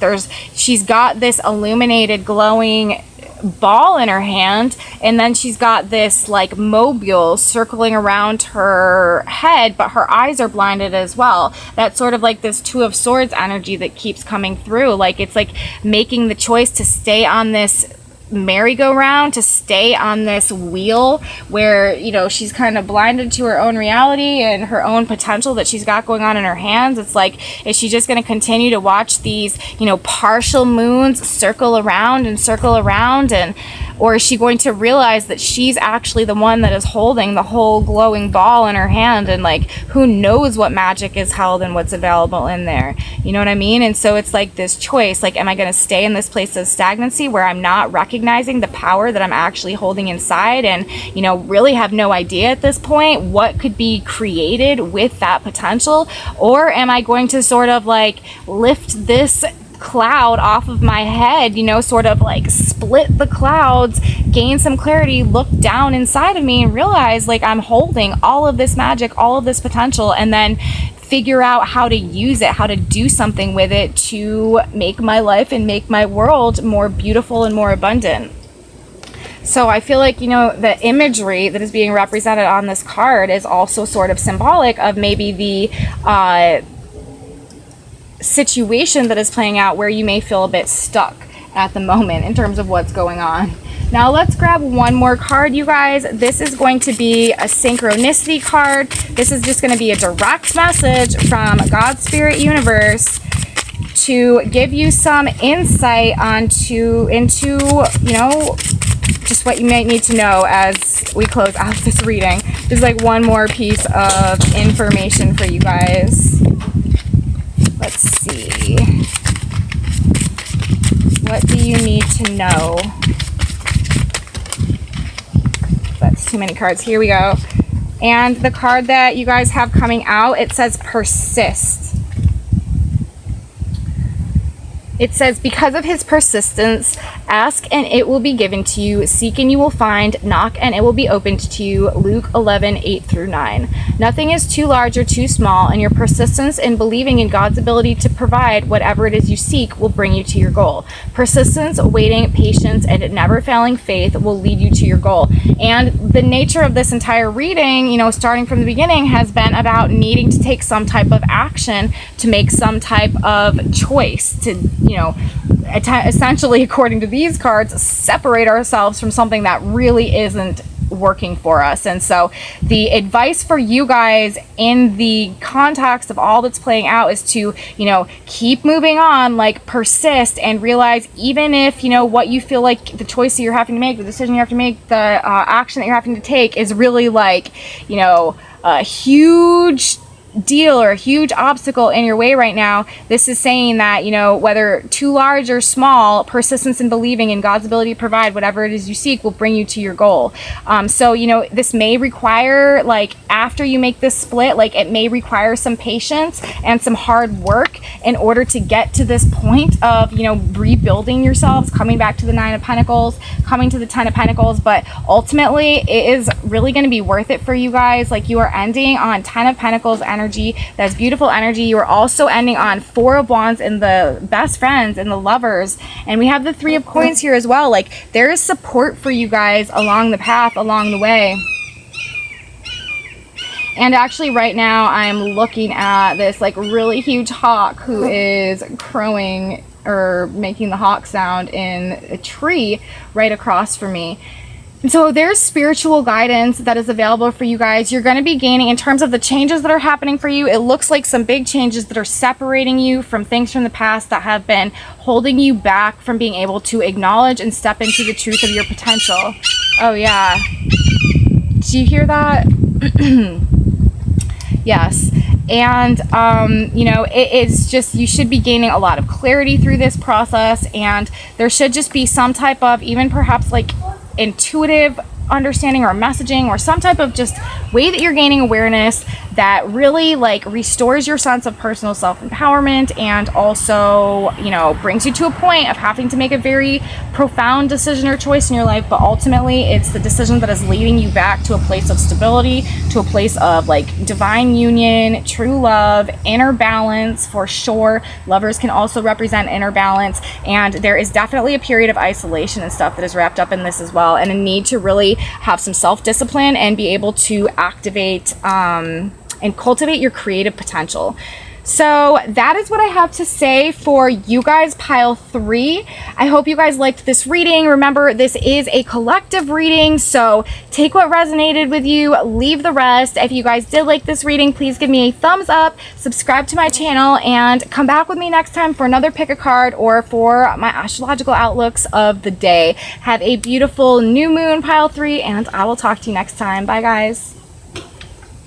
she's got this illuminated, glowing ball in her hand, and then she's got this like mobile circling around her head, but her eyes are blinded as well. That's sort of like this Two of Swords energy that keeps coming through. Like it's like making the choice to stay on this merry-go-round, to stay on this wheel where, you know, she's kind of blinded to her own reality and her own potential that she's got going on in her hands. It's like, is she just going to continue to watch these, you know, partial moons circle around, and or is she going to realize that she's actually the one that is holding the whole glowing ball in her hand, and like who knows what magic is held and what's available in there, you know what I mean? And so it's like this choice, like, am I going to stay in this place of stagnancy where I'm not recognizing the power that I'm actually holding inside, and, you know, really have no idea at this point what could be created with that potential? Or am I going to sort of like lift this cloud off of my head, you know, sort of like split the clouds, gain some clarity, look down inside of me and realize like I'm holding all of this magic, all of this potential, and then figure out how to use it, how to do something with it to make my life and make my world more beautiful and more abundant. So I feel like, you know, the imagery that is being represented on this card is also sort of symbolic of maybe the situation that is playing out where you may feel a bit stuck at the moment in terms of what's going on. Now let's grab one more card, you guys. This is going to be a synchronicity card. This is just going to be a direct message from God's Spirit Universe to give you some insight into, you know, just what you might need to know as we close out this reading. There's like one more piece of information for you guys. Let's see. What do you need to know? That's too many cards. Here we go. And the card that you guys have coming out, it says persist. It says, because of his persistence, ask and it will be given to you, seek and you will find, knock and it will be opened to you. Luke 11:8-9. Nothing is too large or too small, and your persistence in believing in God's ability to provide whatever it is you seek will bring you to your goal. Persistence, waiting, patience, and never failing faith will lead you to your goal. And the nature of this entire reading, you know, starting from the beginning, has been about needing to take some type of action, to make some type of choice, to, you know, essentially, according to these cards, separate ourselves from something that really isn't working for us. And so the advice for you guys in the context of all that's playing out is to, you know, keep moving on, like persist, and realize even if, you know, what you feel like the choice that you're having to make, the decision you have to make, the action that you're having to take is really like, you know, a huge deal or a huge obstacle in your way right now. This is saying that, you know, whether too large or small, persistence in believing in God's ability to provide whatever it is you seek will bring you to your goal. So, you know, this may require, like, after you make this split, like, it may require some patience and some hard work in order to get to this point of, you know, rebuilding yourselves, coming back to the Nine of Pentacles, coming to the Ten of Pentacles. But ultimately, it is really going to be worth it for you guys. Like, you are ending on Ten of Pentacles energy. That's beautiful energy. You are also ending on Four of Wands in the best friends and the lovers. And we have the Three of Coins here as well. Like, there is support for you guys along the path, along the way. And actually right now I'm looking at this like really huge hawk who is crowing or making the hawk sound in a tree right across from me. So there's spiritual guidance that is available for you guys. You're going to be gaining, in terms of the changes that are happening for you, it looks like some big changes that are separating you from things from the past that have been holding you back from being able to acknowledge and step into the truth of your potential. Oh yeah. Do you hear that? Yes. And you know, it's just, you should be gaining a lot of clarity through this process, and there should just be some type of, even perhaps like intuitive understanding or messaging, or some type of just way that you're gaining awareness that really like restores your sense of personal self-empowerment, and also, you know, brings you to a point of having to make a very profound decision or choice in your life, but ultimately it's the decision that is leading you back to a place of stability, to a place of like divine union, true love, inner balance for sure. Lovers can also represent inner balance, and there is definitely a period of isolation and stuff that is wrapped up in this as well, and a need to really have some self-discipline and be able to activate and cultivate your creative potential. So that is what I have to say for you guys, pile 3. I hope you guys liked this reading. Remember, this is a collective reading, so take what resonated with you, leave the rest. If you guys did like this reading, please give me a thumbs up, subscribe to my channel, and come back with me next time for another pick a card or for my astrological outlooks of the day. Have a beautiful new moon, pile 3, and I will talk to you next time. Bye, guys.